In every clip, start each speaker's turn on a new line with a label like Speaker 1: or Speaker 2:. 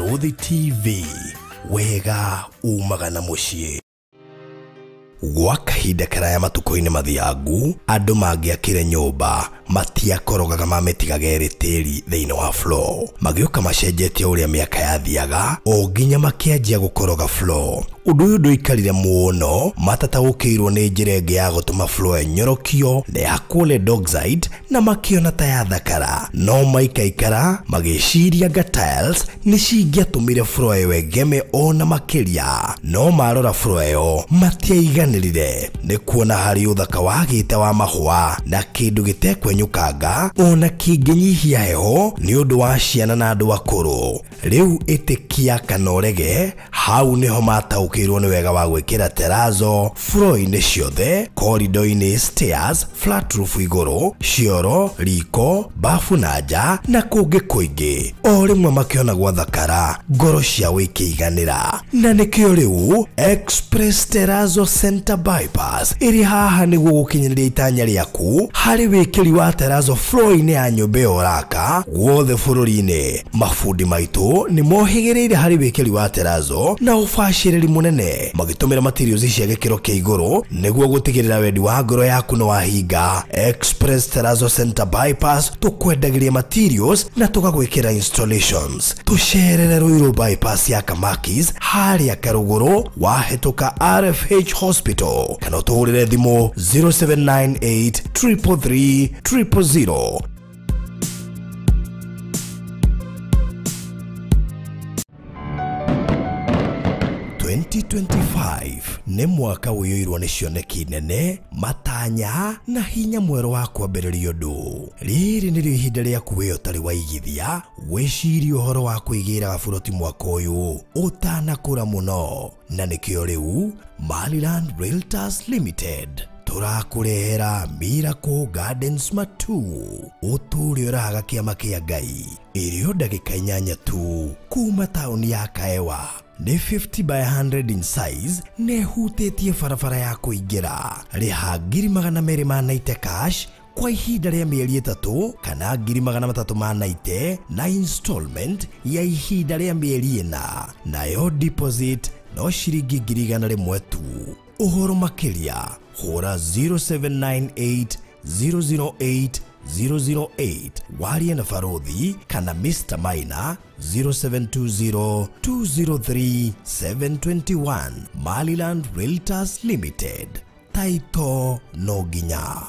Speaker 1: Baruthi TV, wega umagana muciĩ. Gwa kahinda karaya matuko-inĩ mathiangu, andũ mangĩakire nyũmba matiakorogaga mamĩtigaga ĩrĩ tĩri thĩinĩ wa floor. Magĩũka macenjetie ũrĩa mĩaka yathiaga, o nginya makĩanjia gũkoroga floor. Ũndũ ũyũ ndũikarire mũno, matataũkĩirwo nĩ njĩra ĩngĩ ya gũtũma floor ĩnyorokio na ya kũle dockside, na makĩona ta yathakara. No maikaikara magĩciria anga tiles nĩ cingĩatũmire floor ĩyo ĩgeme ona makĩria. No marora floor ĩyo matiaiganĩrire, nĩ kuona harĩ ũthaka wagĩte wa mahũa na kĩndũ gĩtekwenyũkanga ona kĩngĩnyihia heho nĩ ũndũ wa ciana na andũ akũrũ. Rĩu ĩtĩkia kana ũrege, hau nĩho mataũkĩirwo nĩ wega wa gwĩkĩra terrazzo floor-inĩ ciothe, corridor-inĩ, stairs, flat roof igũrũ, cioro, riko, bafu na nja na kũngĩ kũingĩ. O rĩmwe makĩona gwathakara, ngoro ciao ikĩiganĩra. Na nĩkĩo rĩu Express Terrazzo Center Bypass ĩrĩ haha nĩguo gũkinyĩrĩria itanya rĩaku harĩ wĩkĩri wa terrazzo floor-inĩ ya nyũmba ĩyo ũraka guothe bũrũri-inĩ. Mafundi maitũ nĩ mohĩgĩrĩire harĩ wĩkĩri wa terrazzo na ũbacĩrĩri mũnene, magĩtũmĩra materials cia gĩkĩro kĩa igũrũ nĩguo gũtigĩrĩra wendi wa ngoro yaku nĩ wahinga. Express Terrazzo Center Bypass tũkwendagĩria materials na tũgagwĩkĩra installations. Tũcerere Ruiru bypass ya Kamakis harĩa Karũgũrũ wahĩtũka RFH Hospital, kana ũtũhũrĩre thimũ 0798 333 000. 2025 nĩ mwaka ũiyũirwo nĩ cioneki nene, matanya na hinya mwerũ wa kwambĩrĩria ũndũ. Rĩrĩ nĩrĩo ihinda rĩaku wĩ ũtarĩ waigithia wĩcirie ũhoro wa kwĩgĩra gaburoti mwaka ũyũ ũtanakũra mũno. Na nĩkĩo rĩu Maliland Realtors Limited tũrakũrehera Miracle Gardens Matu, ũtũũre ũrahaga kĩama kĩa Ngai, ĩrĩo ndagĩka 8 tu kuma taũni ya Kaewa. Nĩ 50 by 100 in size, nĩ hutĩtie barabara ya kũingĩra. Rĩha 290 cash kwa ihinda rĩa mĩeri 3 kana 390 na installment ya ihinda rĩa mĩeri 4. Nayo deposit no ciringi 100 tu. Ũhoro makĩria hũra 0798 008 008 warie na Baruthi kana Mr. Maina 0720 203 721. Maliland Realtors Limited, taito no ginya.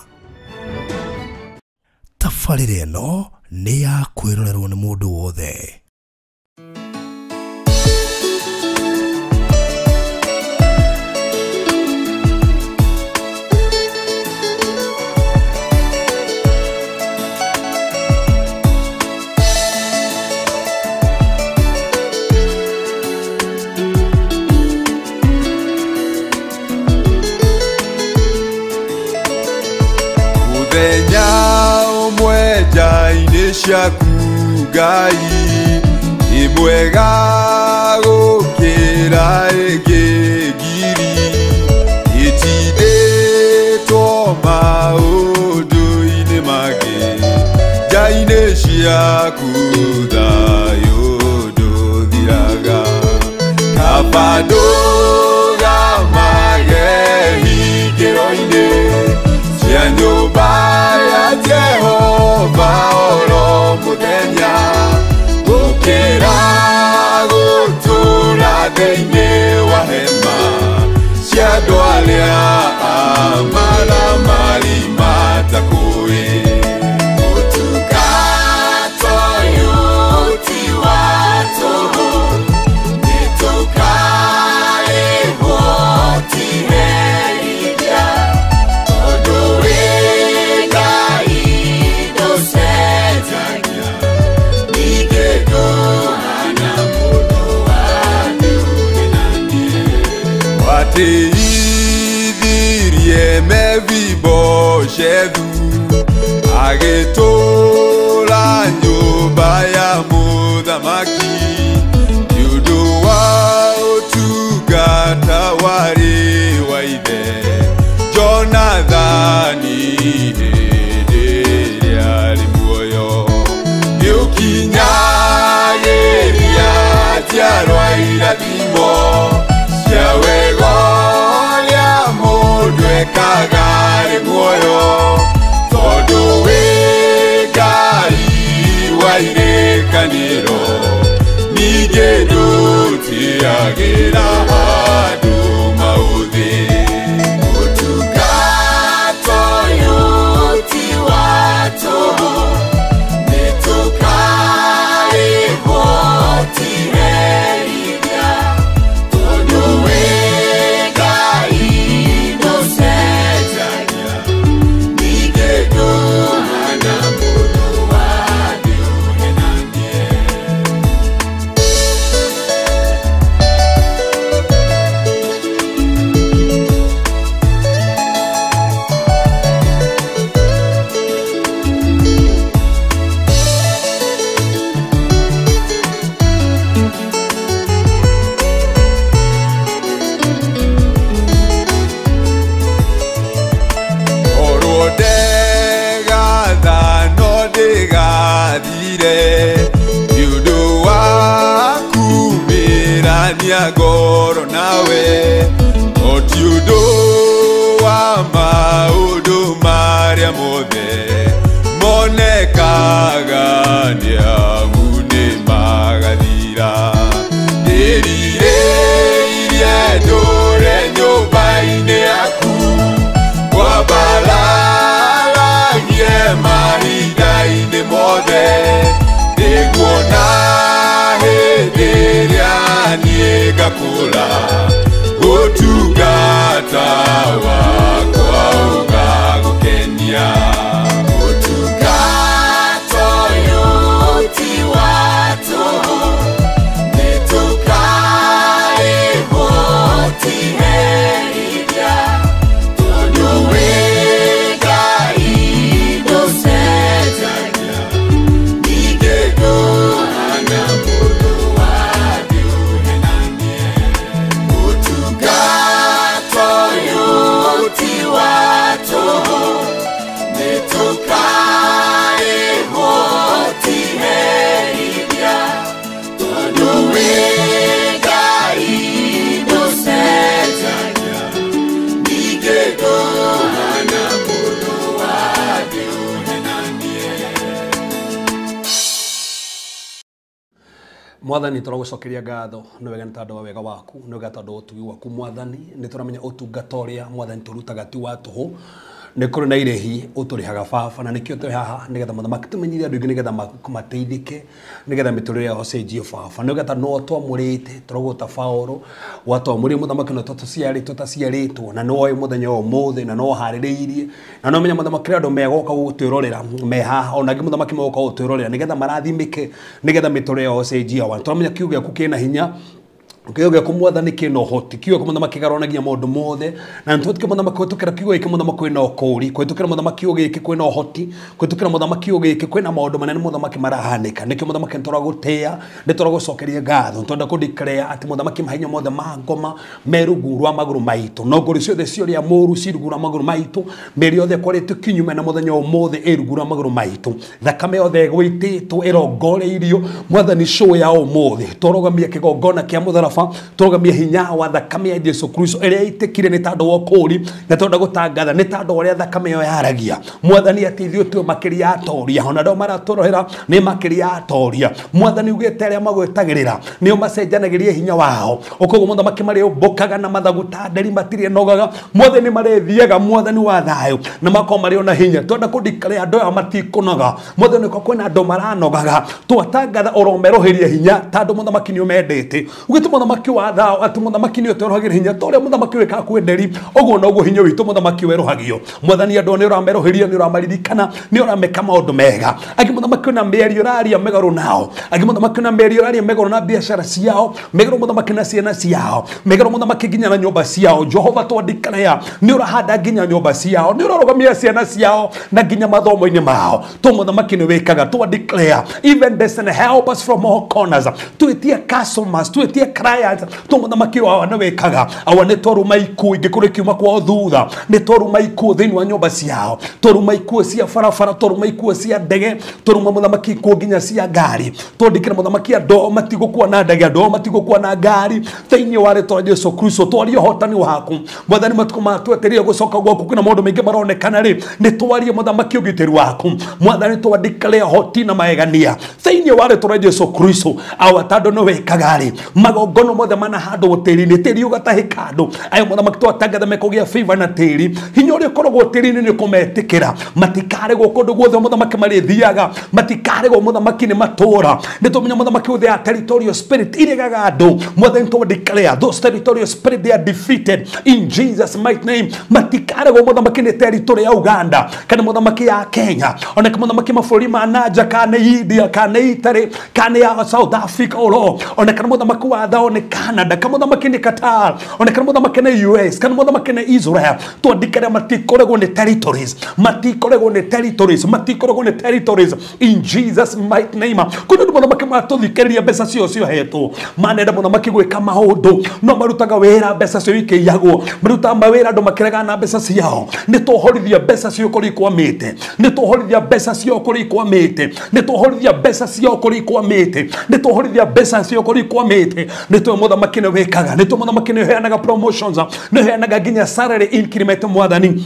Speaker 1: Tabarĩra ĩno nĩ ya kwĩrorerwo nĩ mũndũ wothe. Nja-inĩ ciaku Ngai nĩ mwega gũkĩra ĩngĩ ngiri, ĩtindĩtwo maũndũ-inĩ mangĩ, nja-inĩ ciaku thayũ ndũthiraga. Kaba ndũgamage hingĩro-inĩ cia nyũmba ya Jehova oro mũthenya, gũkĩra gũtũũra thĩinĩ wa hema cia andũ arĩa amaramari matakũĩ. Ũtungata ũyũ ti wa tũhũ, nĩtũkarĩhwo ti herithia, tondũ wĩ Ngai ndũcenjagia, ningĩ ndũhana mũndũ wa nyũnenanie. Watĩithirie Mefiboshethu agĩtũũra nyũmba ya mũthamaki, nĩ ũndũ wa ũtungata warĩ wa ithe Jonathani hĩndĩ ĩrĩa arĩ muoyo. Nĩ ũkinyagĩria
Speaker 2: irathimo cia wegoria mundu ekagari muoyo tondu wi Ngai wa irekaniro ningĩ ndutiagĩra andũ maũthĩ ũtungata ũyũ ti wa tũhũ nĩtũkarĩhwo tiherithia tondũ wĩ Ngai ndũcenjagia ningĩ ndũhana mũndũ wa thĩ ũhenanie. Goro nawe otiudo wa maudu maria mothe monekaga niamune magathira ndirire irie ndore nyumba-inĩ yaku kwambararagie mahinda-inĩ mothe nĩguona hĩndĩ ĩrĩa niĩ ngakũra ũtungata wakwa ũgagũkenia ũtungata ũyũ ti wa tũhũ nĩtũkarĩhwo tiherithia tondũ wĩ Ngai ndũcenjagia ningĩ ndũhana mũndũ wa thĩ ũhenanie ũtungata ũyũ ti wa tũhũ nĩtũkarĩhwo tiherithia tondũ wĩ Ngai ndũcenjagia ningĩ ndũhana mũndũ wa thĩ ũhenanie.
Speaker 3: Mwathani tũragũcokeria ngatho nĩ wega nĩ tondũ wa wega waku nĩ wega tondũ ũtugi waku Mwathani nĩ tũramenya ũtungata ũrĩa Mwathani tũrutaga ti wa tũhũ nĩ kũrĩ na irĩhi ũtũrĩhaga baba na nĩkĩo tũrĩ haha nĩgetha mũthamaki tũmenyithie andũ aingĩ nĩgetha mateithĩke nĩgetha mĩtũrĩre yao cenjie baba nĩgetha no twamũrĩte tũragũta Paulo watwamũrĩe mũthamaki no tũtaciarĩtwo na no oĩ mũthenya wa ũmũthĩ na no harĩrĩirie na no menya mũthamaki andũ megoka gũtwĩrorera me haha ona angĩ mũthamaki megoka gũtwĩrorera nĩgetha marathimĩke nĩgetha mĩtũrĩre yao cenjie wa tũramenya kiugo gĩaku kĩna hinya kiugo gĩaku Mwathani kĩna ũhoti kiugo mũthamaki garonagia maũndũ mothe na nĩtũtũkĩra mũthamaki kũhĩtũkĩra kiugo gĩkĩ mũthamaki kwĩna ũkũũri kũhĩtũkĩra mũthamaki kiugo gĩkĩ kwĩna ũhoti kũhĩtũkĩra mũthamaki kiugo gĩkĩ kwĩna maũndũ manene mũthamaki marahanĩka nĩkĩo mũthamaki nĩtũragũtĩĩa nĩtũragũcokeria ngatho nĩtũrenda kũdeclare atĩ mũthamaki mahinya mothe ma ngoma me rungu rwa magũrũ maitũ no ngũrĩ ciothe ciũrĩa mũru ci rungu rwa magũrũ maitũ mĩĩrĩ yothe ĩkwarĩtio kinyume na mũthenya ũmũthĩ ĩ rungu rwa magũrũ maitũ thakame yothe ĩgũitĩtwo ĩrongoreirio Mwathani show ya ũmũthĩ tũrogamia kĩgongona kĩa mũtharaba tũrogamia hinya wa thakame ya Jesu Kristo ĩrĩa ĩtĩkire nĩ tondũ wa ũkũũri na tũrenda gũtangatha nĩ tondũ ũrĩa thakame ĩyo yaragia Mwathani atĩ ithuĩ twĩ makĩria atoria ona andũ maratũrohera nĩ makĩria atoria Mwathani ugĩte arĩa magwĩtagĩrĩra nĩo macenjanagĩria hinya wao ũkoguo mũthamaki marĩũmbũkaga na mathagu ta nderi matirĩ nogaga Mwathani marĩthiaga Mwathani wa thayũ na makorwo marĩ ona hinya tũrenda kũdeclare andũ aya matikũnoga Mwathani ko kwĩna andũ maranogaga twatangatha ũromeroheria hinya tondũ mũthamaki nĩ ũmendete ugĩte mũthamaki wa thayũ atĩ mũthamaki nĩ ũtũrohagĩra hinya tũrĩa mũthamaki wĩkaga kwenderi ũguo noguo hinya witũ mũthamaki werohagio Mwathani andũ nĩ ũrameroheria nĩ ũramaririkana nĩ ũrameka maũndũ mega angĩ mũthamaki na mĩario ũraria megarũ nao angĩ mũthamaki na mĩario ũraria megarũ na biacara ciao megarũ mũthamaki na ciana ciao megarũ mũthamaki nginya na nyũmba ciao Jehova twandĩkana nĩ ũrahanda nginya nyũmba ciao nĩ ũrarũgamia ciana ciao na nginya mathomo-inĩ mao mũthamaki nĩ wĩkaga twandĩkana even destiny help us from all corners twĩtie customers twĩtie giants to muthamaki wao na wekaga awa ne toruma iku ingikure kiuma kwa thutha ne toruma iku thini wa nyumba ciao toruma iku cia farafara toruma iku cia ndege toruma muthamaki iku nginya cia ngari tondikira muthamaki ando matigukua na ndege ando matigukua na ngari thini wa rito Jesu Kristo twarie hotani waku mwathani matukuma tweteria gucoka gwaku kuna maundu maingi maronekana ri ni twarie muthamaki ugitiri waku mwathani twandikale hoti na maegania thini wa rito Jesu Kristo awatando no wekagari magongono mothe mana hando gutiri ni tiri ugatahika andu ayo muthamaki twatangatha mekogia favor na tiri hinya uri korogwo tiri ni kumetikira matikare go kundu guothe muthamaki mari thiaga matikare go muthamaki ni matura ni tumenya muthamaki uthe a territorial spirit irigaga andu mwathani to declare those territorial spirit they are defeated in Jesus mighty name matikare go muthamaki ni territory ya Uganda kana muthamaki ya Kenya ona kama muthamaki mafuri manaja kana India kana Italy kana ya South Africa olo ona kana muthamaki wa thao ni Canada kana muthamaki ni Qatar ona kana muthamaki ni US kana muthamaki ni Israel to declare matikore go ni territories matikore go ni territories matikore go ni territories in Jesus mighty name kuna muthamaki matuthikiria mbeca cio heto manenda muthamaki gwika maundu no marutaga wira mbeca cio ikiyagwo maruta mawira andu makiraga na mbeca ciao ni tuhorithia mbeca cio kuri kwamite ni tuhorithia mbeca cio kuri kwamite ni tuhorithia mbeca cio kuri kwamite ni tuhorithia mbeca cio kuri kwamite ni tu muthamaki ni wikaga ni tu muthamaki ni heanaga promotions ni heanaga ginya salary increment mwathani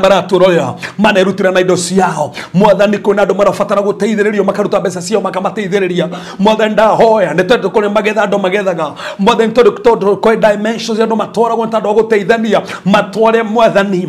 Speaker 3: maraturoya manerutira na indo ciao mwathani kuna andu marabatara guteithiririo makaruta mbeca ciao makamateithiriria mwathani ndahoya ni tondu kuri magetha andu magethaga mwathani tondu kuri dimensions andu matwaragwo tondu guteithania matware mwathani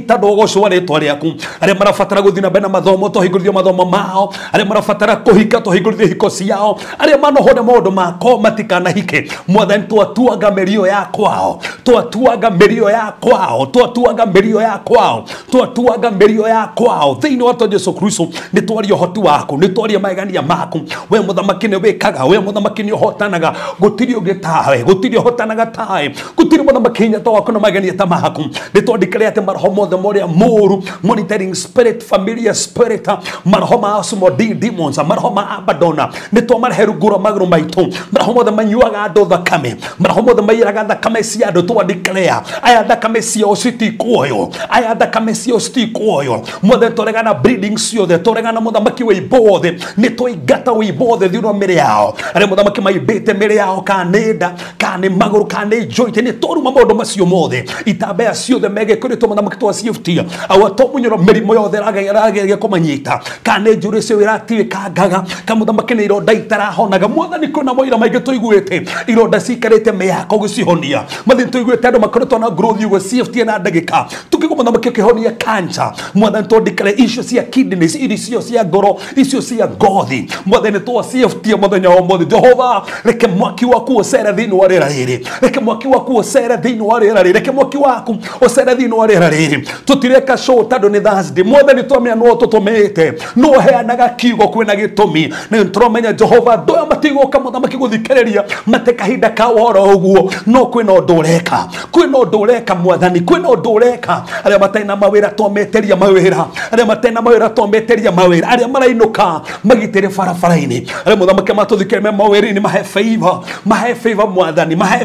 Speaker 3: tondu gucwa ritwa riaku aria marabatara guthii na mbere na mathomo tuhingurithio mathomo mao aria marabatara kuhika tuhingurithio hiko ciao aria manohone maundu mako matikanahike mwathani twatuaga mirio ya kwao twatuaga mirio ya kwao twatuaga mberio ya kwao twatuaga mberio ya kwao thini wa Jesu Kristo ni twario hoti waku ni twario maegania maku we muthamaki ni wikaga we muthamaki ni hotanaga gutirio gitawe gutirio hotanaga tae gutirio muthamaki nya to waku na maegania ta maku ni twandikire ate marho mothe moria moru monitoring spirit familiar spirit marho ma asmo demons marho ma abadona ni twamarheru gura magru maitu marho mothe manyuaga andu thakame marho mothe mayiraga thakame cia andu twandikire aya thakame cio citikuoyo aya thakame cio citikuoyo mothe toregana breeding ciothe toregana muthamaki wa ibothe ni toigata wa ibothe thiuno mire yao ari muthamaki maibite mire yao kanenda kane maguru kane joint ni toruma maundu macio mothe itambea ciothe mege kuri to muthamaki twaciftia awa to munyoro mirimo yothe rage kumanyita kane njuri cio iratiwe kangaga kamuthamaki ni ironda itarahonaga mwathani kuna moira maingi tuiguite ironda cikarite meyako gucihonia mwathani tuiguite andu makoretwo na growth yugo safety na ndagika tukigoma na makihonia cancer mwathani to declare issue cia kidneys issue cia ngoro issue cia gothi mwathani to safety muthenya wa mothe Jehova reke mwaki waku ocera thini wa rira riri reke mwaki waku ocera thini wa rira riri reke mwaki waku ocera thini wa rira riri tutireka show tado ni Thursday mwathani twamenya no tutumite no heanaga kiugo kwina gitumi ni turomenya Jehova ndoya matigoka muthamaki guthikiriria matekahinda ka woro uguo no kwina ndureka kwina ndureka mwathani kwina ndureka aria mataina mawira twameteria mawira aria mataina mawira twameteria mawira aria marainuka magitire farafaraini aria muthamaki matuthikire mawira ni mahe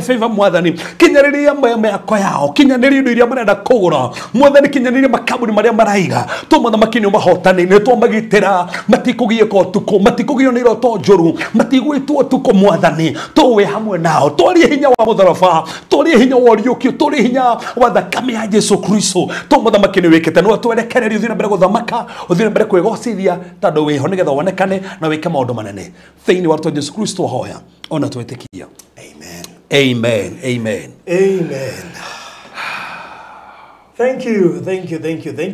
Speaker 3: favor mwathani kinyariria meme yako yao kinyariria ndio iria marenda kugura mwathani kinyariria makaburi maria maraiga to muthamaki ni mahotani ni to magitira matikugie ko tuko matikugio ni roto njuru matigwitwo tuko mwathani to we hamwe nao twarie hinya wa mutharafa twarie hinya wa riukio twarie hinya wa thakame ya Jesu Kristo to muthamaki ni wikite no twerekererio thina mbere guthamaka uthina mbere kwigocithia tando wiho nigetha wonekane na wike maundu manene thini wa Jesu Kristo hoya ona twetikia amen.
Speaker 4: Thank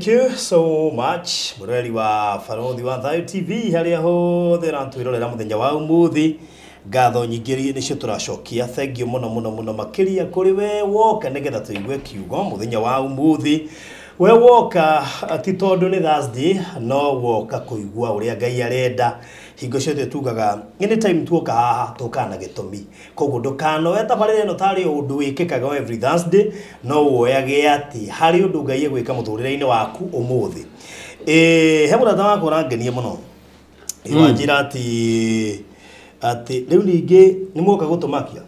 Speaker 4: you so much mureri wa Farothi wa Thayo TV haria hothe rantwirorera muthenya wa umuthi ngatho nyingiri nicio turacokia thank you muno makiria kuri we woka nigetha tuigue kiugo muthenya wa umuthi we woka ti tondu ni Thursday no woka kuigua uria Ngai arenda hingo ciothe tugaga anytime tuoka haha tukana gitumi koguo ndukano weta barire no tari undu wikikaga every Thursday no woyage ati hari undu Ngai egwika muthurire-ini waku umuthi he muratha wako rangenie muno iwanjira ati ati riu ningi ni mwoka gutumakia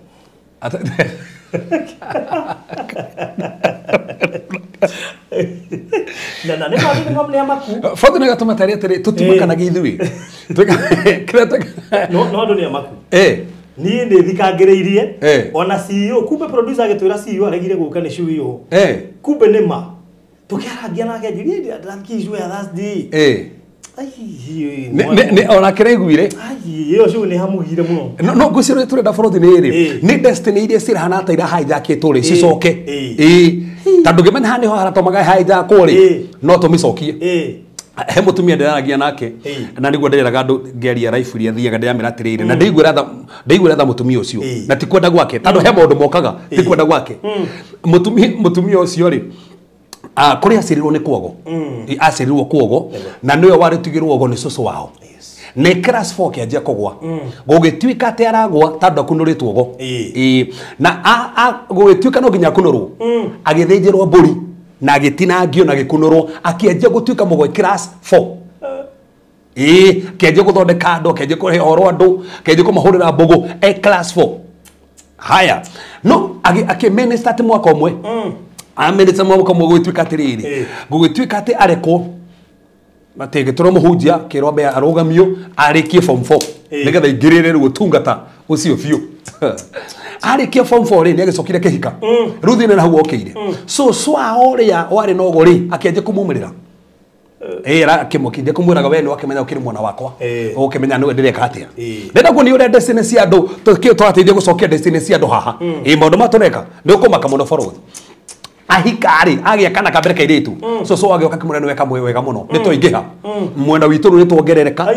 Speaker 4: na ne ma ni ngomle amaku
Speaker 3: Foto nega tumataria tere tutimakanaga ithui.
Speaker 4: no ndo ni amaku
Speaker 3: Ni
Speaker 4: ndi thikangireirie ona CEO kumbe producer agitwira CEO aregire guka ni CEO kumbe ni ma tukiaragia nake njiri ndakiijwe ya last day
Speaker 3: ne ona kireguire
Speaker 4: iyo shu ni hamugire muno
Speaker 3: no ngusiro turenda borothi niri ni destiny iria cirahana ta ira hijacketwo ri cicoke tandu ngimenya hani ho haratomaga hijackwo ri no tumicokie he mutumia ndiragia nake na niguo ndireraga andu ngeria life iria thiaga ndiramira atiriri na ndigwira tha mutumia ucio na ti kwenda gwake tandu he maundu mokaga ti kwenda gwake mutumia ucio ri kuri acirirwo ni kwogo acirirwo kwogo na niwe wari tugirwo ogo ni cucu wao ne class 4 kianjia kugwa gugituika ati aragwa tandu akunuritwo ogo na gugituika no nginya kunurwo agithinjirwo mburi na gitinangio na gikunurwo akianjia gutuika mugwe class 4 kianjia guthondeka andu kianjia kuhe horo andu kianjia kumahurira mbugu class 4 haya no akiminister ati mwaka umwe amenetse mwaka umwe gugituika atiriri gugituika ati areko matege toro muhunjia kirombe arugamio arikie form 4 nigetha ingirire gutungata ucio biu arikie form 4 ri ni agicokire kihika ruthine na hau okeire so swao ria wari no gori akienje kumumirira ra kimukije kumuraga we ni wakimenya ukiri mwana wakwa ukimenya niwe ndireka atia ndenda ku ni ure destiny cia andu tukio twateithie gucokia destiny cia andu haha maundu matoneka ni ukumaka muno borothi ahikari agia kana kabere kairitu so agioka kimurano weka wega muno nitoingiha mwena witu ni tuongerereka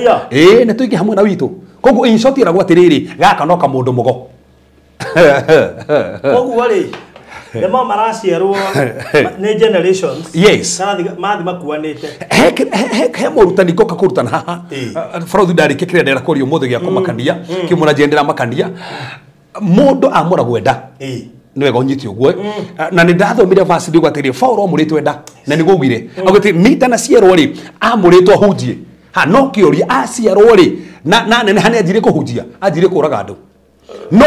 Speaker 3: ni tuingiha mwena witu koguo in short iragwa tiriri gaka no kamundu mugo
Speaker 4: koguo wari Demo maracierwo ni generations
Speaker 3: yes
Speaker 4: mathi makuanite
Speaker 3: he morutani koka kurutana haha borothi ndari kikire ndera kurio muthe gia kumakania kimuna jendera makania mundu amura gwenda niwe gonyiti ogwe na ni ndathomire verse ndigwa tiri Paulo muritwe nda na nigugire agwiti mita na cierwo ri amuritwo hunjie ha no kiori acierwo ri na nene hani ajire kuhunjia ajire kuraga andu no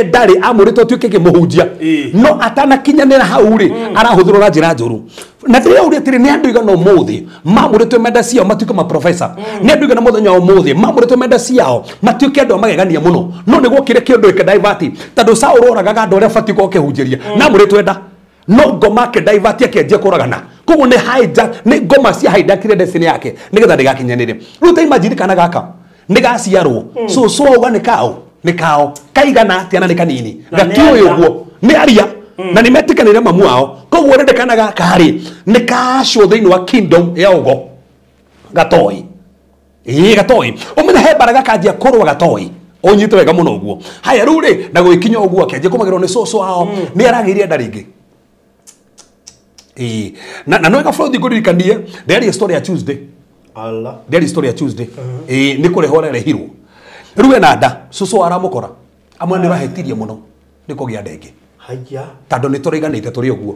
Speaker 3: ndari amuritwo tuike kimuhunjia no atana kinyanira hau ri arahuthurwo na njira njuru na ndire uri tiri ni andu igana umuthi mamuritwe menda ciao matuike ma professor ni andu igana muthenya umuthi mamuritwe menda ciao matuike andu magegania muno no niguo kire kindu ike divert tandu Saulo oraga andu aria fati ko kehunjiria na muritwe nda no ngoma ke divert akenje kuragana koguo ni hijack ni ngoma cia hijack destiny yake nigetha ndigakinyanire ruta imagine kana gaka ndigaciarwo so ugane kao kaigana atia na ni kanini gatio yoguo ni aria na ni metikanire mamu wao koguo rendekanaga kari ni kasho thiini wa kingdom ya ugo gatoi gatoi umenya he baraga kanjia kurwa gatoi onyite wega muno uguo haya ruri na gwikinya uguo akenje kumagirwo ni soso wao ni aragiria ndaringi na no borothi nguririkanie there story ya Tuesday
Speaker 4: Allah
Speaker 3: there story ya Tuesday ni kure horere hirwo ruwe na nda soso aramukora amwe ni bahetirie muno ni kugia ndenge
Speaker 4: haya
Speaker 3: tando ni turiganite turi uguo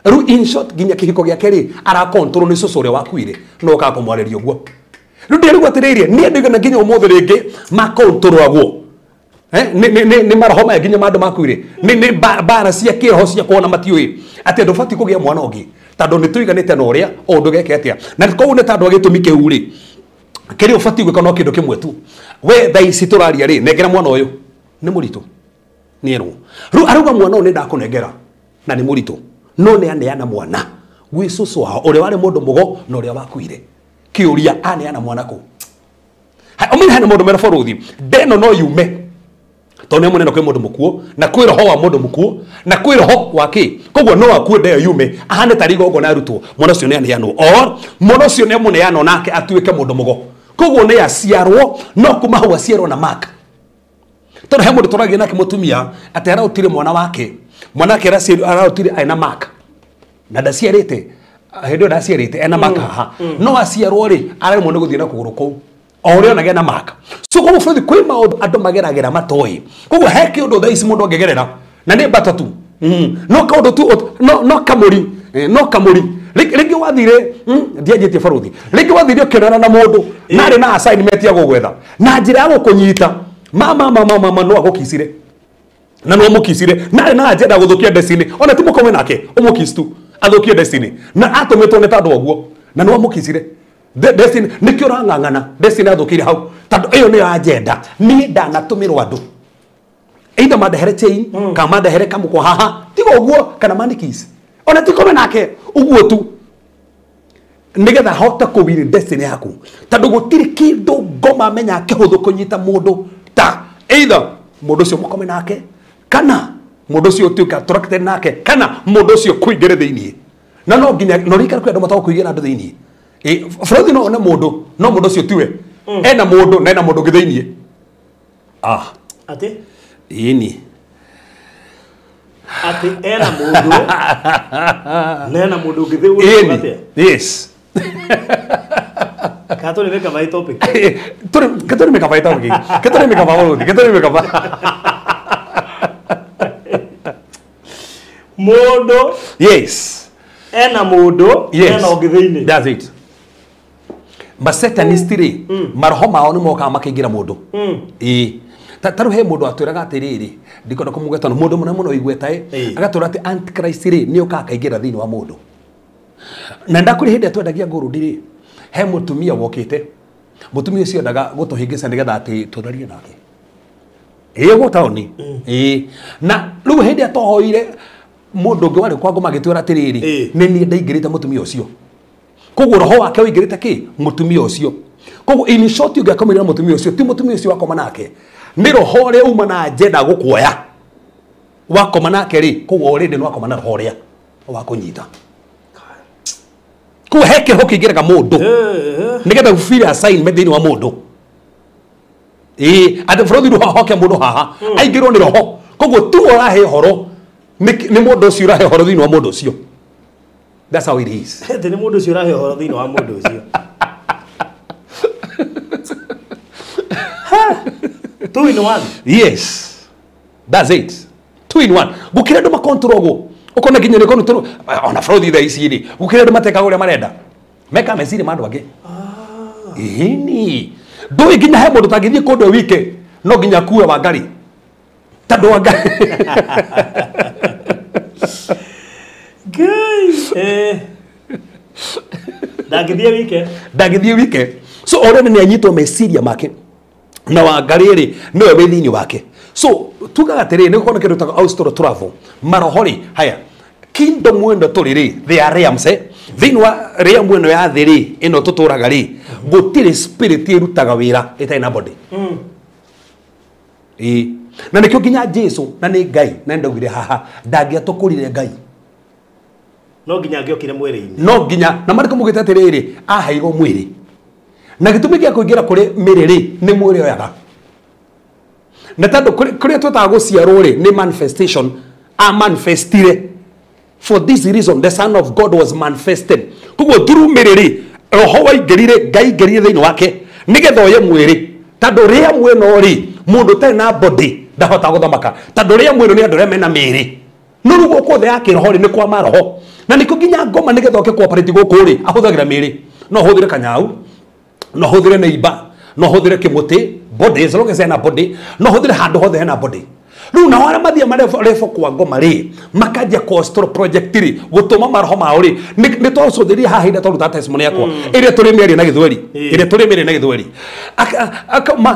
Speaker 3: ru in short ginya kihiko gia keri ara control ni soso ure wakuire no ka kumwareria uguo ru ndiru gwatiririe ni andu igana ginya umuthe ringi ma control aguo ni marahoma ginya mandu makuire ni bara cia kiroho cia kuona matiui ati andu fati kugia mwana ungi tando ni tuiganite na uria undu geke atia na koguo ni tando agitumi keuri kiri ufati gwika no kindu kimwe tu we thaici turaria ri nengera mwana uyu ni muritu nierwo ru aruga mwana uyu ni ndakunengera na ni muritu no ne aneana mwana gwi cucu wao uria wari mundu mugo na uria wakuire kiuria aneana mwana ku umenya hana mundu mera borothi ndeno no yume tone muneno kwi mundu mukuo na kwi roho wa mundu mukuo na kwi roho wake koguo no akue ndeyo yume ahane tarigo ugo na arutwo mwana ucio ni aneanwo or mwana ucio ni muneano nake atuike mundu mugo koguo ni aciarwo no kuma hau aciarwo na mark tondu he mundu turagia nake mutumia ati arautire mwana wake arautire aina mark na ndaciarite hindu ndaciarite ena mark haha no aciarwo ri arari mundu guthie na kuguru kou orio nage na mark so koguo borothi kwi maundu andu mageragera matoi koguo he kiundu thaici mundu angegerera na ni batatu no kaundu tu no kamuri ringi wathire ndianjitie borothi ringi wathire ukirana na mundu nari na assignment ya gugwetha na njira ya gukunyita mama no agukicire na no mukicire na agenda guthukia destiny ona ti mukome nake umukisi tu athukie destiny na atumitwo ni tandu oguo na no mukicire destiny nikio rangangana destiny athukire hau tandu iyo ni agenda ni ndanatumirwo andu either madehere chain kama madehere kamuko haha tigo oguo kana manikisi ona ti kome nake uguo tu nigetha hota kuwiri destiny yaku tandu gutiri kindu ngoma menya kihuthu kunyita mundu ta either mundu cio mukome nake kana mundu cio tuika tracted nake kana mundu cio kuingire thiini na no nginya no rikara kwendu matago kuingira andu thiini Frodi no mundu cio tiwe ena mundu na ena mundu ngithiini
Speaker 4: ati
Speaker 3: ini
Speaker 4: ati ena mundu nena mundu ngithiini
Speaker 3: yes
Speaker 4: kato ni meka vai topic
Speaker 3: Katore meka vai topic Katore meka vai Katore meka vai
Speaker 4: mundu
Speaker 3: yes
Speaker 4: ena mundu ena ngithiini
Speaker 3: that's it masetanistiri maroho mao ni moka makingira mundu taru he mundu atwiraga atiriri ndikonda kumugeta no mundu muno igwetae agatura ati antichrist ri ni uka kaingira thini wa mundu na ndakuri hindi atwendagia ngurundiri he mutumia wokite mutumia ucio ndaga gutuhingisa nigetha ati tutharie nake go taoni na riu hindi atohoire mundu ngi wari kwangu magitwira atiriri ni ni ndaingirite mutumia ucio koguo roho wake uingirite ki mutumia ucio koguo in short ungiakomerera mutumia ucio ti mutumia ucio wakoma nake ni roho ria uma na agenda gukuoya wakoma nake ri koguo already ni wakoma na roho ria wakunyita ko heke hoki ngiraga mundu nigetha ufire assignment thini wa mundu ande Frodi ru hoke mundu haha aingirwo ni roho koguo tu orahe horo ni mundu ucio urahe horo thini wa mundu ucio. That's how it is.
Speaker 4: Ni mundu ucio urahe horo thini wa mundu ucio. 2 in 1.
Speaker 3: Yes. That's it. 2 in 1. Gukira ndo makontrol go. Ukona ginya ni kono ona Frodi tha ici ri. Gukira ndo mateka uria marenda. Meka meciri mandu angi. Ini. Ndo ginya he mundu tangithie kundu wike. No ginya kuwe wa ngari. Tandu wa ngari.
Speaker 4: Guys, Dagithie wike. So already ni anyitwo meciria make. Na wa ngari ri niwe wi thini wake. So tugaga tere ni kona kindu ta austro travel. Marohori haya. Kingdom mwendo turiri they are realms thini wa realm mwendo ya thiri ino tuturaga ri gutire spirit irutaga wira itaina body na nikyo ginya Jesu na ni Ngai na ndagire haha ndangia tukurire Ngai no ginya ngiokire mwiri-ini no ginya na mariko mugita tiriri ahaigo mwiri na gitumi gia kuingira kuri miriri ni mwiri oyaga na tando kuri twata guciarwo ri ni manifestation a manifestire. For this reason, the Son of God was manifested. Kugo through miriri, roho wa igirire Ngai igirire thini wake, nigetha oye mwiri. Tando ria mweno ri, mundu tena body, ndahota guthamaka. Tando ria mweno ni andu ria mena miri. No rugo ko the yake roho ni kwa maroho. Na niko ginya ngoma nigetha oke cooperate guku ri, ahuthagira miri. No huthire kanyau, no huthire neiba, no huthire kimuti, body as long as ena body, no huthire handu hothe hena body. Riu na wara mathia marefo kwa ngoma ri makajia coastal project ri gutuma maroho mao ri ni twacuthiri haha inde twaruta testimony yakwa iria turi meri na githweri iria turi meri na githweri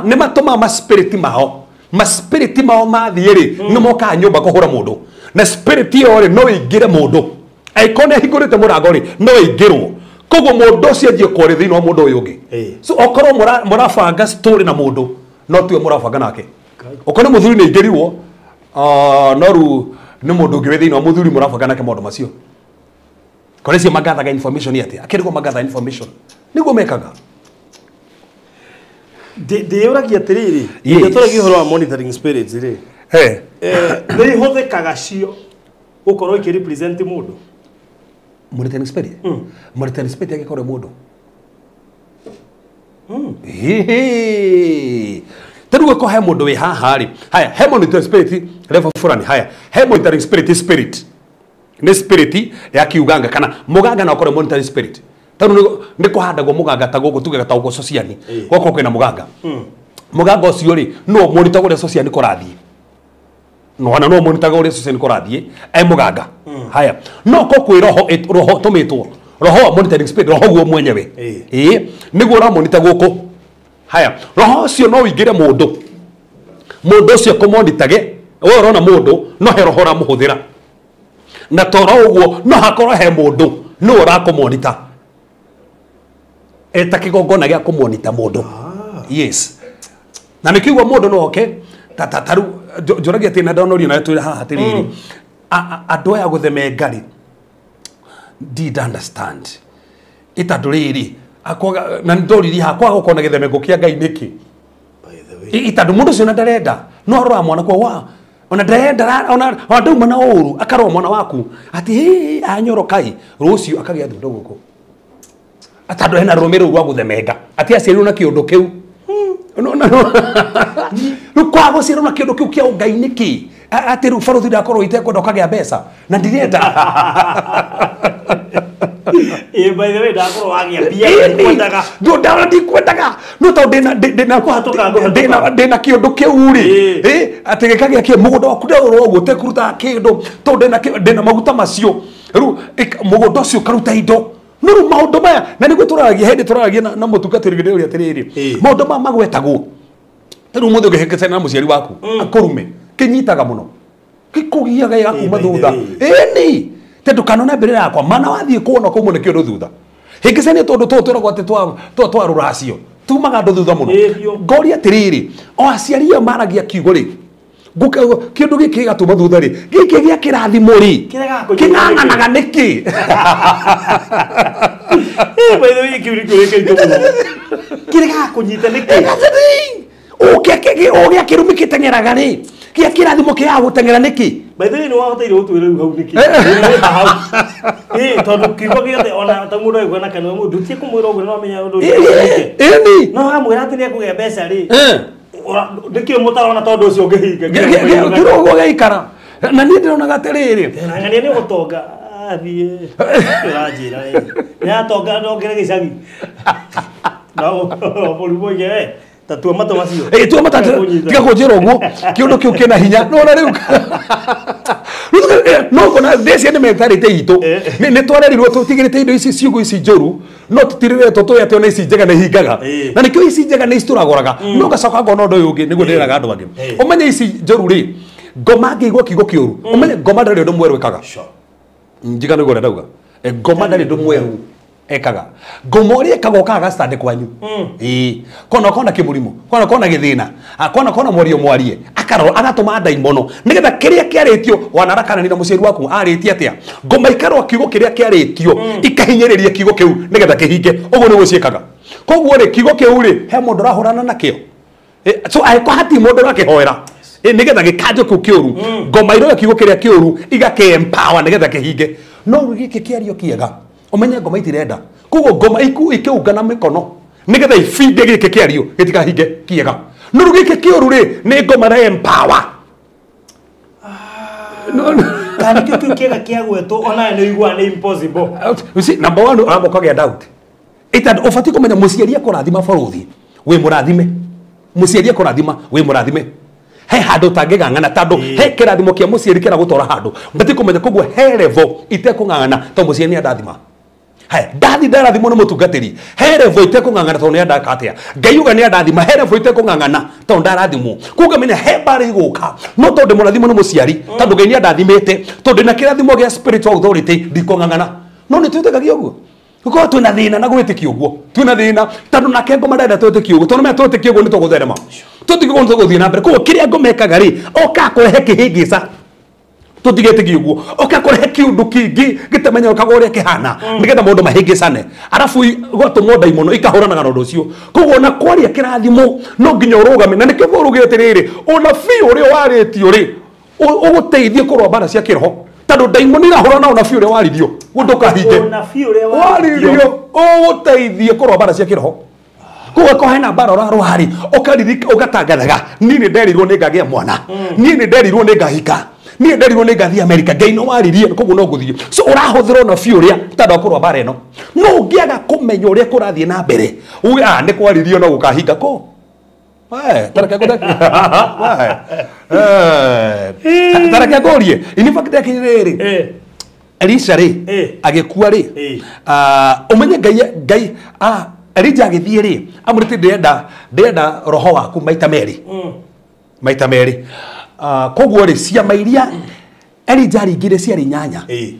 Speaker 4: ni matuma ma spirit mao mathie ri ni moka nyumba kuhura mundu na spirit yo ri no ingire mundu aikone hingurite murango ri no ingirwo koguo mundu ucio ajie kwori thini wa mundu uyu ungi so okorwo murabanga story na mundu no tiwe murabanga nake okone muthuri ni ingiriwo no ru ni mundu ngiwe thini wa muthuri murabanga nake maundu macio kone cio magathaga information yate akirigo magatha information niguo mekaga de uragia tiriri ndio turagia horo wa monitoring spirits ri
Speaker 3: they hothekaga cio ukorwo ki represent mundu monitoring spirit monitoring spirit yagikorwo mundu Taruga ko he mundu we haha ri haya he monitoring spirit level fulani haya he monitoring spirit ni spirit ya kiuganga kana muganga na okore monitoring spirit taru ni kuhandagwo muganga ta gugu tugaga ta ugo sociani goko kwina muganga muganga ucio ri no monitor gore social ni kurathie no monitor gore social ni kurathie ai muganga haya no ko kwi roho tumitwo roho monitoring spirit roho guo mwenyewe niguo ra monitor guku haya roho ucio no wingire mundu ucio kumonitage we urona mundu no he roho ra muhuthira na toro uguo no hakorwo he mundu no urakumonita eta kigongona gya kumonita mundu yes na nikigwa mundu no okay taru joragia tina ndonorio na twira haha tiriri andu aya gutheme ngari did understand ita nduriri akwaga na ndoriri hakwa gukona githeme gukia ngai niki by the way ita mundu cio na ndarenda no arora mwana kwa wa ona ndarenda ona ndauma na uru akarwa mwana waku ati anyorokai rucio akagia thundo guku atando hena romero rwa guthemenga ati acirirwo na kiundu kiu no kwa gocirwo na kiundu kiu kia ngai niki ati ru faruthi ndakorwo itekwenda ukagia mbeca na ndirenda
Speaker 4: by the way ndakorwo wagia bia ndikwendaga
Speaker 3: ndikwendaga no to ndina kuhatuka ndina kiundu kiu ri ati gikagia kie mugunda waku ndorwo guo tekuruta kindu to ndina maguta macio ru mugunda ucio karuta indo nuru maundu maya na niguo turagia hindi turagia na mutungatiri gide uri atiriri maundu ma magwetagwo ru muthe ngihekete na muciari waku akurume kinyitaga muno gikugiaga ya kuma thutha ni tendu kanona mbere yakwa mana wathie kuona ko mune kiundu thutha hingicene tondu twiragwo ati twa ruracio tumaga ndu thutha muno ngori atiriri o aciari maragia kiugo ri kindu giki gatuma thutha ri giki gia kirathimo ri kinanganaga niki
Speaker 4: by the way kirega kunyita niki
Speaker 3: ogia kirumi kitengeraga ri kia kirathimo kia gutengera niki
Speaker 4: by the way no wahoteire utwire u hau niki tondu kiugo giothe ona ta mundu aigua na kanua mundu tie kumwira uguo no menya undu
Speaker 3: ni
Speaker 4: no amwira ati ni akugia mbeca ri ndikio mutarona tondu ucio ngihinga
Speaker 3: kirogo geikara na ni ndironaga atiriri
Speaker 4: ngania ni gutonga athie urajira ni atonga ndongere gicagi no bolibo ye tatua mato macio
Speaker 3: tua mata tiga kunjira uguo kiundu kiu kina hinya no na riu no kona desi ni mentality itu ni twarerirwo tutigirite indo ici ciugo ici njuru no tutirire toto yate ona ici njega na hingaga na nikio ici njega ni isturagoraga no gacoka ngona ndu yungi niguo ndiraga andu angi umenye ici njuru ri ngoma ngeigwa kiugo kiuru umenye ngoma ndari ndu mweru ekaga njiga niguo ndauga ngoma ndari ndu mweru ekaga ngoma ri ekaga okaga stand kwanyu kona kimurimo kona githina kona morio mwarie akaro agatuma ndaimono nigetha kiria kiaritio wanarakana na muciari waku aritie atia ngoma ikaro kiugo kiria kiaritio ikahinyiriria kiugo kiu nigetha kihinge uguo ni guciekaga koguo ri kiugo kiu ri he mundu rahurana nakio so aiko hati mundu rakihoera nigetha gikanjo kiu kiuru ngoma iro kiugo kiria kiuru igake empower nigetha kihinge no giki kiario kiega umenye ngoma itirenda koguo ngoma ikiungana mikono nigetha ifinde giki kiario gitikahinge kiega no giki kiuru ri ni ngoma ra empower
Speaker 4: kana kiu kiega kiagweto ona ni igwa ni impossible
Speaker 3: see number 1 aramokagia doubt ita ofati kumenya muciari akurathima baruthi we murathime muciari akurathima we murathime he handu tangigangana tandu he kirathimo kia muciari kira gutora handu mbati kumenya koguo he level itekungangana to muciari ni ndathima hai ndathi ndarathimo ni mutungatiri he level itekungangana to ni ndakatia ngayuga ni ndathima he level itekungangana to ndarathimo kuga menya he bari guka no tondu murathimo ni muciari tandu ngai ni ndathimite tondu na kirathimo gia spiritual authority ndikungangana no ni twitekagia uguo kuko tuna thina na gwitikia uguo tuna thina tandu na kengo marenda twitikia uguo tondu me twitikia uguo ni tugutherema tutige gonzo guthii na mbere kuko kiria ngomekaga ri oka kurehe kihingisa tutigetigia uguo oka kurehe kiundu kingi gitemenya ukagoria kihana nigetha mundu mahingisane arafu gwatumwo ndaimono ikahuranaga na undu ucio kuko na kwaria kirathimo no nginya urugame na nikio urugire atiriri ona fi uria waritio ri uguteithie kurwa bara cia kiroho tandu ndaimono irahurana ona fi uria waririo gunduka hinge
Speaker 4: ona fi uria
Speaker 3: waririo uguteithie kurwa bara cia kiroho kuga ko hena bara rarwari okaririka ugatangathaga ni nderirwo ni ngagia mwana ni nderirwo ni ngahika ni nderirwo ni ngathia America ngai no waririe koguo no guthio so urahuthirwo na fi uria tandu kurwa bara eno no ngiaga kumenya uria kurathie na mbere uga ni kwaririo no gukahinga ko tareke ngode tareke ngorie in fact riri Elisha ri agikua ri umenye ngai Elijah agithie ri amurite ndenda roho waku maita meri koguo ri ciama iria Elijah aringire ciari 8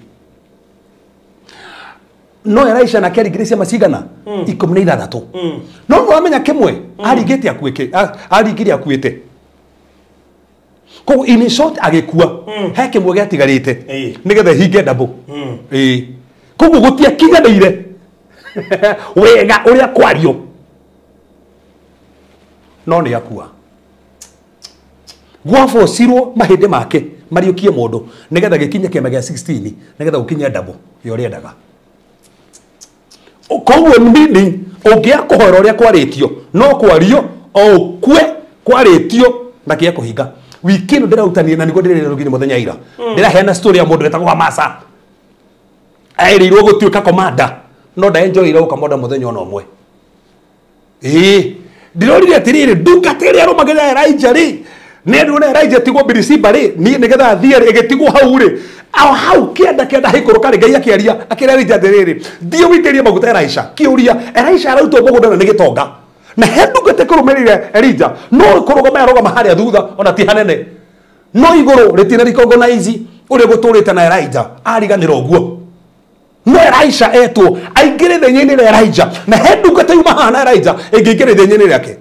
Speaker 3: no Elisha na aringire ciama cigana 16 no wamenya kimwe aringite aringire akuite koguo in short agikua he kimwe giatigarite nigetha hinge double koguo gutiakinyanire wega uria kwario no ni akua gwafocirwo mahinde make mariukie mundu nigetha gikinya kiama gia 16 nigetha ukinya double yo riendaga koguo meaning ungia kuhora uria kwaritio no kwario o kwe kwaritio na kia kuhinga wiki no ndirautania na niguo ndirerugire muthenya ira ndiraheana story ya mundu etagwo Amasa airirwo gutuika commander no da enjoy ira ukamoda muthenya ona omwe ndirorire atiriri ndungatiri arumagira Elijah ri nendone Elijah tigwo Birisiba ri nigetha athie ri igitigwo hau ri hau kenda hikuruka ri ngai akiaria akira Elijah atiriri thie witirie maguta Elisha kiuria Elisha arautwo mugunda ni gitonga na hendungate kurumirire Elijah no kurugama arugama haria thutha ona ti hanene no iguru ritina recognize uri guturite na Elijah ariganira uguo no Elisha etwo aingire thenya-ini ria Elijah na hendungate yuma hana Elijah ingingire thenya-ini riake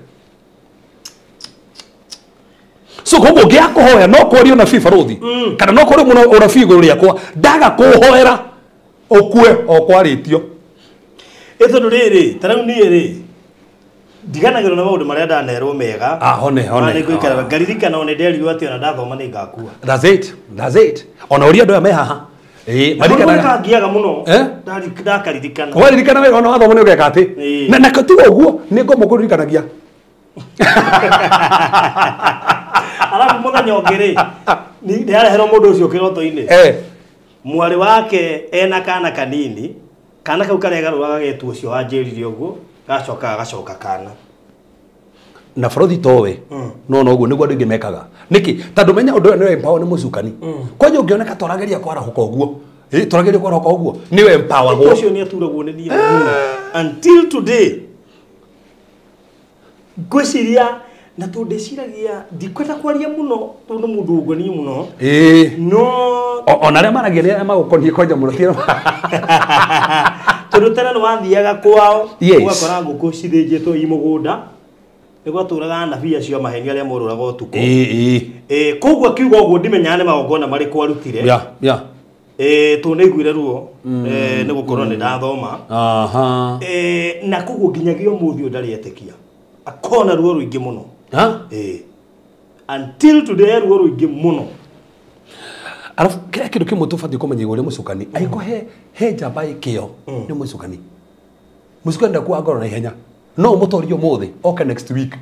Speaker 3: so koguo ngia kuhoya no kwario na fibaruthi kana no kwario muno ora figuru riakwa ndaga kuhoera okue okwaritio
Speaker 4: eto riri tarau ni ri ndiganagirwo na maundu maria ndanerwo mega
Speaker 3: hone
Speaker 4: ni gwikara ngaririkana one nderirwo ati ona ndathoma ni ngakua
Speaker 3: that's it ona uria ndu mehaha
Speaker 4: marikana ngiaga muno ndakaririkana
Speaker 3: waririkana wega ona wathoma ni ugeka ati na katigo uguo ni ngomukuririkanagia alafu
Speaker 4: muthenya ungiri ni araherwo mundu ucio kiroto-ini mwari wake ena kana kanini kana kau karegaruraga getu ucio wanjirire uguo gacoka kana
Speaker 3: na Frothi towe no uguo niguo ndingi mekaga niki tandu menya undu ni empower ni mucukani kwenye ungioneka torageria kwara huko uguo torageria kwara huko uguo ni empower go
Speaker 4: ucio ni aturagwo ni niye until today gwiciria na tundiciragia ndikwenda kwaria muno tondu mundu ungoni muno no
Speaker 3: ona ria maragia ni magukonie kwanja muno tira
Speaker 4: tondu tena no wathiaga kwao ugakora nguku cithinjitwo i mugunda niguo turaga na bia cio maheni aria moruraga utuku koguo akiuga uguo ndimenyaga ni magongona mariku arutire tu niguire ruo ni gukorwo ni ndathoma na koguo nginyagia umuthi ndari etikia akona ruo ruingi muno until today ruo ruingi muno
Speaker 3: alafu kila kindu kimwe tufati kumenya uri mucukani aiko he njamba ikio ni mucukani ndakuwa ngoro na ihenya no umutorio muthi oke next week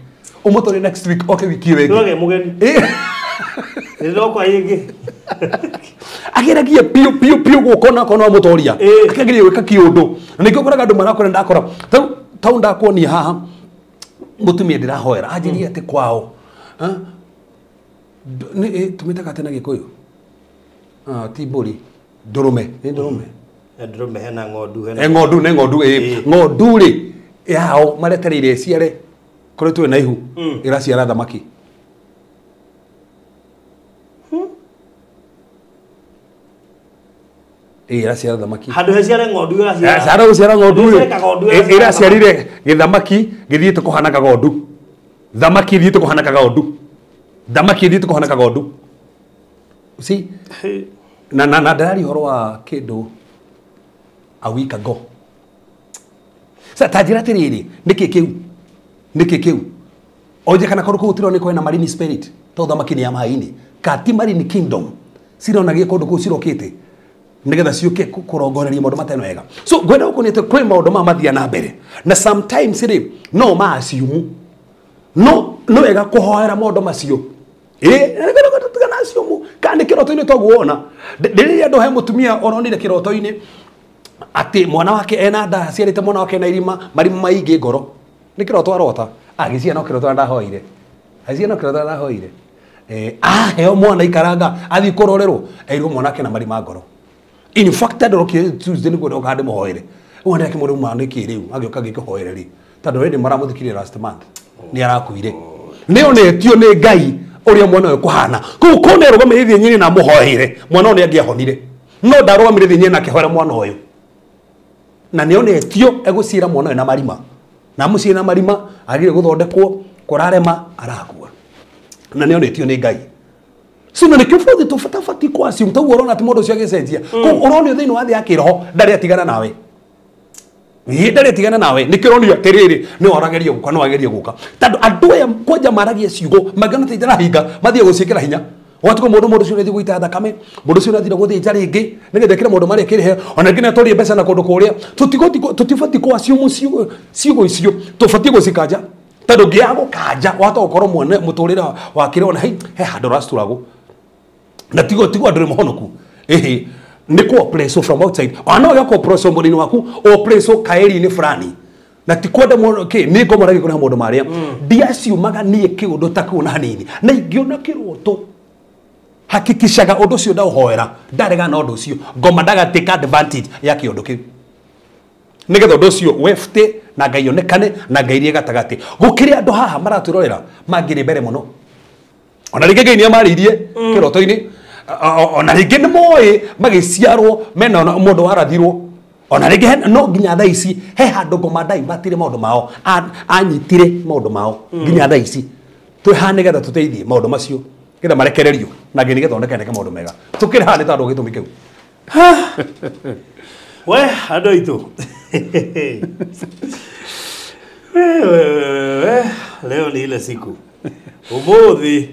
Speaker 3: umutorio next week oke wiki wengi
Speaker 4: ndoge mugeni ndoko ayingi
Speaker 3: ageragia piu gukona kona umutoria akageria wika kiundu nikio koraga andu marakora ndakora tau ndakuonia haha mutumia ndirahoera anjiria ati kwao ni tumitaka tena gikuyu tiburi ndurume ni ndurume
Speaker 4: ndurume hena ng'ondu
Speaker 3: ng'ondu ri yao maretereire ciare kuri twe na ihu iraciara thamaki iraciara thamaki
Speaker 4: handu heciare ng'ondu
Speaker 3: iraciara ng'ondu iraciarire githamaki githiite kuhana kagondu thamaki ithiite kuhana kagondu thamaki ithiite kuhana kagondu si na ndari horo wa kindu a week ago sa tajira tiriri niki kiu oje kana koruko utiro ni kwena marine spirit to thamaki ni ya maini kati marine kingdom sironagie kundu ku cirokite nigetha ciuke kurongoreria maundu mateno wega so gwenda ukunite kwi maundu ma mathia na mbere na sometimes ri no ma assume no wega kuhoera maundu macio kana assume kandi kiroto-ini toguona ndiriria ndo he mutumia oronire kiroto-ini ati mwana wake ena nda ciarite mwana wake na irima marima maingi ngoro ni kiroto arota agĩcia no kĩroto ndahoire agĩcia no kĩroto ndahoire heo mwana ikaranga athi kũrorerwo eirwo mwanake na marima ngoro in fact ndorokire Tuesday nĩguo ndoka ndĩmũhoere wona yake mũndũ mwana nĩkĩ rĩu agĩoka gĩkũhoere rĩ tondũ rĩndĩ maramũthikire last month nĩ arakuire nĩonetio nĩ Ngai ũrĩa mwana ũyũ kũhana kũu kone rũgamĩrĩrie nyini na mũhoere mwana ũyũ nĩangĩahonire no ndarũgamĩrĩrie nyini na kĩhoera mwana ũyũ na nĩonetio egũciĩra mwana ũyũ na marima na mũciĩ na marima agire gũthondekwo kũrarema arakua na nĩonetio nĩ Ngai sino nĩ kĩbũthĩ tũbatabati kwasi mtaguo ũrona atĩ mũndũ ũcio agĩcenjia kũu ũronio thĩinĩ wa thĩ ya kĩroho ndarĩ atigana nawe ndarĩ atigana nawe nĩ kĩronio atĩrĩrĩ nĩ warageria gũka no agerie gũka tondũ andũ aya kwanja maragia ciugo mangĩona ta itarahinga mathiĩ gũciĩkĩra hinya watuko mũndũ ũcio nĩthiĩ gũita thakame mũndũ ũcio nĩathiĩ gũthĩnja rĩngĩ nĩgetha ĩkĩre mũndũ marĩa kĩrĩhe ona nginya tũrie mbeca na kũndũ kũrĩa tũtibatiĩ kwacio ciugo icio tũbatiĩ gũcikanja tondũ ngĩaga gũkanja wahota gũkorwo mwene mũtũrĩre wa kĩrona he handũ ũracitũragwo na tigo andũ nĩ mũhonoku nĩ kuopreso from outside ona ũyũ kuopreso mũrĩinĩ waku opreso kaeri-inĩ fulani na ti kwenda mũndũ nĩ ngomora gĩkũrĩa mũndũ marĩa ndiaciumaga niĩ kĩũndũ ta kĩu na hanini na ingĩona kĩroto hakikishaga ũndũ ũcio ndaũhoera ndarega na ũndũ ũcio ngoma ndaga take advantage ya kĩũndũ kĩu nĩgetha ũndũ ũcio wefte na Ngai onekane na Ngai irie gatagatĩ gũkĩrĩ andũ haha maratwĩrorera mangĩrĩ mbere mũno ona rĩngĩ Ngai nĩamarĩirie kĩroto-inĩ ona rĩngĩ nĩ moĩ magĩciarwo mena mũndũ warathirwo ona rĩngĩ no nginya thaa ici he handũ ngoma ndaibatire maũndũ mao anyitire maũndũ mao nginya thaa ici twĩha nĩgetha tũteithie maũndũ macio getha marekererio na Ngai nĩgetha oneke maũndũ mega tũkĩrĩ haha nĩ tondũ gĩtũmi kĩu
Speaker 4: we andũ aitũ leo ni ile siku umuthi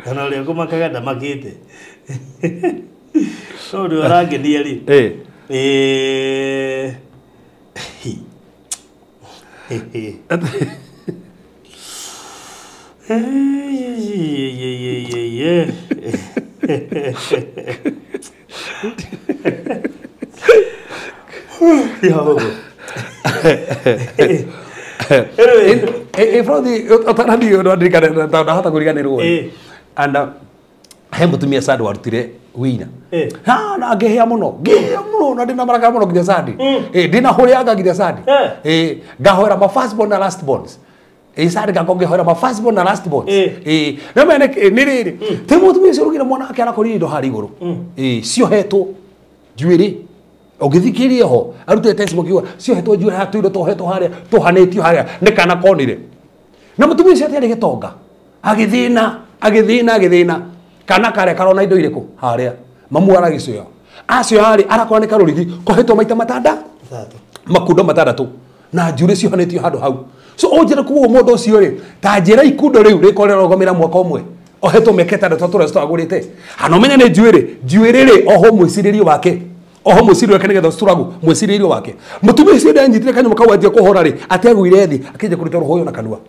Speaker 4: kana ũrĩa ngũmakaga ndamakĩte ũndũ ũrangenia rĩ
Speaker 3: ndahota kũriganĩrwo anda he mũtumia Sadi warutire wĩira na ngĩhĩa mũno na ndĩna marakara mũno nginya Sadi ndĩna hũrĩanga nginya Sadi ngahoera ma first born na last borns Sadi ngakongĩhoera ma first born na last borns na mene nĩ rĩrĩ te mũtumia ũcio rugire mwana wake arakũrire indo harĩ igũrũ ciohetwo njuĩrĩ ũngĩthikĩrie ho arutire testimony kiuga ciohetwo njuĩrĩ harĩa tũindo twohetwo harĩa tũhanĩtio harĩa nĩ kana konire na mũtumia ũcio atĩarĩ gĩtonga agĩthĩna kana karĩa karona indo irĩkũ harĩa mamu aragĩcioya acioya rĩ arakora nĩ karũrigi kohetwo maita makundo matandatũ na njuĩrĩ ciohanĩtio handũ hau so ũnjĩre kuo mũndũ ũcio rĩ ta njĩra ikundo rĩu rĩkorera rũgamĩra mwaka ũmwe ohetwo mĩaka ĩtandatũ tũrĩa tũtagũrĩte hanomenya nĩ njuĩrĩ rĩ oho mwĩcirĩrio wake oho mwĩcirĩrio wake nĩgetha tũtũragwo mwĩcirĩrio wake mũtumia ũcio ndanyitire kanyamũ kau anjia kũhora rĩ atĩagũire thĩ akĩnja kũruta rũhũyũ na kanua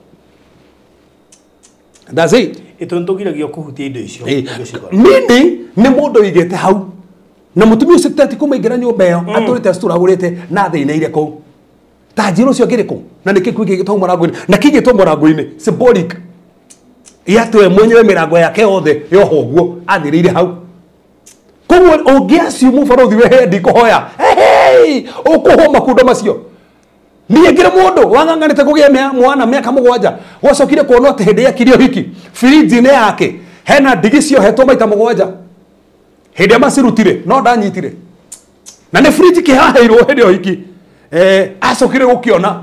Speaker 3: that's it
Speaker 4: ĩtũntũgiragia kũhutia indo icio
Speaker 3: mini nĩ mũndũ igĩte hau na mũtumia ũcio tati kũmaingĩra nyũmba ĩyo atũrĩte tũtagũrĩte na thĩinĩire kũu ta njĩra ũcio ngĩrĩkũ na nĩkĩ kĩgĩtwo mũrango-inĩ na kĩgĩtwo mũrango-inĩ symbolic yatwe mwenyewe mĩrango yake yothe yoho ũguo athirĩire hau koguo ũngĩaciu mũbarũthi we hendi kũhoya ũkũhwo makundo macio niĩ ngĩrĩ mũndũ wang'ang'anĩte kũgĩa mwana mĩaka mũgwanja gwacokire kuona atĩ hĩndĩ yakirio hiki birinji-inĩ yake hena ndigi ciohetwo maita mũgwanja hĩndĩ ĩrĩa macirutire no ndanyitire na nĩ birinji kĩhaheirwo hĩndĩ ĩyo hiki acokire gũkĩona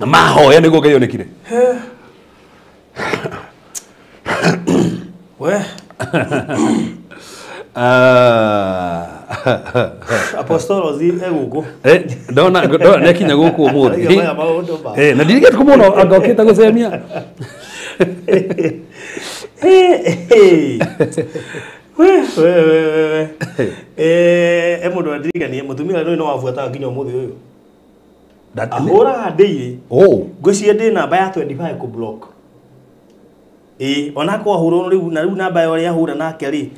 Speaker 3: mahoya nĩguo Ngai onekire
Speaker 4: we Apostolos egũkũ
Speaker 3: ndona nĩkinya gũkũ ũmũthĩ na ndirigĩte kũmũona angokĩte gũcemia
Speaker 4: mũndũ andirikanie mũtumia ũyũ no wabuataga nginya ũmũthĩ ũyũ ahũraga ndĩirĩ ngwĩciria ndĩ namba ya 25 kũ block ona kwa huro riu namba yore ya hura nake ri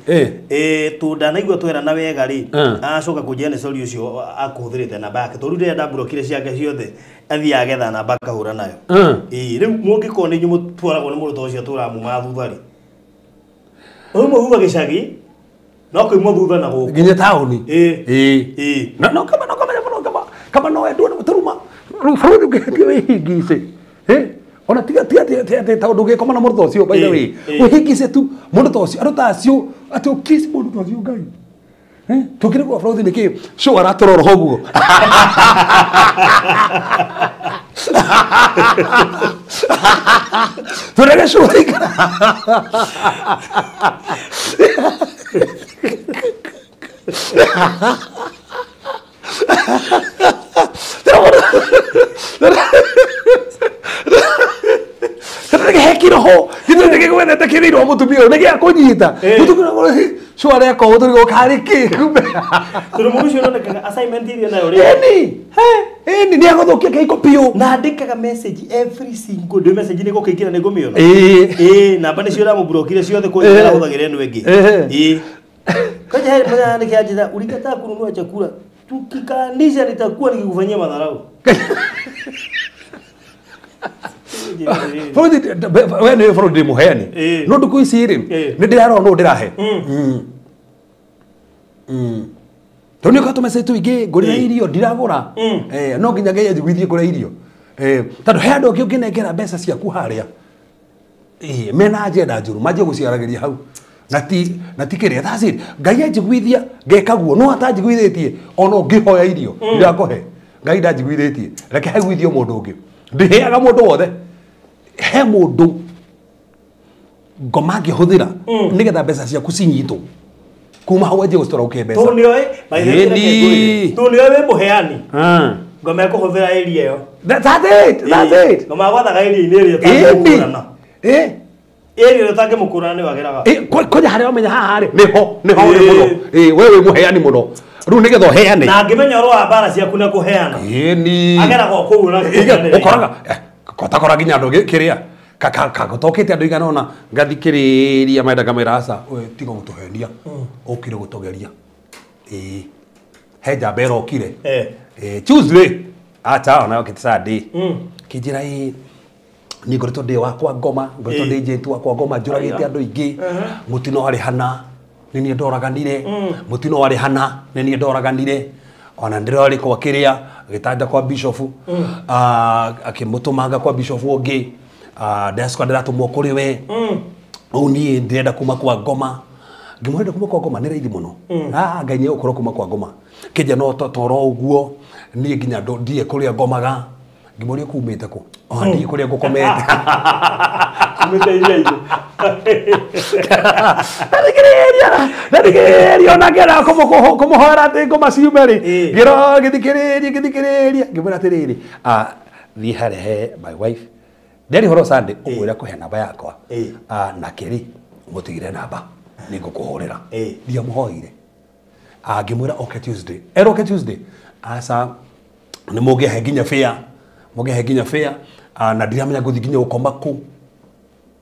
Speaker 4: tu ndanaigua twera na wega ri acoka kujene sori ucio akuthirite namba yake to rire nda blokire ciake ciothe athia agetha namba kahura nayo riu mungiko ni nyumu twaragwo ni muruto ucio turamu mathutha ri umu huwa gicagi no kuimwo thutha na guku
Speaker 3: nginya tauni no kama no endu na turuma rufu ngihingise ona tiga taundu gikoma na muruto ucio by the way uhingise tu muruto ucio arutacio ati ukisi muruto ucio ngai tukire kwa fraude niki show aratororo hoguo turege show ikara Kiroho ndege gwethe kiriro mutumio ndege akunyita mutumio shwara yako uturigo kariki kumbe
Speaker 4: turumu ucio ndonekaga assignment iria nayo ri
Speaker 3: ni ni agothokia keiko pio
Speaker 4: na ndikaga message every single day message ni gukikira ni gumiona namba ni cio ra mubrokire ciothe kuira huthagire enu engi kaje heri mwana ni kiajira ulikataa kununua chakula tukikanisha nitakuwa nikikufanyia madharau
Speaker 3: wewe fraude muheani no nduku ici ri ni ndirarona no ndirahe toni ko tumese tu ige ngurira irio ndiragura no nginya ngeje njiguithie ngura irio tondu he andu angi unginengera mbeca ciaku haria mena agenda njuru manjie guciaragiria hau na ti kiria that's it ngai njiguithia ngekaguo no atanjiguithitie ona ngihoya irio ndirakuhe ngai ndanjiguithitie reke hegwithio mundu ungi ndiheaga mundu wothe he mundu ngoma ngihuthira nigetha mbeca ciaku cinyitwo kuma hau anjie gucitora uke mbeca
Speaker 4: tu nioi we muheani ngoma ikuhuthira area yo
Speaker 3: that's it
Speaker 4: ngoma gwathaga area ini ria tamukurana area utange mukurana ni wageraga
Speaker 3: koja haria umenya haha ri niho ni muno wewe muheani muno riu nigetha uheane
Speaker 4: na ngimenya ro mbara ciaku na kuheana
Speaker 3: ni
Speaker 4: ageraga okuu na
Speaker 3: ukoraga kotakora nginya andu kiria kakotokete andu igana ona ngathikiriria maenda kamera asa we tiga gutuhenia ukire gutogeria he njamba irokire Tuesday acha ona okite Sunday kijira ni ngoretwo ndi wakwa ngoma ngoretwo ndi agent wakwa ngoma njuragite andu ingi mutino hari hana nini ndoraganire mutino wari hana nini ndoraganire ona ndirori kwa kiria gitanda kwa bishop akimutumanga kwa bishop ungi desko ndiratumwo kuri we uni ndirenda kuma kwa ngoma ngimwenda kuma kwa ngoma ni raithi muno ngai ni ukoro kuma kwa ngoma kija no toro uguo ni nginya ndie kuria ngomaga ngimuri kumite ku ndi kuria ngukomete Nadigeria ona ngera kumuhora ati ngoma ciumeri ngiro githikiriria ngimwira atiriri thi harehe my wife nderi horo Sunday umwira kuhe namba yakwa na kiri mutigire namba ningukuhurira ndia muhoire ngimwira okay Tuesday asa ni mugehe nginya fair na ndiramenya guthi nginya ukoma ku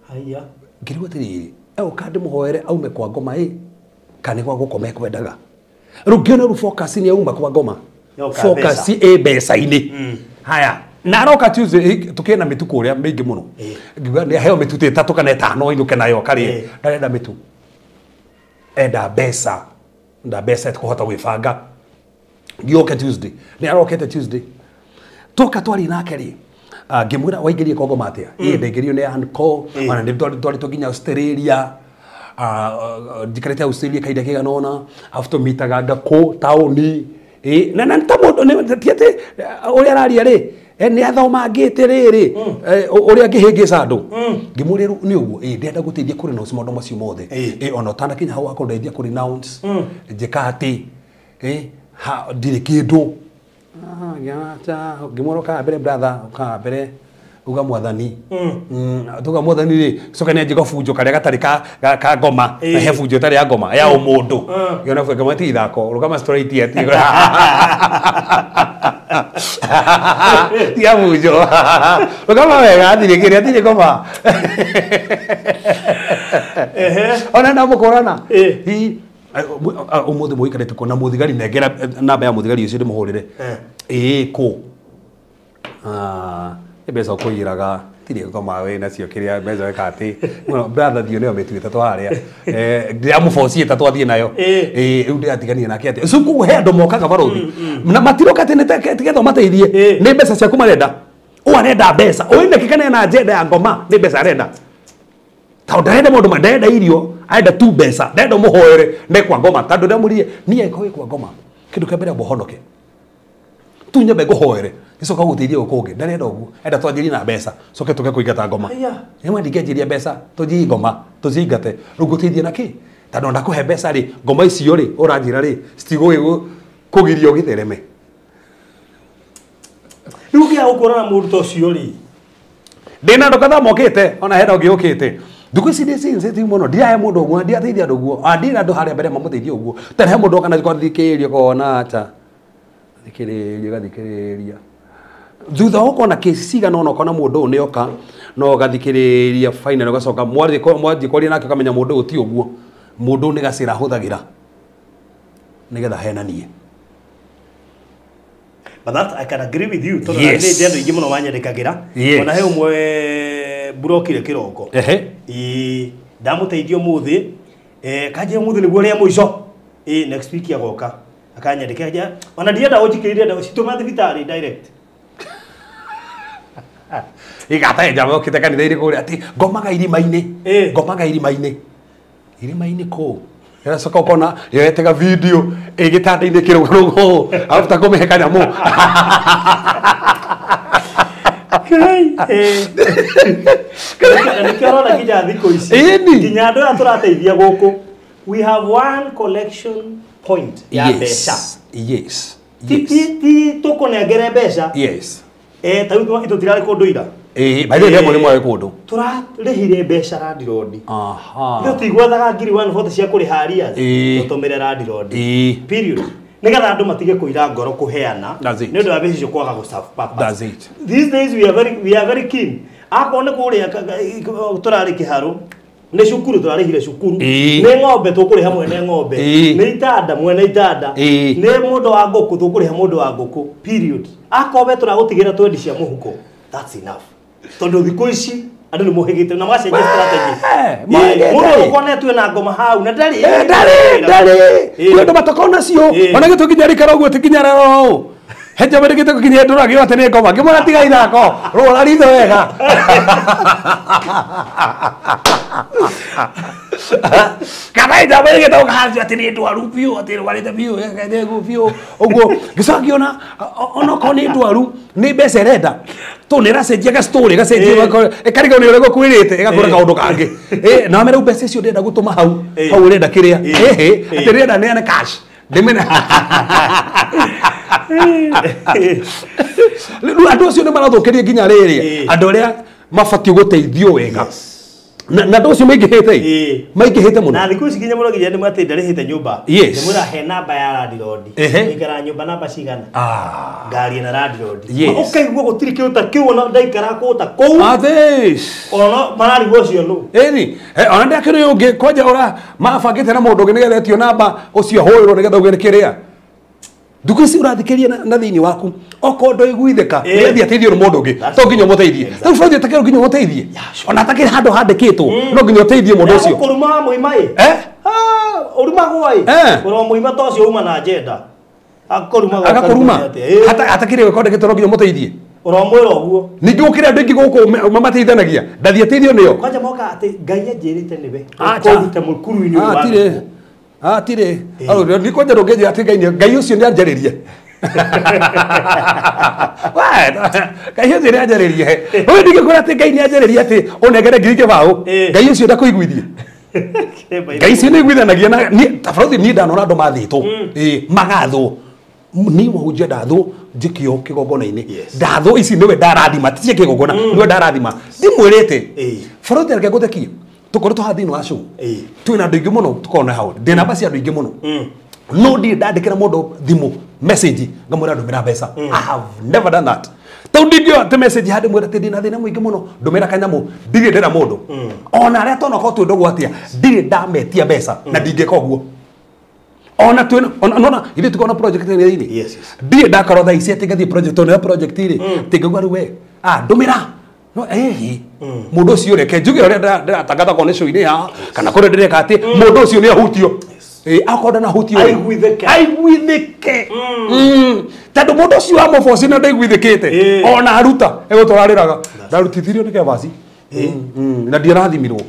Speaker 4: haya
Speaker 3: ngirwa tiriri ukandi muhoere aume kwa ngoma kani kwa gukoma ekwendaga rugiona ru focus ni auma kwa ngoma focus mbeca-ini haya na roka Tuesday tukena mituko uria mingi muno ngiuga ni heo mitutu 3 kana 5 inuke nayo kari ndarenda mitu enda mbeca kuhota gwibanga ngioke Tuesday ni arokete Tuesday toka twari nake ri ngimwira waigerie kwa ngoma atia ndengerio ni anko ona ndi tuginya Australia ndikarete Australia kaida kigana ona after mitaga ngako tauni na ntamundu tiete uria araria ri ni athoma ngite riri uria ngihingisa andu ngimwira ni uguo ndenda gutithia kuri na ucimondo macio mothe ona tana kinya hau akondeithia kuri nouns njikati ndire kindu ngimwira ka mbere brother ka mbere uga mwathani tuga mwathani ri coka ni anjiko bunjo karia gatari ka ngoma na he bunjo tari ya ngoma ya umundu yona fwe kama ti ithako rugama straight yet ya bunjo rugama wega athire kiri atire ngoma ona na mukorana hi umuthi muikarite kona muthigari negera namba ya muthigari ucio ndimuhurire ko mbeca kuiraga tiri ngoma we nacio kiria mbeca weka ati brother dio neo metuite twaria ndia mufocie ta twathie nayo riu ndiatigania nake ati suku he andu mokaga baruthi na matiroka tene tigetho mateithie ni mbeca ciaku marenda u arenda mbeca uine kikane na agenda ya ngoma ni mbeca arenda ta ndarenda mundu mandenda irio aenda tu mbeca ndenda muhoere ne kwa ngoma tandu ndamurie nie ko kwa ngoma kindu kembere bohonoke tu nyambe guhoere icoka guteithia gukungi ndarenda uguo enda twanjirie na mbeca coke tuke kuingata ngoma yemwe ndingenjiria mbeca tunjii ngoma tuzingate ruguteithia naki tandu ndakuhe mbeca ri ngoma icio ri uranjira ri citigu kugirio githereme
Speaker 4: riu kia gukorana mundu tocio ri
Speaker 3: ndina ndo katha mokite ona henda ngiukite nduku ici ndi sensitive muno ndiahe mundu umwe ndiateithia andu guo andira andu haria mbere mamuteithia uguo tani he mundu kana thikiriria kona ata thikiriria thutha ukona kesi cigana ona ukona mundu ni oka no gathikiriria final ugacoka mwathiĩ nake ukamenya mundu uti uguo mundu ni gacira huthagira nigetha henanie.
Speaker 4: But that I can agree with you. Tondu ndi andu ingi muno manyendekagira ona he umwe burokire kiroko ndamuteithio muthi kaje muthi niguo ria muico next week agoka akanyandikaja ona ndienda ujikiriria nda cituma thibitari direct
Speaker 3: igata njamo okite kanitha iri kuri ati ngomaga irimaini irimaini ko era soka ukona yetega video igitanda-ini kirugo after kumehe kanyamu
Speaker 4: nikiorona nginya thikũ ici nginya andũ aya tũrateithia gũkũ we have one collection point ya mbeca ti tũkũnengere mbeca ta rĩu tũtirarĩ kũndũ ira
Speaker 3: baithe ndemo ni mwawe kundu
Speaker 4: turarihire mbeca randirodi ndio tigwathaga ngiri 140 cia kuri haria tutumire randirodi period nigetha andu matige kuira ngoro kuheana ni ndu abicio kwaga gu serve purpose. These days we are very keen akone kuria turari kiharu ni cukuru turarihire cukuru ni ng'ombe tukuri hamwe ni ng'ombe ni itanda mwene itanda ni mundu wa nguku tukuri ha mundu wa nguku period akobe turagutigira twendi cia muhuko that's enough. Tondu thiku ici andu ni muhigite na macenje strategy mundu ukone tu na ngoma hau na ndari ndu
Speaker 3: matakona cio ona gitu kinyarikara uguo tikinyara ro heja bari gitu kinyara nduragi wate ni ngoma ngimona tiga ithako rora ritho wega kana ida bari gitu kahazi ati ni ndwaru biu ati warite biu ngego biu uguo gicagiona ona koni ndwaru ni mbeca renda tunira cenjia ga story ga cenjia ekariga ni urego kwirite egakora kaundu kangi na mera mbeca icio ndenda gutuma hau renda kiria ati renda neana cash ndimena andu acio ni marathukiria nginya riri andu aria mabatie guteithio wega na ndo cio maingihite muno
Speaker 4: na thiku ici nginya muno nginya ndimwate ndarihite nyumba ndimura he namba ya randirodi ikara nyumba namba cigana ngari na randirodi ukaigua gutiri kiuta kiu na ndaikara kuta kou ona marari gocio no
Speaker 3: ni ona ndakire ungi kwaja ora mabangite na mundu ungi nigetha etio namba ucio hoirwo nigetha uge kiria nduku ici urathikiria na thiini waku okondo iguithika ngethi ateithio ni mundu ungi to nginya muteithie ta bodi atakira nginya muteithie ona atakira handu handikitwo no nginya uteithie mundu ucio
Speaker 4: kuruma muimai uruma gwai kuruma muima to ucio uma na agenda
Speaker 3: agakuruma hata atakire record kitoro nginya muteithie
Speaker 4: uromwira oguo
Speaker 3: ningi ukire andu ingi guku mamateithanagia ndathi ateithio niyo
Speaker 4: kwanja moka ati ngai anjirite niwe kuruta mukuru-ini wa
Speaker 3: tire alo ni kwanja ndogeje ati ngai ucio ni anjaririe ngai ucio ni anjaririe we ndige kora ati ngai ni anjaririe ati unegere ngiri kibao ngai ucio ndakuiguithie ngai ucio ni iguithanagia na tabarauthi ni ndanona andu mathitwo magathwo ni mũhunjia ndatho njikio kigongona-inĩ
Speaker 4: Yes.
Speaker 3: ndatho ici niwe ndarathima ticie kigongona niwe ndarathima ndimwirite baroti areke guthekie tukore tuhathini wa show twina andu ingi muno tukona hau ndi namba cia andu ingi muno no ndi ndandikira mundu thimu message ngamwira ndumira mbeca I have never done that tau ndigio te message hadi mwira ndina thina mwingi muno ndumira kanyamu ndiri ndira mundu ona aria tona ko twendo gwatia ndiri ndametia mbeca na ndingika uguo ona twena ona ile tukona project ile
Speaker 4: Yes.
Speaker 3: ndiri ndakaro tha ici atigathie project ona project ile tingagwa riwe ndumira no mundu ucio reke njuge uria ndiratangatha kone show ini ya kana kore ndireka ati mundu ucio ni ahutio akoda na hutio aiguithike tondu mundu ucio wa moboci na ndaiguithikite ona aruta egutwarariraga ndarutithirio ni kebasi na ndiarathimirwo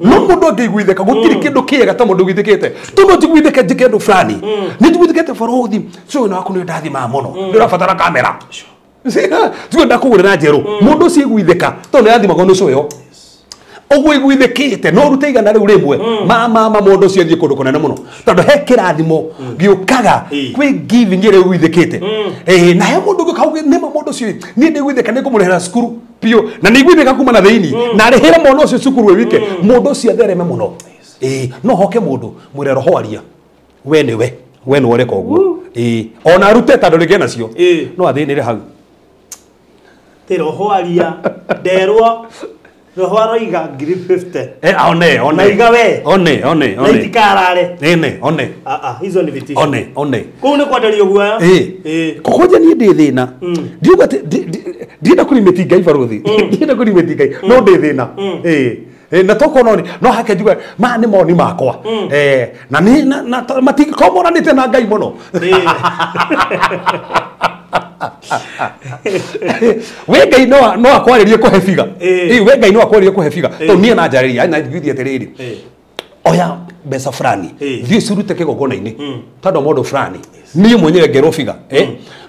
Speaker 3: no mundu angĩiguithĩka gũtirĩ kĩndũ kĩega ta mũndũ ũiguithĩkĩte tondu njiguithĩke njĩke ũndũ fulani nĩ njiguithĩkĩte barothi so na waku nĩ ndathimaga mũno nĩ ũrabatara kamera tigo ndakũgũrĩra njerũ mũndũ ũcio iguithĩka tondu nĩ athimagwo nĩ ũcio ũguo iguithĩkĩte no rute igana rĩu rĩmwe mama mũndũ ũcio athiĩ kũndũ kũnene mũno tondu he kĩrathimo gĩũkaga kwĩ giving ĩrĩa iguithĩkĩte na he mũndũ ũngĩkauga nĩma mũndũ ũcio niĩ ndĩiguithĩka nĩ ngũmũrĩhĩra cukuru piũ na nĩ iguithĩka kuma na thĩinĩ na arĩhĩre mwana ũcio cukuru wĩ wike mũndũ ũcio athereme mũno no hoke mũndũ mwĩre roho aria we nĩwe ũreka ũguo ona arute tondũ rĩngĩ nacio no athĩnĩre hau
Speaker 4: te roho aria nderwo roho aroiga 50
Speaker 3: one
Speaker 4: iga we
Speaker 3: one
Speaker 4: itikarare
Speaker 3: one
Speaker 4: hizo ni vitisho
Speaker 3: one
Speaker 4: kuu ni kwenderio guoya
Speaker 3: kuhoja ni ndi thina ndiuga ndina kurimeti ngai barothi ndina kurimeti ngai no ndi thina na tokona no hake njuga ma ni moni makwa na ni na matikomoranite na ngai muno we ngai no akwaririe kuhe figa we ngai no akwaririe kuhe figa to nie na njariria na ngithie atiriri oya mbeca fulani thiĩ cirute kĩgongona-inĩ tondu mũndũ fulani niĩ mwenyewe ngerwo figa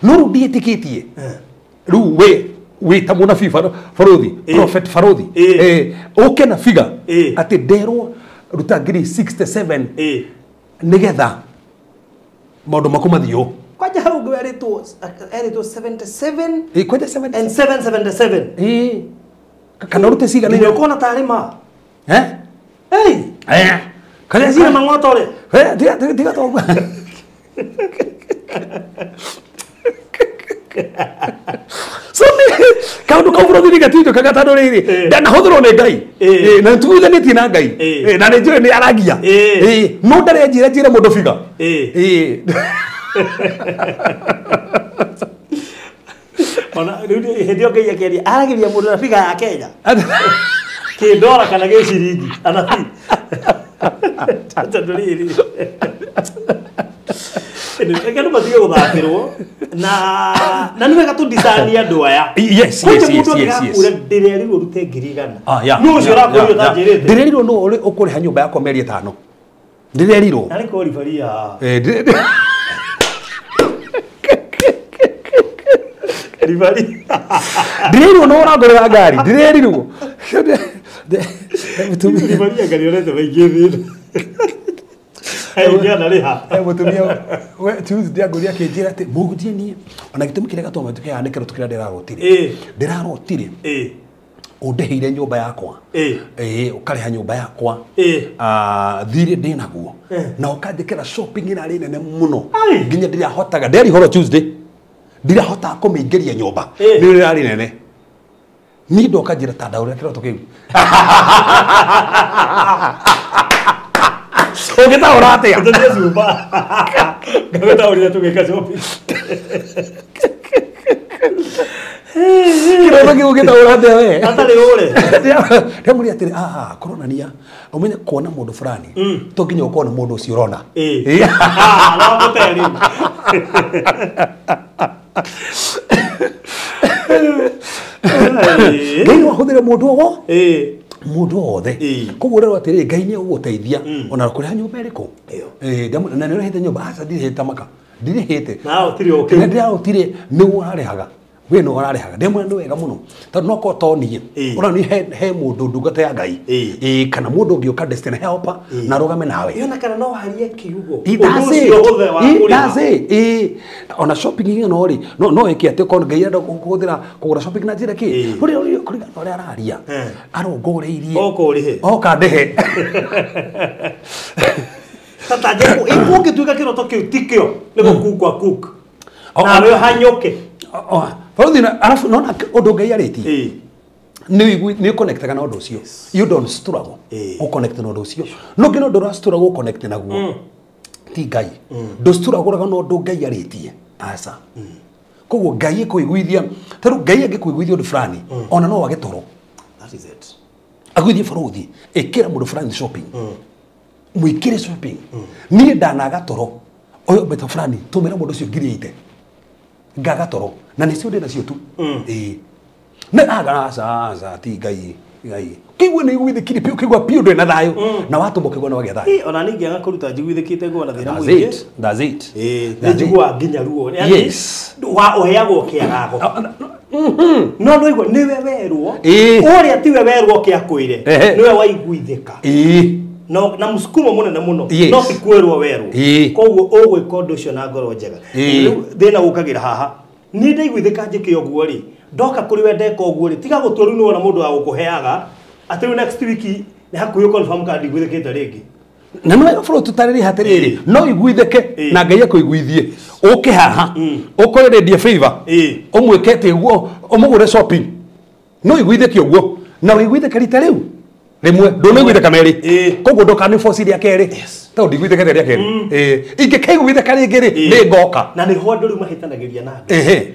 Speaker 3: no rĩu ndiĩtĩkĩtie rĩu wĩ ta mũnabii barothi prophet barothi ũke na figa atĩ nderwo ruta ngiri 67 nĩgetha maũndũ maku mathiĩ
Speaker 4: kwaja hau gwe eritwo 77
Speaker 3: kwaja 77
Speaker 4: and 777
Speaker 3: kana rute cigana
Speaker 4: ndio kona tarima
Speaker 3: kana
Speaker 4: zile mangotore
Speaker 3: diga to so kaundu kaubro diga tito kagatano riri ndana hothoro ne ngai na tuithanĩtie na ngai na nĩ njũĩ nĩ aragia no ndare njĩre mũndũ biga
Speaker 4: ona hĩndĩ ngai akeria aragiria mũndũ na biga ya Kenya kĩndora kana gĩ ciringi anabii tandũrĩrĩ ndio matige gũthakĩrwo na nĩ wega tũndicania andũ aya
Speaker 3: yes
Speaker 4: ndĩrerirwo rute 100,000 no ũcio ũrakũrio tanjĩrĩte
Speaker 3: ndĩrerirwo no ũkũrĩha nyũmba yakwa mĩeri 5 ndĩrerirwo
Speaker 4: na nĩ kũribaria
Speaker 3: ndĩrerirwo no ũrangũrĩra ngari ndĩrerirwo
Speaker 4: ribaria ngari orete baingĩ thĩna
Speaker 3: mutumia we Tuesday nguria kinjira ati mugutie nie ona gitumi kire gatoma tukiandikira tukira ndirarotire undeheire nyumba yakwa ukariha nyumba yakwa thire ndinaguo na ukandikira shopping ina ri nene muno nginya ndirahotaga nderi horo Tuesday ndirahota kumingeria nyumba ni rari nene ni ndoka njira tada uria kiro tukiu ugita urate
Speaker 4: ndio zumba ngata uria tugeka shopping
Speaker 3: kiro bagi ugita urate we
Speaker 4: atari ure
Speaker 3: ndamuri atiri kuronania umenye kuona mundu fulani to nginya ukona mundu ucio urona
Speaker 4: no muteri
Speaker 3: ngai no ahuthire mundu ogo mundu othe koguo rero atiri ngai ni uguteithia ona kuriha nyumba iriku na nĩ ũrĩhĩte nyũmba aca ndirĩhĩte maka ndirĩhĩte
Speaker 4: na ũtirĩ okay
Speaker 3: nĩ ndĩraũtire nĩ ũrarehaga we no ararehaga ndemwe ndu wega muno tondu no ko toni ona ni he mundu ndungata ya Ngai kana mundu ngi uka destiny helper na rugame nawe
Speaker 4: yona kana no harie kiugo
Speaker 3: ona shopping no ri no eki ate ko Ngai enda kuguthira kugura shopping na njira ki uri uri araria arongoreirie
Speaker 4: okorihe
Speaker 3: okandehe
Speaker 4: tata jeko ikuke tuika kiro tokyo tikyo nego kukwa cook na we hanyoke
Speaker 3: Faudina alafu naona undu Ngai ariti ni connect kana undu ucio you don't struggle u connect na undu ucio no ngino ndu ra struggle connect naguo ti Ngai ndu struggle kana undu Ngai aritie asa koguo Ngai kuiguithia taru Ngai angikuiguithia undu fulani ona no wage toro
Speaker 4: that is it
Speaker 3: aguithie faruthi ikira mundu fulani shopping muikire shopping ni ndanaga toro oyo beto fulani tumira mundu ucio ngiriite ngaga toro na nicio ndina cio tu na aga sa ti Ngai kigwe ni gwithikiri pio kigwa pio ndena thayo na watu mokigwa na wage thayo
Speaker 4: ona ningi aga kuruta njiguithikite ngwa na thina
Speaker 3: mwingi that's it
Speaker 4: njigwa nginya ruo
Speaker 3: yes
Speaker 4: wa oheagwo kiagago no no igwa niwe werwo uria tiwe werwo kiakwire niwe waiguithika no na musukumo munene muno no sikwerwo werwo koguo ogwika undu ucio na ngoro njega thina gukagira haha ni ndaiguithika njike oguo ri ndoka kuri we ndeka oguo ri tiga gutwaru ni wona mundu wa gukuheaga ati next week ni hakuyo confirm card iguithikite ringi
Speaker 3: na no fro tutariri hatiriri no iguithike na Ngai akuiguithie uke haha ukorere die favor umwikete guo umugure shopping no iguithike oguo na wiguithike rita riu rimwe ndone gwithika meri koguo ndokani force ya keri to ndigwithika ya keri ingikeiguithika ringi ri ni ngoka
Speaker 4: na ni ho ndu mahitanagiria na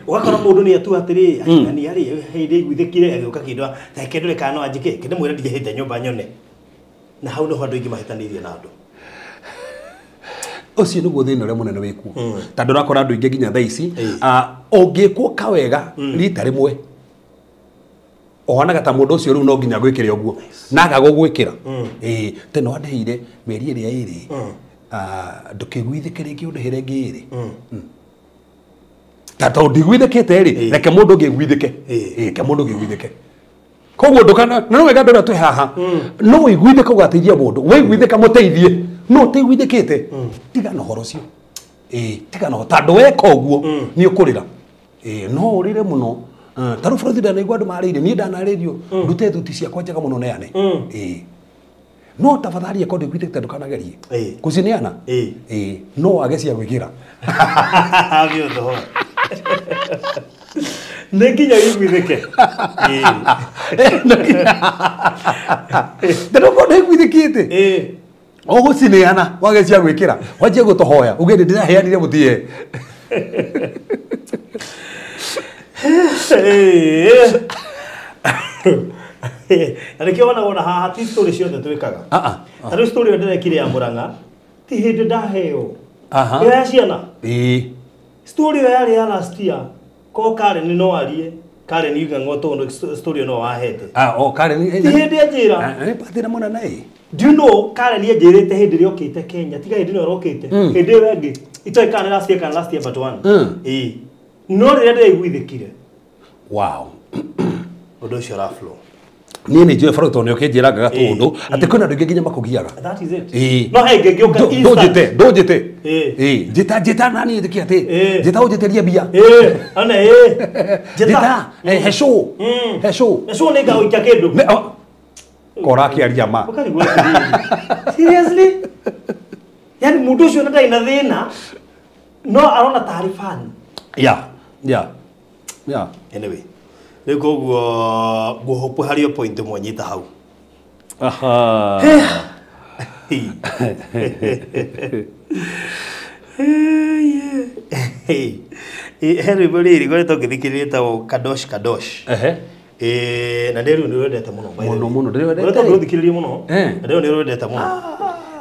Speaker 4: ugakora mundu ni atu atiri ni ari hindi igwithikire agioka kindu theke ndure kana anjike kinde mwira ndihite nyumba nyone na hau no ho ndu ingi mahitanirie na ndu
Speaker 3: ucio niguo thina uria munene wiku tondu rakora andu ingi nginya thaa ici ungikwo kawega rita rimwe ohanaga ta mundu ucio riu no nginya gwikire oguo naga gugwikira teno andeire meri iria iri ndukiguithike ringi undehere ngi iri tata ndigwithikite ri reke mundu ngiguithike ke mundu ngiguithike koguo ndukana no wega ndora twi haha no iguithike ugateithia mundu we iguithika muteithie no teiguithikite tiga no horo cio tiga no tondu weka oguo ni ukurira no urire muno taru frothi ndana igwa andu marire ni ndanaririo ndute thuti ciakwa njega muno neane no tafadhali akonde gwithikite ndukanagerie kucineana no wage cia gwikira
Speaker 4: avyo ndo nekinya igwithike
Speaker 3: ndoko ndegwithikite ogucineana wage cia gwikira wajie gutohoya ugende ndiraheanire mutie
Speaker 4: Areke wana haha ti story ciothe twikaga ari story ndirekire ya Muranga ti hindi ndaheo ya ciana story yari ya last year ko Karen no arie Karen yuga ngoto ndo story no wahete
Speaker 3: Karen
Speaker 4: ti hindi ajira
Speaker 3: patira mona nai
Speaker 4: do you know Karen ajirite hindi riokite Kenya tiga hindi no rokite hindi wengi itoikana last year but one no rede igwithikire
Speaker 3: wow
Speaker 4: odo cio raflo
Speaker 3: ni ni je faro tonyo kejira gaga tundu ati kuna ndu nginya makugiaga
Speaker 4: that is it no hege gyoka
Speaker 3: instant dojete jeta nani ndiki ati jeta ujeteria bia
Speaker 4: ana jeta hesho nega uita kindu
Speaker 3: kora kiaria ma
Speaker 4: seriously yani mundu ucio ndai na thina no arona taarifani
Speaker 3: yeah
Speaker 4: anyway riko go hopo hario point mwanyita hau everybody rigore to githikirire ta kadosh na nderu ni wendete muno
Speaker 3: ndirwendete
Speaker 4: to githikirire muno nderu ni wendete muno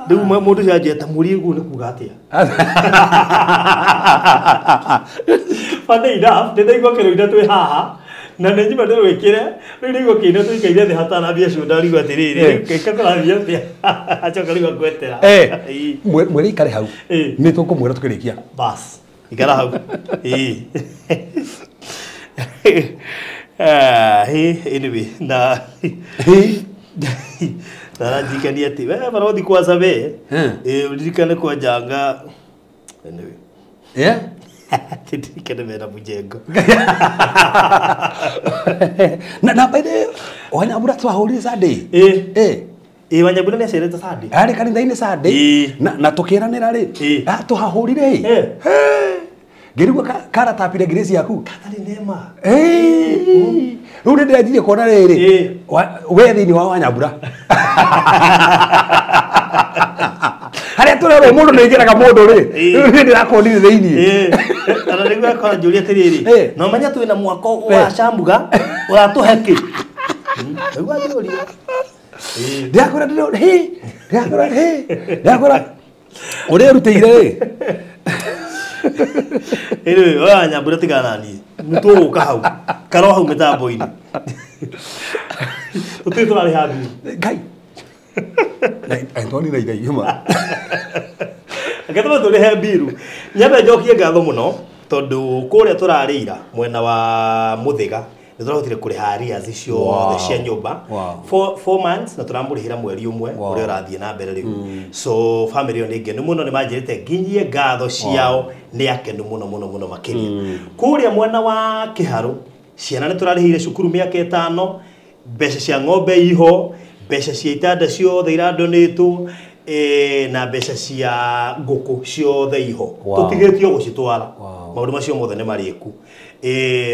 Speaker 4: riu mundu jaje ta muri gu ni kuga atia Funny enough, ndĩraigua kĩrũinda twĩ haha na nĩ nyuma ndĩrwĩkĩre rĩu nĩguo kĩina tũikaire thĩ hatarambia cunda rigua atĩrĩrĩ gĩkakũrathia atĩa acoka rigua kwetera
Speaker 3: mwĩre ikare hau nĩ tũkũmwĩra tũkĩrĩkia
Speaker 4: bas ikara hau Anyway, na narajikania ati wewe barothi kwa sabe ulikane kwa janga anyway kitikane mera bujengo
Speaker 3: na baide Wanyabura twahurire Sunday
Speaker 4: Wanyabura ni acerete Sunday
Speaker 3: ari kanitha-inĩ Sunday na tukiranira ri tuhahurire ngirigwa karatapire Grace yaku
Speaker 4: katari nema
Speaker 3: riu ni ndiranjirie kuona riri we thiini wa Wanyabura haria turerwo mundu ni ngiraga mundu ri riu ni ndirakonire thiini
Speaker 4: ana niguo akora njuria tiriri no manya twina mwako wa Shambuga uratuheki niguo njuria ndiakora urerutĩire ri Anyway, Wanyabura tigana ni mutuka hau karo hau mitambo-ini tutitũrarĩ handũ
Speaker 3: ngai Anthony na ithai yuma
Speaker 4: akatuma tũrĩhe mbiru nyambe njokie ngatho mũno tondũ kũrĩa tũrarĩira mwena wa Mũthĩga nĩ tũrahotire kũrĩha arrears ciothe cia nyũmba 4 months na tũramũrĩhĩra mweri ũmwe ũrĩa ũrathiĩ na mbere rĩu so family ĩyo nĩ ngenu mũno nĩ manjĩrĩte nginyie ngatho ciao nĩ akenu mũno makĩria kũrĩa mwena wa Kĩharũ ciana nĩ tũrarĩhĩire cukuru mĩaka 5 mbeca cia ng'ombe iho mbeca cia itanda ciothe iradonĩtwo na mbeca cia ngũkũ ciothe iho tũtigĩtio gũcitwara maũndũ macio mothe nĩ marĩku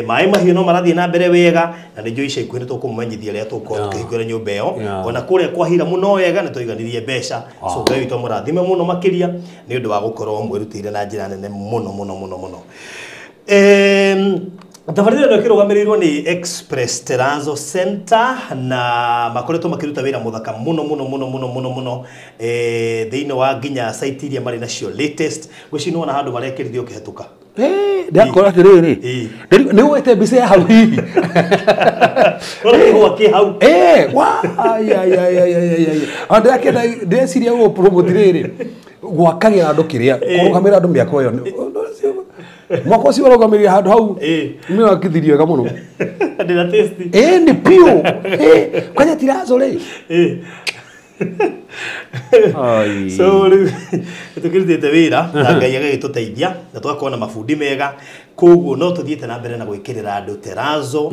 Speaker 4: maĩ mahiũ no marathiĩ na mbere wega na nĩ njũĩ ica ikuhĩ nĩ tũkũmũmenyithia rĩrĩa tũkorwo tũkĩhingũra nyũmba ĩyo ona kũrĩa kwa hira mũno wega nĩ tũiganirie mbeca so Ngai witũ mũrathime mũno makĩria nĩ ũndũ wa gũkorwo mwĩrutĩire na njĩra nene mũno Tabarĩra ndio kĩrũgamĩrĩirwo nĩ Express Terrazzo Center na makoretwo makĩruta wĩra mũthaka mũno thĩinĩ wa nginya site iria marĩ nacio latest gwĩcinwo na handũ marekĩrithio kĩhetũka
Speaker 3: ndakora atiriri nĩ wete mbica ya hau hihi
Speaker 4: gwake hau
Speaker 3: ndakenda ndeciria gũ promote rĩrĩ gwakagira andũ kĩrĩa kũrũgamĩrĩra andũ mĩako ĩyo mwako ũcio ũrũgamĩrĩra handũ hau nĩ wakithirio wega mũno
Speaker 4: ndĩna taste
Speaker 3: nĩ piũ kwanja Terrazzo rĩ
Speaker 4: so tukirutite wira na Ngai agagĩtũteithia na tũgakorwo na mabundi mega koguo no tũthiĩte na mbere na gwĩkĩrĩra andũ Terrazzo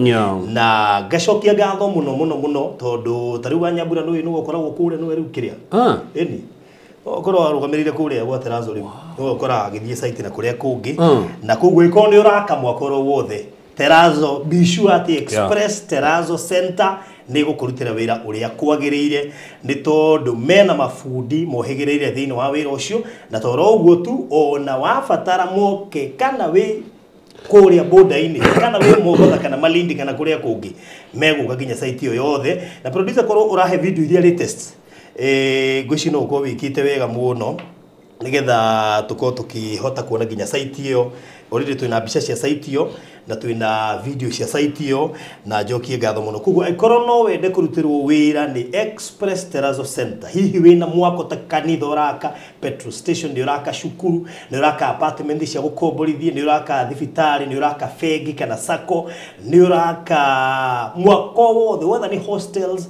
Speaker 4: na ngacokia ngatho mũno tondũ tarĩu Wanyabura nĩ gũkoragwo kũrĩa nĩ rĩu kĩrĩa ĩni okorwo arũgamĩrĩire kũrĩa gwa Terrazzo rĩu nĩ gũkora agĩthiĩ site na kũrĩa kũngĩ na koguo ĩkorwo nĩ ũraka mwako wothe Terrazzo be sure at Express Terrazzo Center nĩ gũkũrutĩra wĩra ũrĩa kwagĩrĩire nĩ tondũ mena mabundi mohĩgĩrĩire thĩinĩ wa wĩra ũcio na toro ũguo tu ona wabatara moke kana wĩ kũrĩa boda-inĩ kana wĩ Mũgotha kana Malindi kana kũrĩa kũngĩ megũka nginya site ĩyo yothe na producer korwo ũrahe video iria latest ngwĩci no ũkorwo wĩkĩte wega mũno nigetha tukorwo tukihota kuona nginya site ĩyo already twina mbica cia site ĩyo na twina video cia site ĩyo na njokie ngatho mũno koguo aikorwo no wende kũrutirwo wĩra nĩ Express Terrazzo Center hihi wĩna mwako ta kanitha ũraka petrol station nĩ ũraka cukuru nĩ ũraka apartment cia gũkomborithia nĩ ũraka thibitarĩ nĩ ũraka bengi kana sacco nĩ ũraka mwako wothe whether ni hostels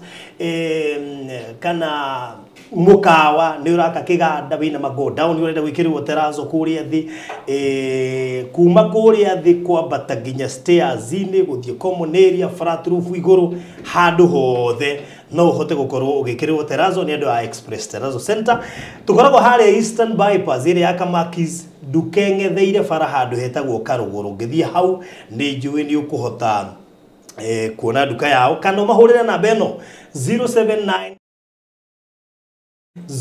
Speaker 4: kana mukawa nĩ ũraka kĩganda wĩna mago down ũrenda gwĩkĩrĩrwo Terrazzo kũrĩa thĩ kuma kũrĩa thĩ kwambata nginya stairs inĩ gũthiĩ common area flat roof igũrũ handũ hothe no ũhote gũkorwo ũgĩkĩrĩrwo Terrazzo nĩ andũ a Express Terrazzo Center tũkoragwo harĩa Eastern Bypass ĩrĩa ya Kamakis ndukeng'etheire bara handũ hetagwo Karũgũrũ ngĩthiĩ hau nĩ njũĩ nĩ ũkũhota kuona nduka yao kana mahũrĩre namba ĩno 079 000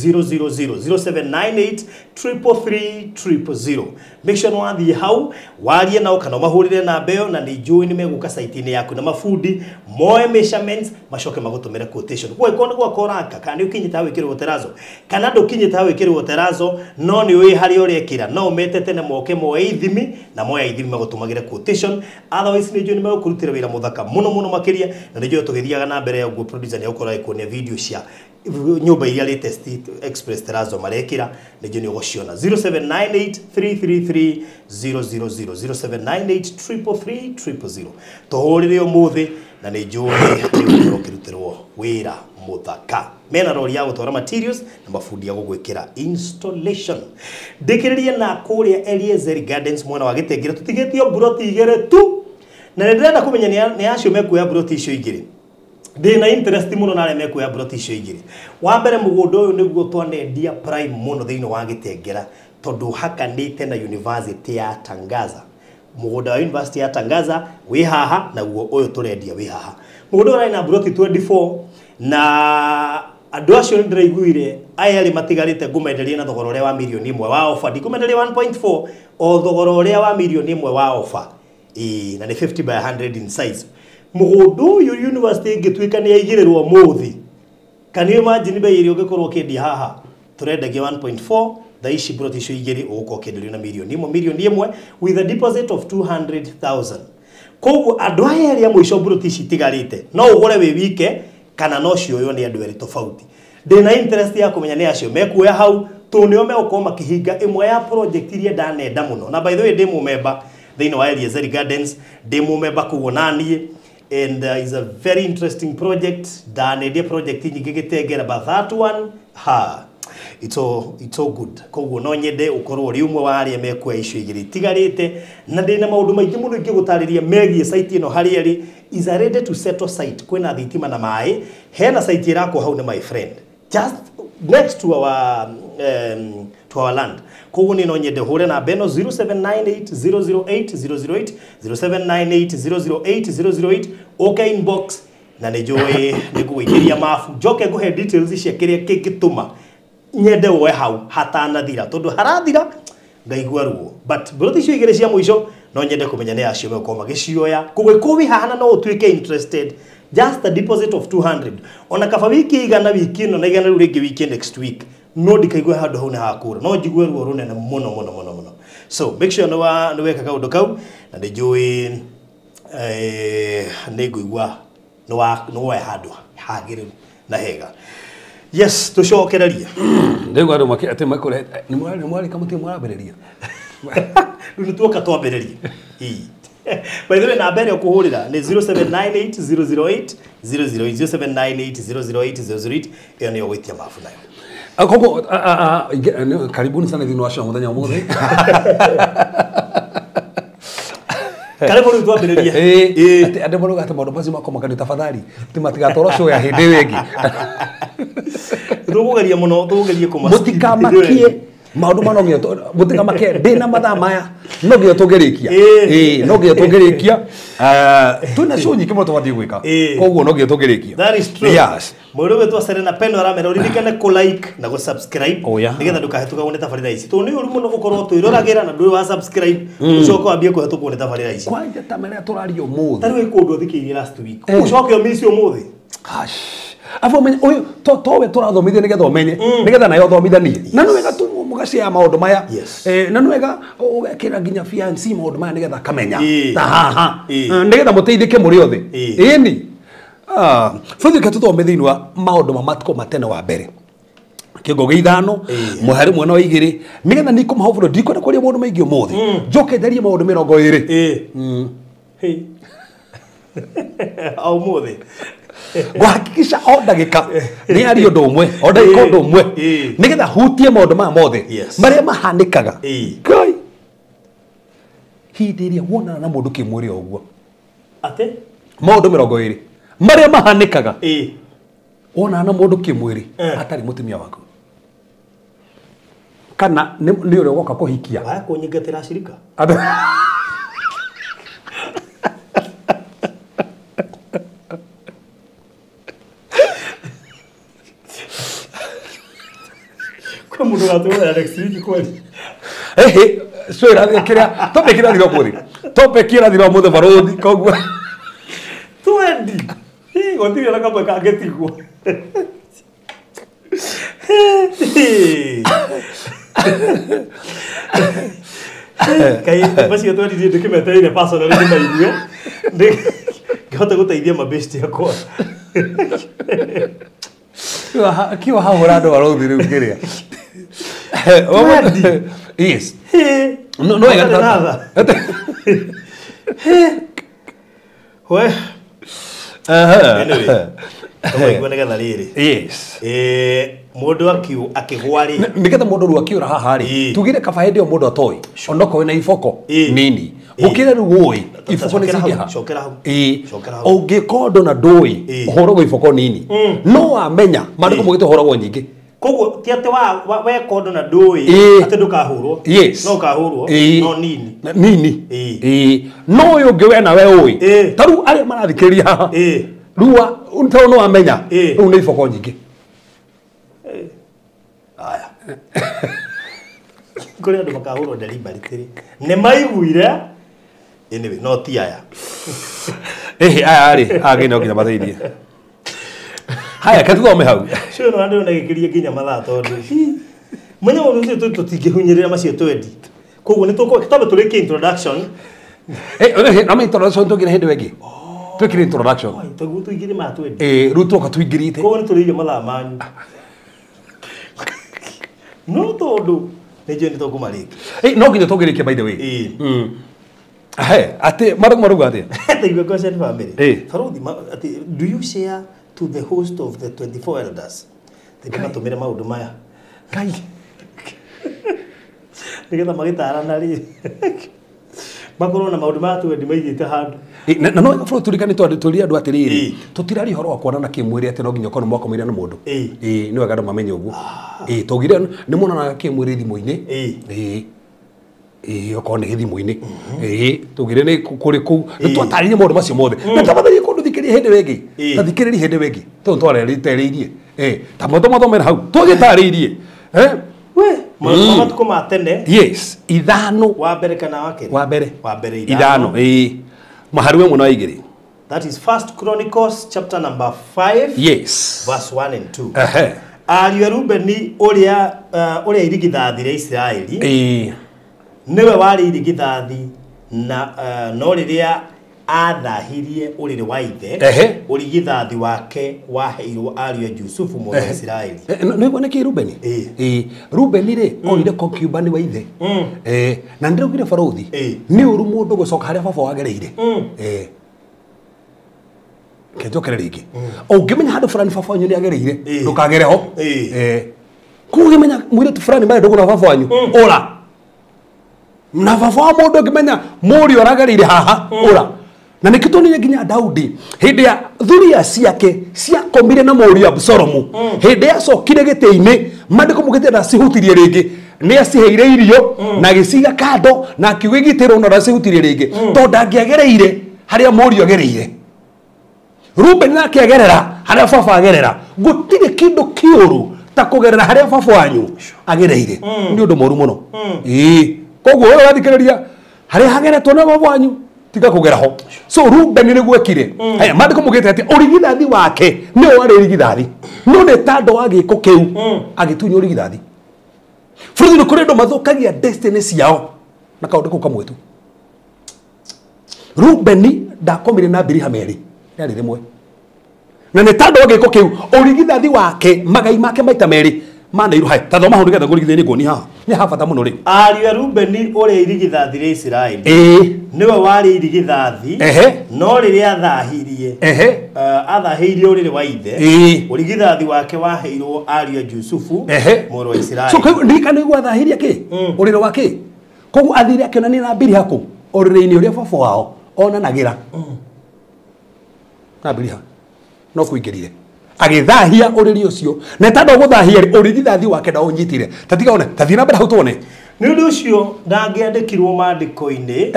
Speaker 4: 0798 make sure wathiĩ hau warie nao kana mahũrĩre namba ĩyo na nĩ njũĩ nĩ megũka site-inĩ yaku na mabundi moe measurements macoke magũtũmĩre quotation kwa ĩkorwo nĩ gwakoraka kana nĩ ũkinyĩte ha gwĩkĩrĩrwo Terrazzo kana ndũkinyĩte ha gwĩkĩrĩrwo Terrazzo no nĩ ũĩ harĩa ũrekĩra no ũmete tene moke moe ithimi na moya ithimi magũtũmagĩre quotation otherwise nĩ njũĩ nĩ megũkũrutĩra wĩra mũthaka mũno makĩria na nĩ njũĩ tũgĩthiaga na mbere ya ũguo producer nĩ ũkorwo agĩkuonia video cia nyũmba iria latest express terazo marekira nĩnjũ nĩ ũgũciona 0798333000 0798333000 tũhũrĩre ũmũthĩ na nĩ njũĩ nĩ ũkĩrutĩrwo wĩra mũthaka mena rori ya gũtwara materials na mafundi ya gũgwĩkĩra installation ndĩkĩrĩrie na kũrĩa Eliezer Gardens mwena wa Gĩtengera tũtigĩtio buroti igĩrĩ tu na ndĩrenda kũmenya nĩ acio mekuoya buroti icio igĩrĩ ndĩna interest mũno na arĩa mekuoya buroti icio igĩrĩ wa mbere mũgũnda ũyũ nĩguo twanendia prime mũno thĩinĩ wa Gĩtengera tondũ hakanĩte na University ya Tangaza mũgũnda wa University ya Tangaza wĩ haha na guo ũyũ tũrendia wĩ haha mũgũnda ũrĩa na buroti 24 na andũ acio nĩ ndĩraiguire aya arĩ matigarĩte ngũmenderia na thogora ũrĩa wa milioni 1 wa offer ndikũmenderia 1.4 o thogora ũrĩa wa milioni 1 wa offer na nĩ 50 by 100 in size mũgũnda ũyũ University ĩngĩtuĩka nĩ yaigĩrĩrwo mũthĩ can you imagine bei ĩrĩa ũngĩkorwo ũkĩendia haha tũrendagia 1.4 thaici buroti icio igĩrĩ ũgũkorwo ũkĩenderio na milioni 1 with a deposit of 200,000 koguo andũ aya arĩa mũico buroti ici itigarĩte no ũgũre wĩ wike kana no cioyo nĩ andũ erĩ tofauti ndĩna interest ya kũmenya nĩ acio mekuoya hau tũnĩo megũkorwo makĩhinga ĩmwe ya project iria ndanenda mũno na by the way ndĩ mũmemba thĩinĩ wa Eliezer Gardens ndĩ mũmemba koguo naniĩ and is a very interesting project ndanendia project nyingĩ Gĩtengera but that one it's all good koguo no nyende ukorwo ri umwe wa arĩa mekuoya icio igĩrĩ tigarĩte na ndĩna maũndũ maingĩ mũno ingĩgũtarĩria megie site ĩno harĩa ĩrĩ is a ready to settle site kwĩna thitima na maĩ hena site ĩrakwo hau nĩ my friend just next to our land koguo nĩ no nyende hũre na beno 0798008008 0798008008 okay inbox na nĩ njũĩ nĩ kũgũikĩria mabu njoke ngũhe details cia kĩrĩa kĩngĩtũma nyende woe hau hatanathira tondu harathira ngaigua ruo but buroti icio igĩrĩ cia mũico no nyende kũmenya nĩ acio megũkorwo magĩcioya kũgwĩkũwi hahana no ũtuĩke interested just a deposit of 200 ona kaba wiki igana wiki ĩno na igana rĩu rĩngĩ wiki next week no ndikaigue handũ hau nĩ hakũra no njigue ruo rũnene mũno so make sure nĩ weka kaũndũ kau na nĩ njũĩ nĩ ngũigua nĩ woya handũ hagĩrĩru na hega yes tucokereria
Speaker 3: ndego andũ atĩ makore nĩ mwari kama ti mwambĩrĩria
Speaker 4: nĩ tuoka twambĩrĩria by the way namba ĩrĩa ũkũhũrĩra nĩ 0798008008 ĩyo nĩyo gwĩtia mabu nayo
Speaker 3: koguo karibuni sana thĩinĩ wa show mũthenya ũmũthĩ
Speaker 4: kare mũrũ twambĩrĩria
Speaker 3: atĩ andũ maroga atĩ maũndũ macio makoma kanĩ tafadhali ti matigatwarwo show ya hĩndĩ ĩyo ĩngĩ
Speaker 4: tũgũgeria mũno tũgũgerie
Speaker 3: mũtikamakie maũndũ manogio mũtikamakie ndĩna mathaa maya no nginya tũngĩrĩkia no nginya tũngĩrĩkia twĩna show nyingĩ mũno tũbathiĩ gwĩka koguo no nginya tũngĩrĩkia
Speaker 4: that is true yes mũrũ wetwa Serena Pendo aramera uririkane ku like na go subscribe nigetha ndũkahĩtũka wone tabarĩra ici tondũ nĩ ũru mũno gũkorwo twĩroragĩra na ndũrĩ wa subscribe ũcoka wambie kũhĩtũka wone tabarĩra ici
Speaker 3: kwanja tamerĩa tũrario mũthĩ
Speaker 4: tarĩ kũndũ thikĩirie last week ũcoke ũmici ũmũthĩ
Speaker 3: afo menye uyu towe turathomithia nigetha umenye nigetha nayo thomithanie na nĩ wega mugacia maũndũ maya na nĩ wega ugekĩra nginya fiancé maũndũ maya nigetha kamenya ta haha nigetha mũteithĩke mũrĩ othe ĩni fũthĩke tũthome thĩinĩ wa maũndũ mamatũko matene wa mbere kĩongo gĩ ithano mũhari mwena wa igĩrĩ nigetha nĩ ikũmaha ũbũrũ ndikwenda kwaria maũndũ maingĩ ũmũthĩ njoke therie maũndũ 20
Speaker 4: au mũthĩ
Speaker 3: gwakikisha o ndagĩka nĩ ari ũndũ ũmwe o ndagĩka ũndũ ũmwe nigetha hutie maũndũ maya mothe marĩa mahanĩkaga ngai hĩndĩ ĩrĩa wonana na mũndũ kĩmwĩrĩ o ũguo
Speaker 4: atĩ
Speaker 3: maũndũ 20 marĩa mahanĩkaga wonana na mũndũ kĩmwĩrĩ atarĩ mũtumia waku kana nĩ ũrĩa ũgoka kũhikia
Speaker 4: aya kũnyingatĩra cirika mũndũ gatũra Alex Wiki kweli
Speaker 3: swera kĩrĩa topic ĩrathi ũmũthĩ topic ĩrathi ũmũthĩ barũthi koguo
Speaker 4: 20 gũtirĩ na kamwe kangĩtigwo kai bacio twaririe ndĩkĩmetereire personally nĩ maigua ngĩhota gũteithia mabesti yakwa
Speaker 3: Akiwa hao rado warothi riu kiria. Yes. No
Speaker 4: nada. We. Anyway. Kama ngetha riri.
Speaker 3: Yes.
Speaker 4: Mundu akigwa ri.
Speaker 3: Nigetha mundu ru akiura haha ri. Tugire kaba hende mundu atoi. Onoko wina ifoko nini. Ukire ru woi. Ifoko ni singiha.
Speaker 4: Shokera hau.
Speaker 3: Shokera hau. Ungikondo na ndui. Uhoro ifoko nini. No amenya mandiko mugite uhoro nyingi.
Speaker 4: Koguo ti ati we kondo na ndui ati ndukahurwo. No kahurwo no nini.
Speaker 3: Nini. No yo ngiwe na we oi. Taru ari marathikiriria haha. Ruwa untawo no amenya. Ru ni ifoko nyingi.
Speaker 4: Aya. Kuri andu makahurwo deliberately. Ne maiguire. Anyway, no ti aya.
Speaker 3: Aya ari agenda nginya matheirie. Haya katuthome hau.
Speaker 4: Cio no andu ndagikirie nginya mathaa tondu. Mwenye unusi tutingihunyirira macio twendi. Koguo ni tuko kitabu turiki introduction.
Speaker 3: Nama introduction tugire hindi wengi. Twikire introduction.
Speaker 4: Tagu tuigire ma twendi.
Speaker 3: Ru tuka tuigirite.
Speaker 4: Koguo ni turirie mathaa manyu. No tondu nejo ni tokumariki.
Speaker 3: No nginya tugirikie by the way. Ate maruga ate.
Speaker 4: The question family. Faroudi, do you share to the host of the 24 elders? Tikama tumire maundu maya.
Speaker 3: Kai.
Speaker 4: Nigetha magitarana ri. Makorwo na maundu maya twendi maigite handu.
Speaker 3: Na no fro turikani turi andu atiriri. Tutirari horo wa kuonana kimwiri ati no nginya kono mwako mwiri na mundu. Ni wega mamenye uguo. Tugire ni monana kimwiri thimu-ini. Okone thimu-ini. Tugire ni kuri ku twataririe maundu macio mothe. Na tabatharie kundu thikirie hindi wengi. Ta thikiriri hindi wengi. To twareririe. Ta motho mera hau. Tugitaririe.
Speaker 4: We mama tukoma tene.
Speaker 3: Yes, ithano.
Speaker 4: Wa mbere kana wa keri? Wa mbere
Speaker 3: ithano. Maharu mwe no igiri.
Speaker 4: That is First Chronicles chapter number 5.
Speaker 3: Yes.
Speaker 4: Verse 1 and 2. Ariũ Rubeni uria irigithathire Israeli. Niwe wari irigithathi na no riria athahirie uriri wa ithe urigithathi wake waheirwo ariũ Jusufu mũrũ wa Israeli.
Speaker 3: No iboneke Rubeni. Rubeni ri orire concubine wa ithe. Na ndirugire Farothi ni uru mundu gucoka haria baba wagereire. Kejokere rigi. Ungimenya handu fulani baba wanyu ni agereire ndukagere ho. Kugimenya mwire tu fulani mbere nduguna baba wanyu ora. Na baba wa mundu ngimenya muri oragereire haha ora. Na nikitonire nginya Daudi hindi ya thuria ciake ciakomire na muri Absalomu hindi acokire gite-ini mandiko mugite na cihutirie ringi ni aciheire irio na giciga kando na akiuga igitiro no racihutirie ringi to ndangiagereire haria muri agereire. Rubeni nakiagerera haria baba agerera gutire kindu kiuru ta kugerera haria baba wanyu agereire ni undu moru muno. Koguo we wathikiriria haria hageretwo na baba wanyu tiga kugera ho. So Rubeni ni gwekire. Haya mandiko mugite ati urigithathi wake ni wari urigithathi. No ne tando wa giko kiu agitunya urigithathi. Futhi ni kuri ndo mathukagia destiny ciao na kaundu ku kamwe tu. Rubeni ndakomire na Biri Hameri yari rimwe. Na ne tando wa giko kiu urigithathi wake magai make maita meri mana iru hai tathoma hundu getha ngurigitheni ngoni haha ni habata muno ri.
Speaker 4: Ariũ Rubeni uria irigithathire Israeli niwe wari irigithathi no riria athahirie athahirie uriri wa ithe urigithathi wake waheirwo ariũ Jusufu mũrũ wa Israeli.
Speaker 3: So ndikana igwa athahirie ki uriri wake koguo athire akionania na Biri haku uriri-ini uria baba wao onanagira na Biri ha no kuingirire agithahia uriri ucio na tando guthahia urigithathi wake na unyitire tatiga one tathina mbere hau tuone
Speaker 4: ni undu ucio ndangiandikirwo mandiko-ini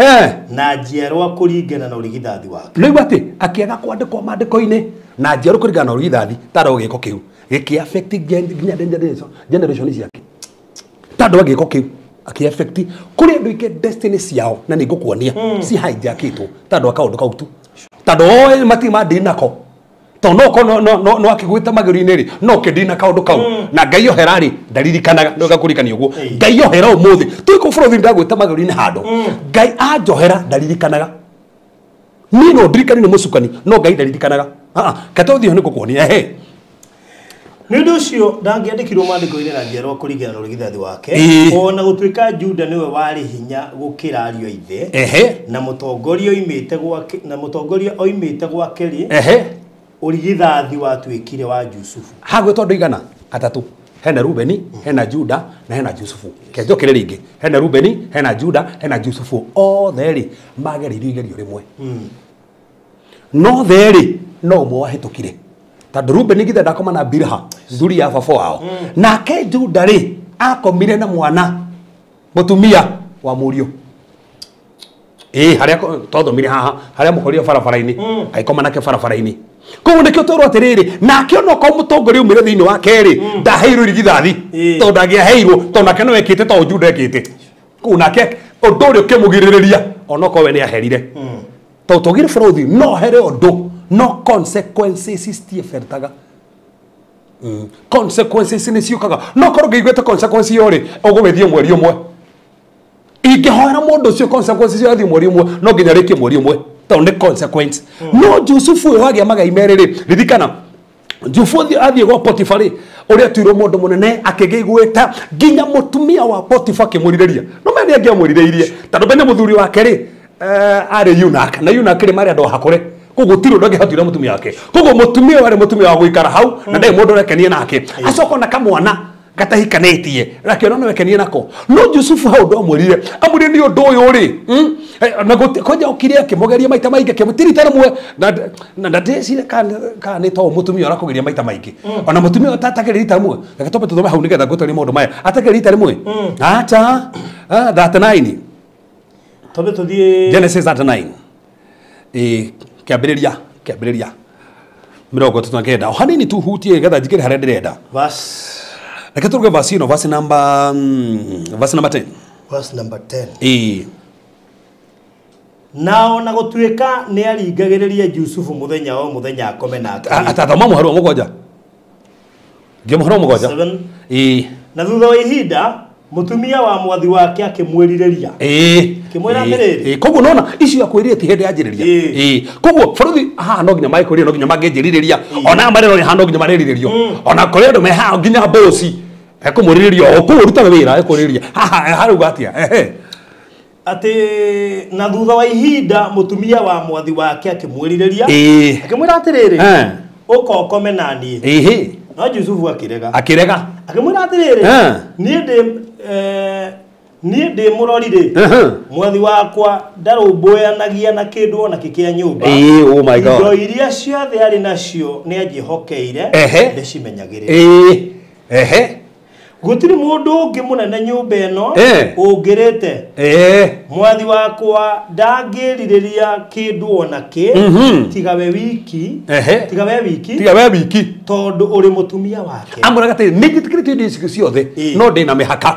Speaker 4: na njiarwa kuringana na urigithathi wake.
Speaker 3: Riu ati akiaga kwandikwo mandiko-ini na njiarwa kuringana na urigithathi tando giko kiu giki affect generation ciake tando giko kiu aki affect kuri andu ike destiny ciao na ni ngukuonia si hijackitwo tando akaundu kau tu tando mati madinako no akigwita maguri-ini ri no kedina kaundu kau na Ngai oherari ndaririkanaga no gakurikania uguo Ngai ohera umuthi tuiko bũrũri ndagwita maguri-ini handu Ngai anjohera ndaririkanaga ni no ndirikani ni mucukani no Ngai ndaririkanaga katothi ho ni ngukuonia
Speaker 4: nĩ ũndũ ũcio ndangĩandĩkirwo mandĩko-inĩ na njiarwa kũringana na ũrigithathi wake ona gũtuĩka Juda nĩwe warĩ hinya gũkĩra ariũ a ithe na mũtongoria oimĩte gwake rĩ ũrigithathi watuĩkire wa Jusufu
Speaker 3: hagwĩtwo andũ igana atatũ hena Rubeni hena Juda na hena Jusufu kenjokere rĩngĩ hena Rubeni hena Juda hena Jusufu othe rĩ mageririo igerio rĩmwe no therĩ no ũmwe wahĩtũkire tondũ Rubeni githe ndakoma na Bilha thuri ya baba wao nake Juda rĩ akomire na mwana mũtumia wa mũriũ harĩa tothomire haha harĩa mũkorio barabara-inĩ agĩkoma nake barabara-inĩ koguo nĩkĩo twerwo atĩrĩrĩ nake ona ko mũtongoria umire thĩinĩ wa kerĩ ndaheirwo irigithathi tondũ ndangĩaheirwo tondũ nake no ekĩte to Juda ekĩte koguo nake ũndũ ũrĩa ũkĩmũgirĩrĩria ona ko we nĩ aherire tondũ tũgire bũrũri no here ũndũ no consequences citiĩbertaga consequences nĩ ciũkaga no korwo ngĩiguĩte consequences yo rĩ ũgũgĩthiĩ mweri ũmwe ingĩhoera mũndũ ũcio consequences yo athiĩ mweri ũmwe no nginya rĩkie mweri ũmwe tondũ nĩ consequence no Jusufu ũyũ wagĩa magai merĩ rĩ ririkana Jusufu athiĩ gwa Potifa rĩ ũrĩa tuirwo mũndũ mũnene akĩgĩigwĩta nginya mũtumia wa Potifa akĩmũrirĩria no mene angĩamũrirĩirie tondũ bene mũthuri wake rĩ arĩ Yunak na Yunak rĩ marĩ andũ hakũre koguo tiro ndangĩhatire mũtumia wake koguo mũtumia warĩ mũtumia wa gũikara hau na ndĩ mũndũ ũrekenie nake acoka na kamwana gatahikanĩtie rakĩona no wekenie nako no Jusufu hau ndamwĩrire amwĩrire nĩ ũndũ ũyũ rĩ na koja ũkire akĩmũgeria maita maingĩ akĩmũtirita rĩmwe na ndecire kana nĩ to mũtumia ũrakũgeria maita maingĩ ona mũtumia atageria rita rĩmwe reke tũmbe tũthome hau nĩgetha ngũtũrie maũndũ maya atageria rita rĩmwe acha 39
Speaker 4: tũmbe tũthiĩ
Speaker 3: Genesis 39 kĩambĩrĩria mĩrongo ĩtatũ na kenda o hanini tu hutie getha njikĩre harĩa ndĩrenda reke tũruge verse ĩno verse number 10
Speaker 4: na ona gũtuĩka nĩ aringagĩrĩria Jusufu mũthenya o mũthenya akome nake
Speaker 3: atathoma mũhari wa mũgwanja mũhari wa mũgwanja
Speaker 4: na thutha wa ihinda mũtumia wa mwathi wake akĩmwĩrirĩria akĩmwĩra atĩrĩrĩ
Speaker 3: koguo nona icio akwĩrire ti hĩndĩ yanjĩrĩria koguo bũrũri haha no nginya magĩkũrĩria no nginya mangĩnjĩrirĩria ona marĩrwo haha no nginya marĩrirĩrio ona kũrĩ andũ me haha nginya mboci ekũmũrĩrĩria o kũu rutaga wĩra ekũrĩrĩria haha harauga atĩa
Speaker 4: atĩ na thutha wa ihinda mũtumia wa mwathi wake akĩmwĩrirĩria akĩmwĩra atĩrĩrĩ ũka ũkome na niĩ no Jusufu akĩrega akĩmwĩra atĩrĩrĩ niĩ ndĩ mũrori rĩ mwathi wakwa ndarũmbũyanagia na kĩndũ ona kĩkĩa nyũmba indo iria ciothe arĩ nacio nĩ anjĩhokeire ndĩcimenyagĩrĩra gũtirĩ mũndũ ũngĩ mũnene nyũmba ĩno ũngĩrĩte mwathi wakwa ndangĩrirĩria kĩndũ ona kĩ tiga we wiki tondũ ũrĩ mũtumia wake
Speaker 3: amũraga atĩrĩ nĩ njĩtĩkĩrĩtio indo icio ciothe no ndĩ na mĩhaka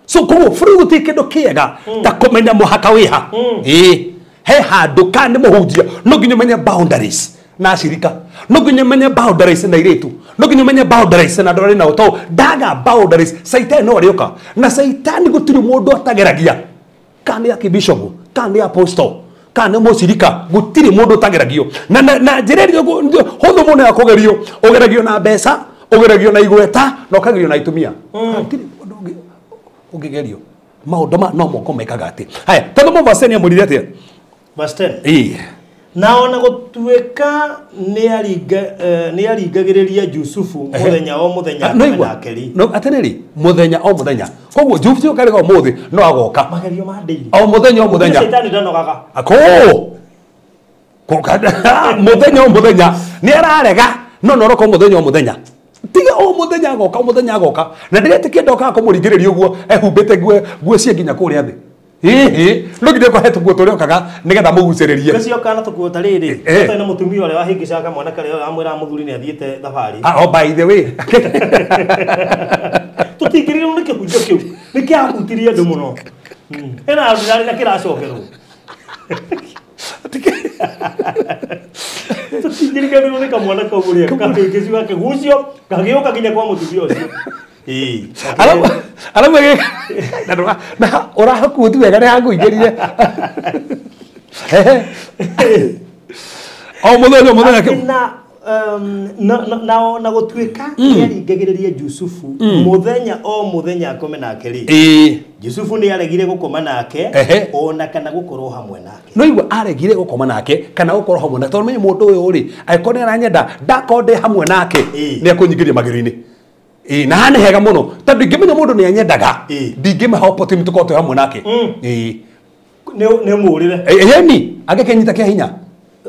Speaker 3: so koguo bũrũri gũtirĩ kĩndũ kĩega ta kũmenya mũhaka wĩha he handũ ka nĩ mũhunjia no nginya ũmenye boundaries na acirika no nginya ũmenye boundaries na airĩtu no nginya ũmenye boundaries na andũ arĩa nao tondũ ndaga boundaries Saitani no arĩũka na Saitani gũtirĩ mũndũ atageragia kana nĩ archbishop kana nĩ apostle kana nĩ mũcirika gũtirĩ mũndũ ũtageragio na njĩra ĩrĩa hũthũ mũno ya kũgerio ũgeragio na mbeca ũgeragio na igweta na ũkagerio na itumia gũtirĩ mũndũ ũngĩgerio maũndũ no moko mekaga atĩ haya tondũ mũvase nĩ amũrire atĩa
Speaker 4: verse 10 na ona gũtuĩka nĩ aringagĩrĩria Jusufu mũthenya o mũthenya nake
Speaker 3: no ateneri mũthenya o mũthenya koguo Jusufu karega ũmũthĩ no agoka
Speaker 4: magerio ma ndĩri
Speaker 3: o mũthenya
Speaker 4: Saitani ndanogaga
Speaker 3: mũthenya o mũthenya nĩ ararega no noroko mũthenya o mũthenya tiga o mũthenya agoka na ndĩretĩkia ndokaga kũmũringĩrĩria ũguo ehumbĩte nguo cie nginya kũrĩa thĩ no nginya kwa hetu guto riokaga nigetha mugucĩrĩrie
Speaker 4: ũcio kana tukuota rĩrĩ tena mũtumia ũrĩa wahĩngĩcaga mwana karĩa amwĩra mũthuri nĩ athiĩte thabarĩ
Speaker 3: by the way
Speaker 4: tũtingĩrĩrwo nĩ kĩhunjio kĩu nĩ kĩahutirie andũ mũno ĩna arũrarĩ na kĩracokerwo tũtingĩrĩrwo nĩ kamwana kau ũrĩa kahĩngĩciga kĩgucio kagĩũka nginya kwa mũtumia ũcio
Speaker 3: alamu na ũrahakuo tu wega nĩ hangũingĩrire o mũthenya
Speaker 4: na na gutwika yaringagiririe Yusufu muthenya o muthenya akome nake ri Yusufu ni aregire gukoma nake ona kana gukorwo hamwe nake
Speaker 3: no igwa aregire gukoma nake kana gukorwo hamwe nake tondu menye mundu uyu ri aikone aranyenda ndakonde hamwe nake ni akunyigiria magiro-ini na hane hega muno tondu ingimenya mundu ni anyendaga ndingimeha opportunity ko hamwe nake
Speaker 4: ne murire
Speaker 3: yeni agekenyita kia hinya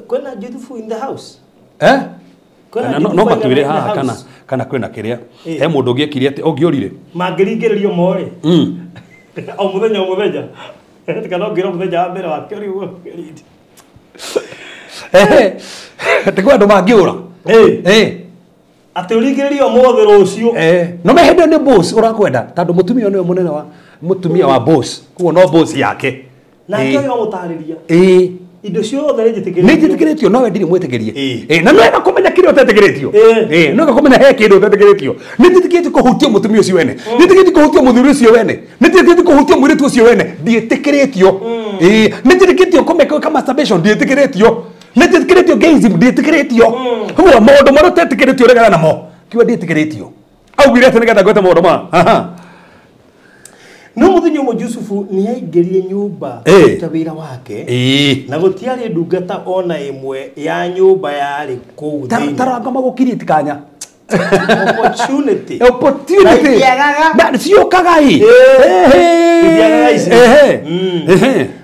Speaker 4: kwena Yusufu in the house
Speaker 3: no matwire haha kana kwena kiria he mundu ngiekire ati ongiorire
Speaker 4: mangiringiririo more o muthenya kana ngira muthenya wa mbere wa kĩori
Speaker 3: tikwa ndo mangiura
Speaker 4: ati uringiririo mothe rucio
Speaker 3: no me hende ni boss urakwenda tondu mutumia ni munene wa mutumia wa boss kuo no boss yake
Speaker 4: na kĩo mutariria indo ciothe
Speaker 3: nĩnjĩtĩkĩrĩtio no we ndirĩ mwĩtĩkĩrie na no wega kũmenya kĩrĩa ũtetĩkĩrĩtio no wega kũmenya he kĩndũ ũtetĩkĩrĩtio nĩnjĩtĩkĩrĩtio kũhutia mũtumia ũcio wene nĩnjĩtĩkĩrĩtio kũhutia mũthuri ũcio wene nĩnjĩtĩkĩrĩtio kũhutia mũirĩtu ũcio wene ndiĩtĩkĩrĩtio nĩnjĩtĩkĩrĩtio kũmeka masturbation ndiĩtĩkĩrĩtio nĩnjĩtĩkĩrĩtio gayism ndiĩtĩkĩrĩtio ũguo maũndũ marĩa ũtetĩkĩrĩtio regana namo kiuga ndiĩtĩkĩrĩtio augire atĩ nĩgetha gwĩte maũndũ ma
Speaker 4: no muthenya mo Yusufu ni yaingĩrire nyũmba ta wĩra wake na gũtiarĩ ndungata ona ĩmwe ya nyũmba yarĩ kũu thĩinĩ
Speaker 3: taranga magũkirie tikanya
Speaker 4: opportunity
Speaker 3: na ciũkaga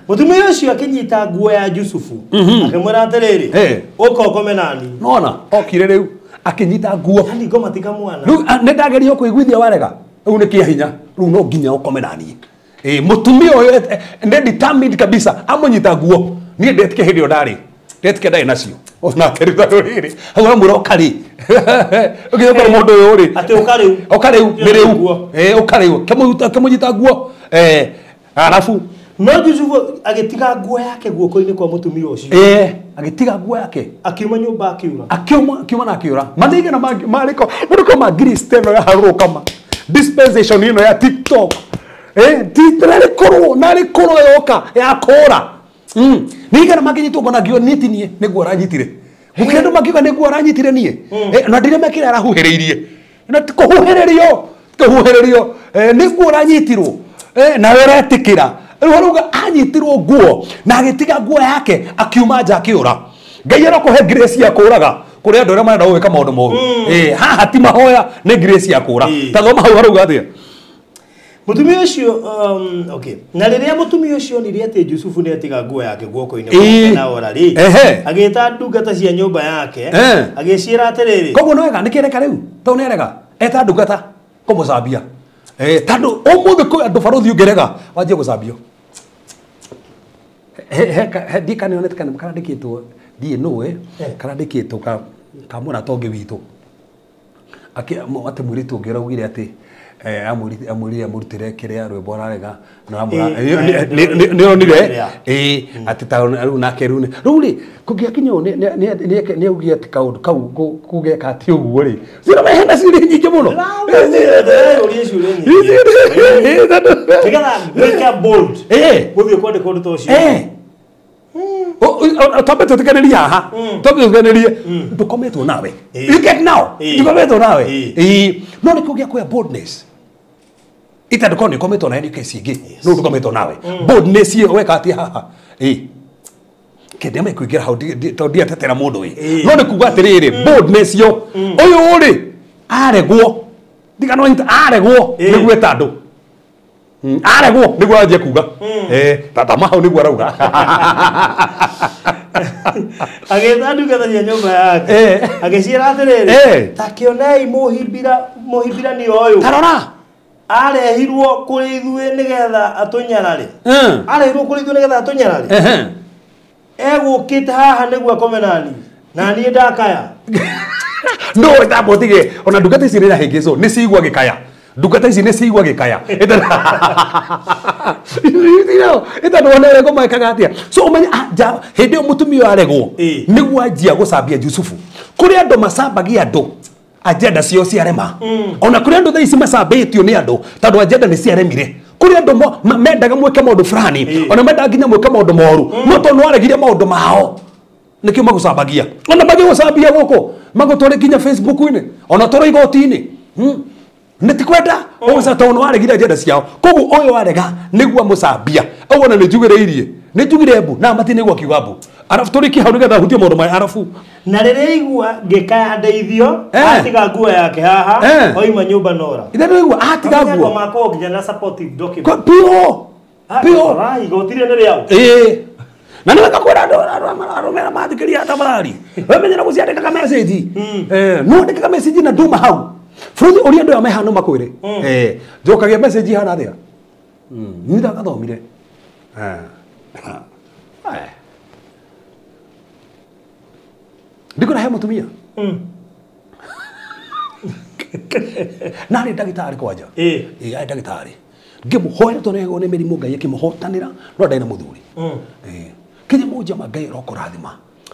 Speaker 4: mutumia ũcio akĩnyita nguo ya Yusufu akĩmwĩra atĩrĩrĩ ũka ũkome nani
Speaker 3: nona okire rĩu akĩnyita nguo
Speaker 4: yani ngoma tika mwana
Speaker 3: rĩu nĩndageria kũiguithia warega rĩu nĩ kĩa hinya rĩu no nginya ũkome nani mutumia ũyũ nĩ determined kabisa amũnyita nguo niĩ ndetike hĩndĩ ĩyo ndarĩ nacio onake rĩu rĩrĩ hau amwĩra ũka rĩ ũgĩthokora mũndũ ũyũ rĩ
Speaker 4: atĩ ũka rĩu
Speaker 3: nĩ rĩu ũka rĩu kĩmũnyita nguo arabu
Speaker 4: no Yusufu agĩtiga nguo yake guoko-inĩ kwa mutumia ũcio
Speaker 3: agĩtiga nguo yake
Speaker 4: akiuma nyũmba akiura
Speaker 3: akiuma na akiura manĩige na marĩko ma Greece teno ya harũkama dispensation ino ya TikTok narĩkorwo yoka ya kũra nĩigana mangĩnyitwo ngona ngĩo nĩtinie nĩguo aranyitire gũkĩrĩ andũ mangiuga nĩguo aranyitire niĩ na ndĩrĩa mekĩra arahuhĩrĩirie na kũhuhĩrĩrio nĩguo aranyitirwo na weretĩkĩra rĩu arauga anyitirwo nguo na agĩtiga nguo yake akiuma nja akĩũra Ngai arokũhe grace ya kũraga kũrĩ andũ arĩa marenda gũgĩka maũndũ moru haha ti mahoya nĩ grace ya kũra ta thoma hau arauga atĩa
Speaker 4: mutumia ũcio okay na rĩrĩa mutumia ũcio onire atĩ Yusufu nĩ atiga nguo yake guoko-inĩ na ora rĩ agĩta ndungata cia nyũmba yake agĩciĩra atĩrĩrĩ
Speaker 3: koguo no wega nĩkĩreka rĩu to nĩ erega eta ndungata kũmũcambia tondũ ũmũthĩ kwĩ andũ barothi ũngĩrega wanjie gũcambio ndikanĩonete kana ndĩkĩtwo ndiĩ nũĩ kana ndĩkĩtwo kamũna tonge witũ atĩ mũirĩtu ũngĩ araugire atĩ amwĩrire amũrutĩre kĩrĩa rwĩmbo ararega nĩonire atĩ rĩu nake rĩu rĩ kũngĩakinya ũũ nĩaugire atĩ kaũndũ kau kũgeka atĩ ũguo rĩ ciramehenda ciũria nyingĩ mũno Tobe tutikanĩrie haha tobe tutikanĩrie ndukometwo nawe you get now ndukometwo nawe no nĩ kũgĩa kwĩa boldness ita ndukoni kometwo na kesi ingĩ no ndukometwo nawe boldness ĩyo weka atĩ haha kĩndĩa mekũingĩra hau tondũ ndiatetera mũndũ no nĩ kuga atĩrĩrĩ boldness yo ũyũ rĩ aregwo ndikanonyita aregwo nĩguo eta andũ aregwo nĩguo anjie kuga tatama hau nĩguo arauga
Speaker 4: agĩta ndungata cia nyũmba yake agĩciĩra atĩrĩrĩ ta kĩonei mũhimbira nĩ ũyũ
Speaker 3: tarora
Speaker 4: arehirwo kũrĩ ithuĩ nĩgetha atũnyarare egũkĩte haha nĩguo akome nani na niĩ ndakaya
Speaker 3: no tambotige ona ndungata ici nĩ rahĩngĩcwo nĩ cigua gĩkaya ndungata ici nĩ cigua gĩkaya ĩta ndwonere ngoma ĩkaga atĩa so ũmenye hĩndĩ ĩyo mũtumia ũyũ aregwo nĩguo anjia gũcambia Yusufu kũrĩ andũ macambagia andũ agenda cio ciarema ona kũrĩ andũ thaa ici macambĩtio nĩ andũ tondũ agenda nĩ ciaremire kũrĩ andũ mendaga mwĩke maũndũ fulani ona mendaga nginya mwĩke maũndũ moru no tondũ nĩwaregire maũndũ mao nĩkĩo magũcambagia ona magĩgũcambia gũkũ magotore nginya Facebook-inĩ ona tore igoti-inĩ nĩ tikwenda ũguo tondũ waregire njenda ciao koguo ũyũ warega nĩguo mũcambia ũguo na nĩ njugĩrĩirie nĩ njugire mbu na mati nĩguo kiuga mbu arabu tũrĩkie hau nĩgetha hutie maũndũ maya arabu
Speaker 4: na rĩrĩa igua ngĩkaya ndeithio atiga nguo yake haha oima nyũmba nora
Speaker 3: ithe nĩ igua atiga nguo
Speaker 4: makoo nginya na supportive document
Speaker 3: pio
Speaker 4: igotire nĩ rĩao
Speaker 3: na nĩ wekakwĩra andũ mararũmĩra mathikĩria tabarari wemenyera gũciandĩkaga message no andĩkaga message na nduma hau bũrũri ũrĩa andũ aya mehana makwĩre njokagia message hana thĩa niĩ ndagathomire ndiko na he mutumia nari ndagĩtarĩ kwanja ai ndagĩtarĩ ngĩmũhoera tondũ nĩ mĩrimũ Ngai akĩmũhotanĩra no ndarĩ na mũthuri kinya mũnjama Ngai arokũrathima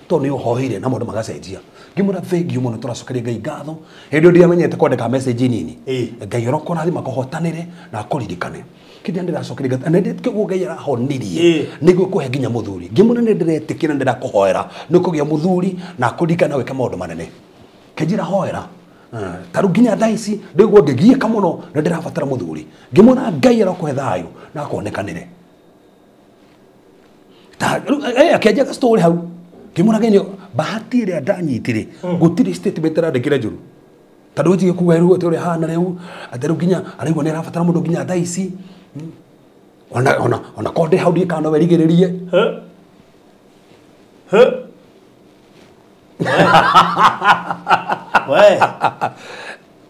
Speaker 3: tondũ nĩ ũhoire na maũndũ magacenjia ngĩmũra thengiũ mũno tũracokeria Ngai ngatho hĩndĩ ĩyo ndiamenyete kwandĩka message nini Ngai arokũrathima kũhotanĩre na akũririkane kinya ndĩracokeria ngatho na ndĩkĩguo Ngai arahonirie nĩguo kũhe nginya mũthuri ngĩmũra nĩ ndĩretĩkĩra ndĩrakũhoera nĩ kũgĩa mũthuri na akũririkana wĩke maũndũ manene kĩnjĩra hoera taru nginya thaa ici ndĩguo ngĩgiĩka mũno na ndĩrabatara mũthuri ngĩmũra Ngai arokũhe thayũ na akonekanĩre akĩanjaga story hau ngĩmũra Ngai bahati ĩrĩa ndanyitire gũtirĩ statement arandĩkĩre njũru tondũ njiĩ kuga rĩu atĩ ũrĩa hana rĩu atĩ rĩu nginya araigua nĩ arabatara mũndũ nginya thaa ici ona korwo ndĩ hau ndikano werigĩrĩrie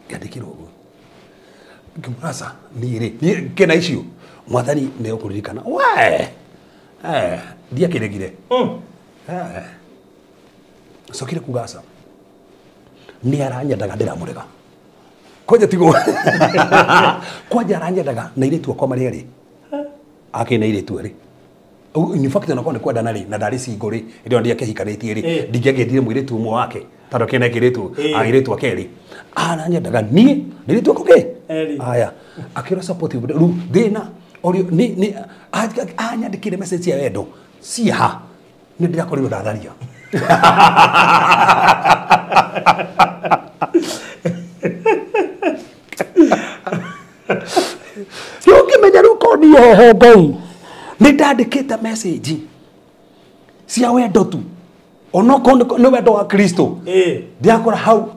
Speaker 3: ngĩandĩkĩrwo ũguo ngĩmũraca niĩ kena icio mwathani nĩ ũkũririkana ndiakĩregire cokire kugaca nĩ aranyendaga ndĩramũrega kwanja tigo kwanja aranyendaga na airĩtu akwa marĩ erĩ akĩna airĩtu erĩ in fact ona kwenda kwenda nari na ndari cingũrĩ ĩrĩa ndiakĩhikanĩtie rĩ ndingĩagendire mũirĩtu ũmwe wake tondũ kĩna kĩrĩtu airĩtu akerĩ aranyendaga niĩ nĩrĩtu akũkĩ aya akĩra supportive rĩu thĩna nĩ anyandĩkĩre message ya wendo ciaha nĩ ndĩrakorirwo ndatharia ũngĩmenya rĩu korwo niĩ hoho Ngai nĩ ndandĩkĩte message cia wendo tu onokorwo nĩ wendo wa Kristo ndiakora hau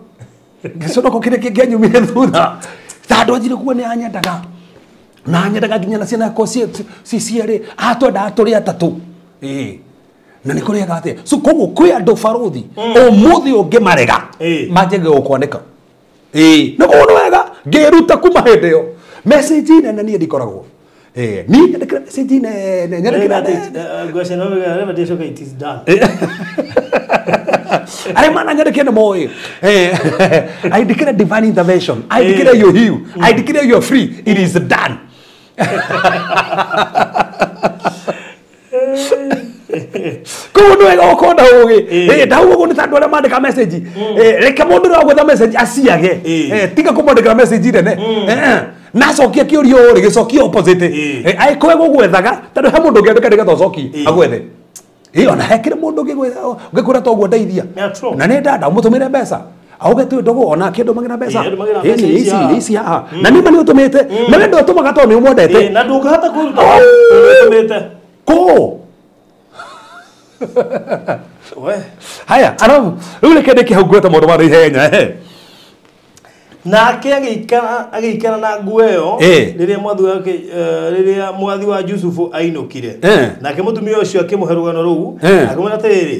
Speaker 3: gĩconoko kĩrĩa kĩngĩanyumire thutha tondũ anjire kuo nĩ anyendaga na anyendaga nginya na ciana yakwa cierĩ atwendaga tũrĩ atatũ na nĩ kũrĩaga atĩa so koguo kwĩ andũ barothi ũmũthĩ ũngĩmarega manjenge gũkwanĩka nĩ koguo nĩ wega ngĩruta kuma hĩndĩ ĩyo message nene niĩ ndikoragwo niĩ nyandĩkĩra message nene nyandĩkĩra arĩa mananyandĩkĩra nĩ moĩ aindĩkĩra divine intervention aindĩkĩra you heal aindĩkĩra you are free it is done koguo nĩ wega ũkorwo na ũgĩ ndauga ũguo nĩ ta andũ arĩa mandĩka message reke mũndũ ũrĩa gwetha message aciage tiga kũmwandĩkĩra message nene na cokia kĩũria ũrĩ gĩcokia opposite aĩkwe gũgwethaga tondũ he mũndũ ũngĩandĩka nĩgetha ũcokie agwethe ona hekĩre mũndũ ũngĩkwĩra to ũguo ndeithia na nĩ ndanda ũmũtũmĩre mbeca auge tu ndogo ona kĩndũ magĩra mbeca ici haha na nĩ mani ũtũmĩte na wendo ũtũmaga tondũ nĩ ũmwendete
Speaker 4: na ndũngĩhota kũruta ũtũmĩte
Speaker 3: ko haya arabu rĩu reke ndĩke hau ngweta maũndũ ma naihenya
Speaker 4: nake agĩikara na nguo ĩyo rĩrĩa mwathi wa Jusufu ainũkire nake mũtumia ũcio akĩmũhe rũgano rũu akĩmwĩra atĩrĩrĩ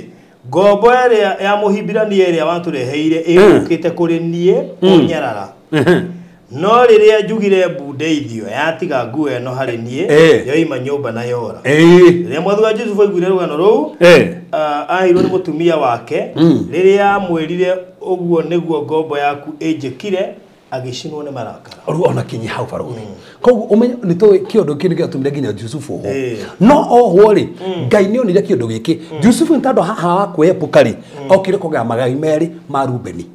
Speaker 4: ngombo ĩrĩa ya mũhimbirania ĩrĩa watũreheire ĩgũkĩte kũrĩ niĩ ũnyarara no rĩrĩa njugire mbu ndeithio yatiga nguo ĩno harĩ niĩ yoima nyũmba na yora rĩrĩa mwathi wa Jusufu aiguire rũgano rũu ahirwo nĩ mũtumia wake rĩrĩa amwĩrire ũguo nĩguo ngombo yaku ĩnjĩkire agĩcinwo nĩ marakara
Speaker 3: rĩu ona kinyi hau barothi koguo ũmenye nĩ tũĩ kĩondo kĩrĩ gĩatũmire nginya Jusufu ho no oho rĩ Ngai nĩ onire kĩondo gĩkĩ Jusufu nĩ tondũ haha wa kwĩhĩpũka rĩ okire kũgĩa magai merĩ ma Rubeni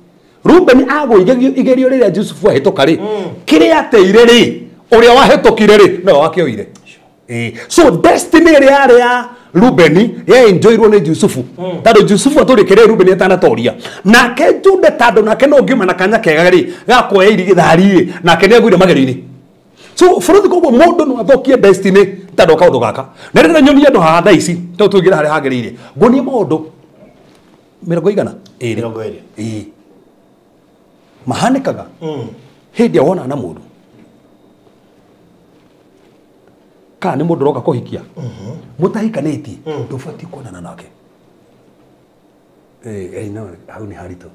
Speaker 3: agũigerio igerio rĩrĩa Jusufu ahĩtũka rĩ kĩrĩa ateire rĩ ũrĩa wahĩtũkire rĩ no wakĩoire so destiny ĩrĩa yarĩ ya Rubeni ye enjoyirwo ni Yusufu tando Yusufu aturikire Rubeni atanatoria nake Jude tando nake no ngima na kanya kega ri gakoya iri githari nake ni aguire mageri-ini so bũrũri koguo mũndũ no athokie destiny tando kaũndũ gaka na rĩrĩa nyonia andũ haha thaa ici to tũingĩra harĩa hagĩrĩire ngonie maũndũ 20 ĩĩ mahanĩkaga hĩndĩ ya wona na mũndũ kana nĩ mũndũ roka kũhikia mũtahikanĩtie ndũbatiĩ kuonana nake no hau nĩ haritũ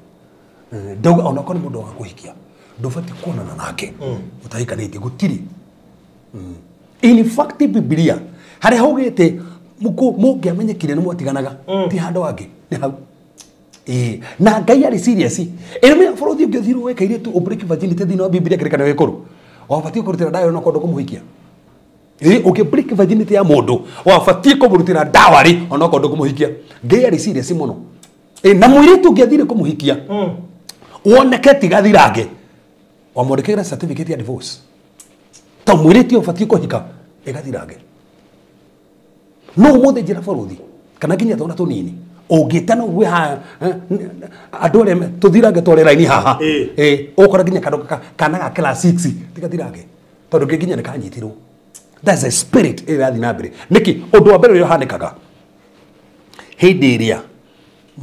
Speaker 3: ndauga ona korwo nĩ mũndũ wa kũhikia ndũbatiĩ kuonana nake mũtahikanĩtie gũtirĩ in fact Biblia harĩa haugĩte mũngĩamenyekire nĩ mwatiganaga ti handũ hangĩ nĩ hau na Ngai arĩ serious ĩrĩ bũrũri ũngĩthirwo wekaire tu break virginity thĩinĩ wa Biblia kĩrĩkanĩro gĩkũrũ wabatiĩ kũrutĩra ndawa no kũndũ kũmũhikia break virginity ya mũndũ wabatiĩ kũmũrutĩra ndawa rĩ ona kũndũ kũmũhikia Ngai arĩ serious mũno na mũirĩtu ũngĩathire kũmũhikia woneke tigathirange wamwandĩkĩra certificate ya divorce ta mũirĩtu ũbatiĩ kũhika ĩgathirange no mũthĩ njĩra bũrũri kana nginya twana tũnini ũngĩtana ũgwe ha andũ arĩa tũthirange twarĩ raini haha ũkora nginya kana ga class 6 tigathirange tondũ nginya nĩ kanyitirwo that's a spirit ĩrathiĩ na mbere nĩkĩ ũndũ wa mbere ũrĩa ũhanĩkaga hĩndĩ ĩrĩa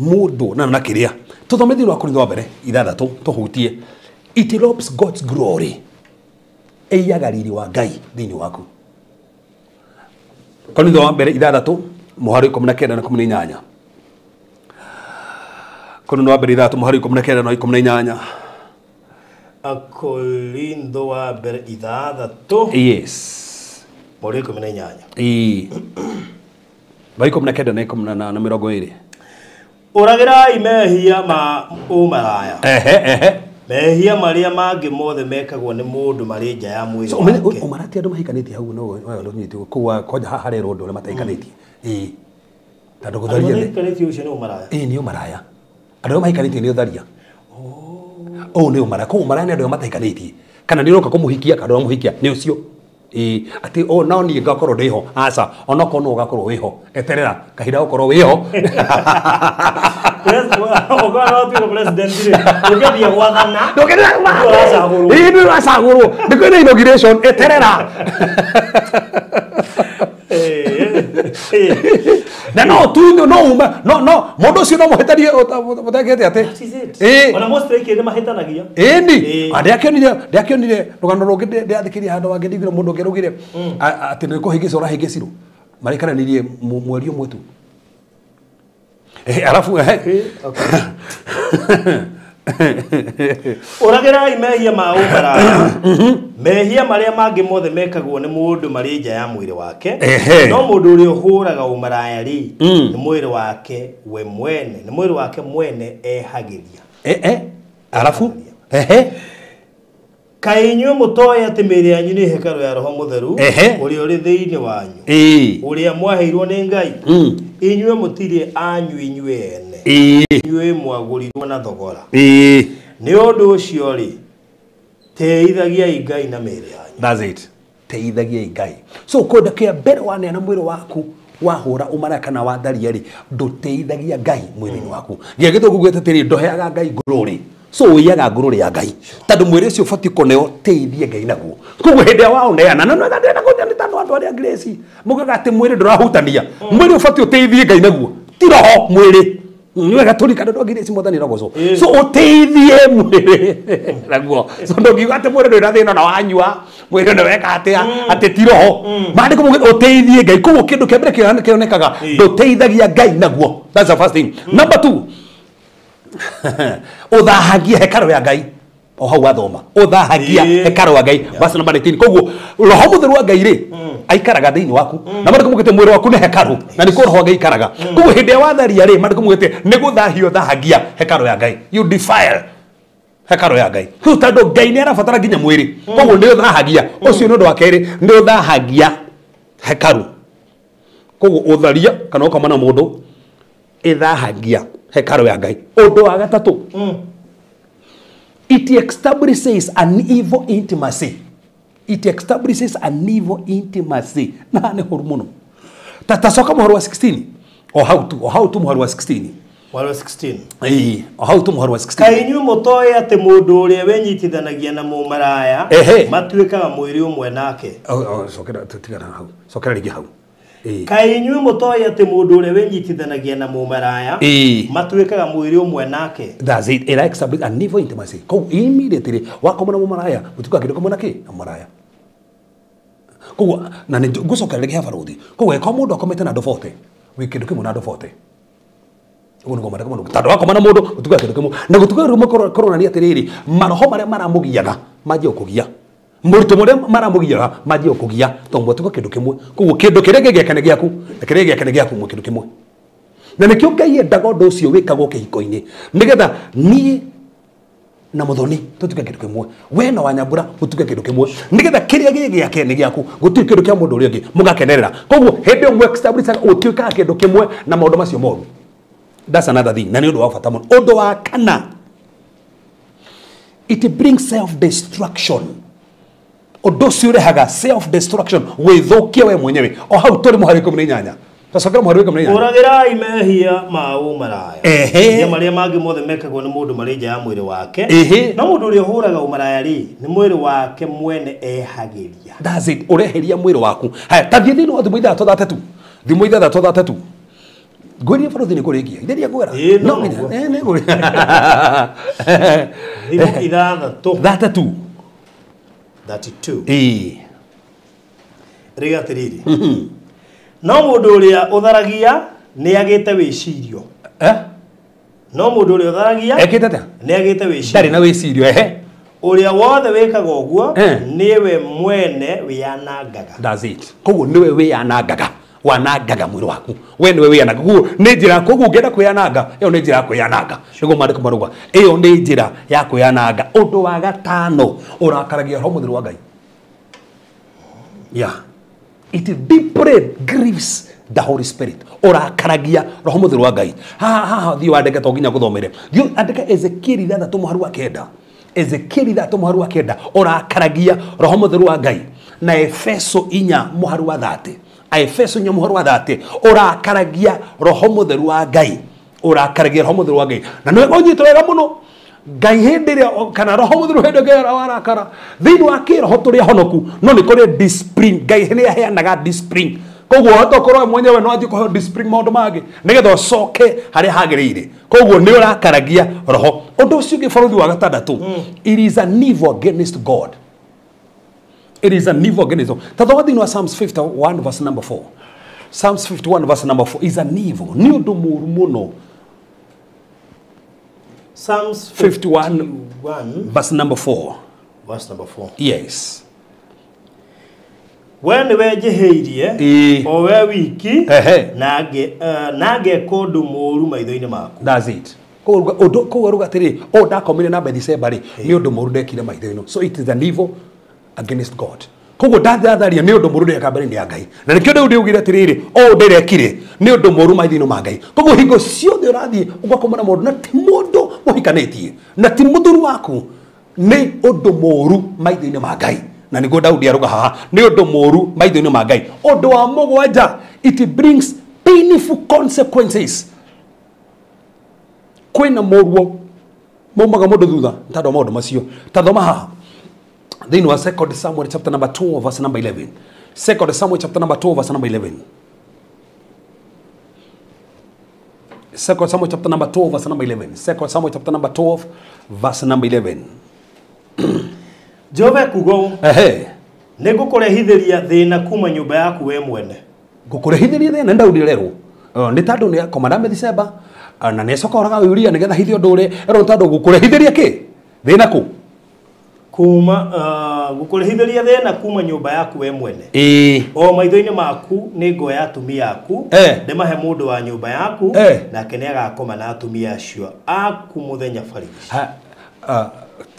Speaker 3: mũndũ na kĩrĩa tũthomethio rwa Korintho wa mbere 6 tũhutie it robs God's glory ĩiyaga riri wa Ngai thĩinĩ waku Korintho wa mbere 6 mũhari 19 na 18 Korintho wa mbere 3 mũhari 19 na 18
Speaker 4: Korintho wa mbere 6
Speaker 3: yes
Speaker 4: mũhari 18
Speaker 3: Vai 19 na 20
Speaker 4: ũragĩrai mehia ma ũmaraya mehia marĩa mangĩ mothe mekagwo nĩ mũndũ marĩ nja ya mwĩrĩ wake
Speaker 3: ũmarati andũ mahikanĩtie hau no ndũnyitwo kũu koja harero ũndũ ũrĩa matahikanĩtie tondũ gũtharia
Speaker 4: mahikanĩtie ũcio nĩ ũmaraya
Speaker 3: nĩ ũmaraya andũ mahikanĩtie nĩ ũtharia nĩ ũmaraya kũu ũmaraya nĩ andũ matahikanĩtie kana nĩ ũroka kũmũhikia kana ũramũhikia nĩ ũcio ati no niĩ ngakorwo ndĩho aca onokorwo no ũgakorwo wĩho eterera kahinda ũkorwo wĩho ndũracagũrwo nĩ kwĩna inauguration eterera na no tu no uma no mũndũ ũcio no mũhĩtanie ũtegete atĩ
Speaker 4: ona most likely nĩ mahĩtanagia
Speaker 3: ni ndakĩonire rũgano rũngĩ ndĩathikĩria handũ wangĩ ndigire mũndũ ũngĩ rũgire atĩ nĩ kũhĩngĩcwo ũrahĩngĩcirwo marĩkananirie mweri ũmwe tu alafu
Speaker 4: ũragĩrai mehia ma ũmaraya mehia marĩa mangĩ mothe mekagwo nĩ mũndũ marĩ nja ya mwĩrĩ wake no mũndũ ũrĩa ũhũraga ũmaraya rĩ nĩ mwĩrĩ wake we mwene nĩ mwĩrĩ wake mwene ehagĩria
Speaker 3: alafu
Speaker 4: kaĩ inyuĩ mũtoĩ atĩ mĩĩrĩ yanyu nĩ hekarũ ya Roho Mũtheru ũrĩa ũrĩ thĩinĩ wanyu ũrĩa mwaheirwo nĩ Ngai inyuĩ mũtirĩ anyu inyuĩ ene inyuĩ mwagũrirwo na thogora nĩ ũndũ ũcio rĩ teithagiai Ngai na mĩĩrĩ yanyu
Speaker 3: that's it teithagiai Ngai so kũndũ kĩa mbere waneana mwĩrĩ waku wahũra ũmaraya kana watharia rĩ ndũteithagia Ngai mwĩrĩ-inĩ waku gĩagĩtũku gwĩta atĩrĩ ndũheaga Ngai glory so ũiyaga glory ya Ngai tondũ mwĩrĩ ũcio ũbatiĩ kũneo teithie Ngai naguo koguo hĩndĩ ĩrĩa waũneana na nĩgetha nĩ tondũ andũ arĩa grace mugaga atĩ mwĩrĩ ndũrahutania mwĩrĩ ũbatiĩ ũteithie Ngai naguo ti roho mwĩrĩ nĩ wega tũrikane andũ a grace mwathani rogoco so ũteithie mwĩrĩ naguo so ndũngiuga atĩ mwĩrĩ ndũrĩ na thĩna na wanyua mwĩrĩ nĩ weka atĩ ti roho maandĩko maugĩte ũteithie Ngai koguo kĩndũ kĩa mbere kĩonekaga ndũteithagia Ngai naguo that's the first thing number 2 ũthahagia hekarũ ya Ngai o hau wathoma ũthahagia hekarũ ya Ngai verse number 19 koguo Roho Mũtheru wa Ngai rĩ aikaraga thĩinĩ waku na maandĩko maugĩte mwĩrĩ waku nĩ hekarũ na nĩkuo Roho Ngai aikaraga koguo hĩndĩ ĩrĩa watharia rĩ maandĩko maugĩte nĩ gũthahia ũthahagia hekarũ ya Ngai you defile hekarũ ya Ngai tondũ Ngai nĩ arabatara nginya mwĩrĩ koguo nĩ ũthahagia ũcio nĩ ũndũ wa kerĩ nĩ ũthahagia hekarũ koguo ũtharia kana ũkoma na mũndũ ĩthahagia hekarũ ya Ngai ũndũ wa gatatũ it establishes an evil intimacy it establishes an evil intimacy na nĩ horu mũno Tacoka mũhari wa 16 o hau tu mũhari wa 16
Speaker 4: Mwari wa 16
Speaker 3: o hau tu mũhari wa 16
Speaker 4: Kaĩ inyuĩ mũtoĩ atĩ mũndũ ũrĩa wenyitithanagia na mũmaraya matuĩkaga mwĩrĩ ũmwe nake.
Speaker 3: Cokera tutigana hau. Cokera rĩngĩ hau.
Speaker 4: Kaĩ inyuĩ mũtoĩ atĩ mũndũ ũrĩa wenyitithanagia na mũmaraya matuĩkaga mwĩrĩ ũmwe nake.
Speaker 3: That's it. It establishes a niveau intimacy. Ko immediately wakoma na mũmaraya mũtuĩkaga kĩndũ kĩmwe nake na mũmaraya. Ko na nĩ ngũcokera rĩngĩ habarũthi. Ko weka mũndũ akomete na andũ 40 wĩ kĩndũ kĩmwe na andũ 40. Ugo ngoma ndakoma tando wako mana mundu utuga kindu kimu na gutuga rumo korona ni atiriri maroho maria maramugiyaga maje ukugia muritu muria maramugiyaga maje ukugia to mwetuga kindu kimwe kugo kindu kirege gekane giaku kirege gekane giaku mu kindu kimwe na nikio Ngai endaga undu ucio wikagwo kihiko-ini nigetha ni na muthoni tutuga kindu kimwe we na Wanyambura utuga kindu kimwe nigetha kiria giake ni giaku gutui kindu kia mundu uria ungi mugakenerera koguo hende mwe establish utuika kindu kimwe na maundu macio moru. That's another thing. Nani odo wa fatamu. Odo wa kana. It brings self-destruction. Odo siure haga self-destruction. Wethokia we mwenyewe. O hau tori muhari 18. Tasokera muhari 18.
Speaker 4: Uragira imehia mau maraya. Ya maria magi mothe mekagwo ni mundu marija ya mwiri wake. Na mundu uri huraga umaraya ri ni mwiri wake mwene ehagiria.
Speaker 3: That's it. Ureheria mwiri waku. Haya tathie thino thimu itha tothatatu. Thimu itha tothatatu. Gori faro thini kore kia. Nderi agora. No ngenya. Ne gori.
Speaker 4: Thimu itha
Speaker 3: thatatu.
Speaker 4: 32. Riga tiriri. No mundu uria utharagia ni agite wicirio. No mundu uria utharagia
Speaker 3: ekite ta
Speaker 4: ni agite wicirio.
Speaker 3: Dari na wicirio
Speaker 4: uria wothe wikaga uguo niwe mwene wianangaga.
Speaker 3: That's it. Koguo niwe wianangaga. Wanangaga mwiri waku we niwe wiananga guo ni njira koguo ngenda kwiananga iyo ni njira kwiananga nigo mandiko maruga iyo ni njira ya kwiananga undu wa gatano urakaragia roho mutheru wa Ngai. Yeah, it deeply grieves the Holy Spirit. Urakaragia roho mutheru wa Ngai. Ha thio andike to nginya guthomere thio andike Ezekiel 3 muhari wa 9. Ezekiel 3 muhari wa 9 urakaragia roho mutheru wa Ngai na Efeso 4 muhari wa 30. Efeso nyamuhoro wa 30 urakaragia roho mutheru wa Ngai. Urakaragia roho mutheru wa Ngai na niwe onyitwega muno Ngai hendiria kana roho mutheru hendiria warakara thini wa kiroho turi honoku no ni kuri discipline. Ngai hene aheanaga discipline koguo hatokorwo mwenyewe no athi kuhe discipline maundu magi nigetha ucoke hari hagirire koguo ni urakaragia roho undu ucio gibaruthi wa gatandatu. It is an evil against God. It is an evil organism. Tathogadi no Psalms 51 verse number 4. Psalms 51 verse number 4 is an evil. Ni undu muru muno.
Speaker 4: Psalms
Speaker 3: 51 verse number 4.
Speaker 4: Verse number 4.
Speaker 3: Yes.
Speaker 4: When we jeheirie o we wiki nage kondu muru maitho-ini maku.
Speaker 3: That's it. Ko ruga tiri o ndakomire na Bathsheba ri ni undu muru ndekire maitho-ini. So it is an evil against God. Koguo ndathatharia ni undu muru ndeka mbere ni Ngai. Na nikio ndu ugire tiriri o ndirekire ni undu muru maitho-ini ma Ngai. Koguo hingo ciothe urathie ugakomana mundu na ti mundu muhikanitie na ti muthuru waku ni undu muru maitho-ini ma Ngai. Na niguo Daudi aruga haha ni undu muru maitho-ini ma Ngai. Undu wa mugwanja, it brings painful consequences. Kwina muruo mumaga mundu thutha ntado maundu macio tathoma haha thini wa 2 Samuel chapter number 2 verse number 11. 2 Samuel chapter number 2 verse number 11. 2 Samuel chapter number 2 verse number 11. 2 Samuel chapter number 12 verse number 11.
Speaker 4: Jehova kugo nigukurehithiria thina kuma nyumba yaku we mwene.
Speaker 3: Gukurehithiria thina Daudi rero ni tandu ni komanda Bathsheba na necoka oraga Uria nigetha hithio ndure ero tandu gukurehithiria ki thina ku
Speaker 4: kuma gukurehithiria thina kuma nyumba yaku we mwene. O maitho-ini maku ni ngoya atumia aku ndemahe mundu wa nyumba yaku nake ni agakoma na atumia acio aku muthenya barigici.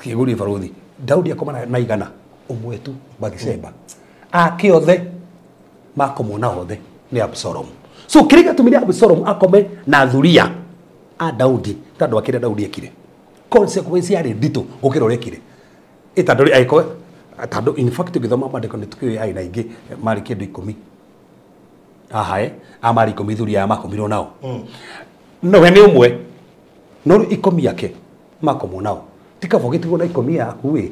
Speaker 3: Kiguri baruthi Daudi akoma na igana umwe tu Bathsheba akiothe makomona othe ni Absalom. So kiriga tumiria Absalom akome na thuria a Daudi tandu akire Daudi ekire consequence ya ndito gukira urekire itanduri aiko tandu in fact githoma mandiko ni tukio aina ingi mari kindu 10 aha amari komithuri ya makomirwo nao no we ni umwe no ikomi yake makomo nao tika fogetirwo na ikomi yaku we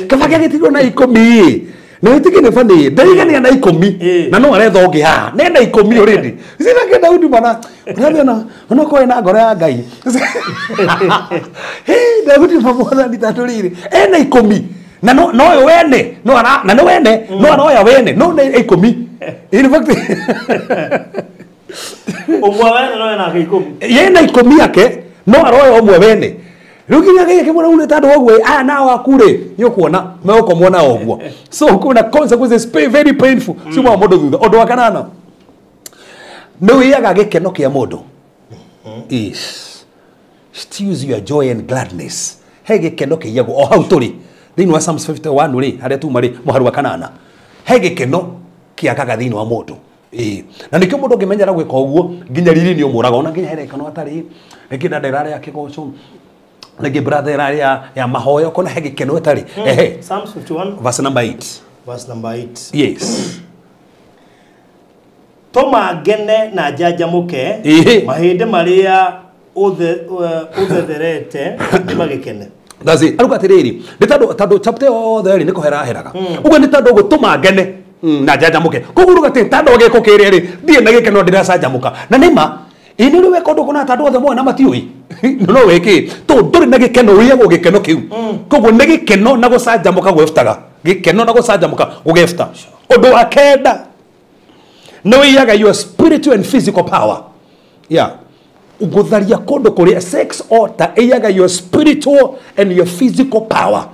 Speaker 3: kama getirwo na ikomi na witike ne fani ndaigania na ikomi na no aretho ngi ha nenda ikomi already sina kenda udi mana unaona ono ko ena ngoro ya ngai Daudi mabona nditatulire ena ikomi na no wene no ara na no wene no ara ya wene no na ikomi in fact
Speaker 4: omwe wene no ena ikomi
Speaker 3: yena ikomi yake no ara ya omwe wene ruginya gike kimona une tando ogwe na wakure nyokuona meko muona ogwo so kuna consequences very painful si mwa modo thutha ondo wakanana no yaga gikeno kia modo is steals your joy and gladness he gikeno kiyago o hau turi thini wa Psalms 51 ri haria tu mari muharu wa kanana he gikeno kiagaga thini wa modo na nikyo modo ngimenyera gwika ogwo nginya riri ni umuraga ona nginya here kana atari nginya nderare ya kigoco ngi brother ya mahoyo kona he gikeno atari
Speaker 4: Psalms 51
Speaker 3: verse number 8 yes
Speaker 4: toma ngene na njanjamuke mahinde maria uthetherete nimagikene
Speaker 3: that's it aruka tiriri tando chapter othe ri niko heraheraga ugo ni tando gutuma ngene na njanjamuke kuguruga ti tando geko kiriri thie na gikeno ndiracanjamuka na nima ini ri weka ndu kuna tando othe mo na matiui no weki to nduri na gikeno ri go gikeno kiu kugo ni gikeno na gucanjamuka gweftaga gikeno na gucanjamuka gugefta undu wa kenda no yaga your spiritual and physical power ugutharia kondo kuri sex altar yaga your spiritual and your physical power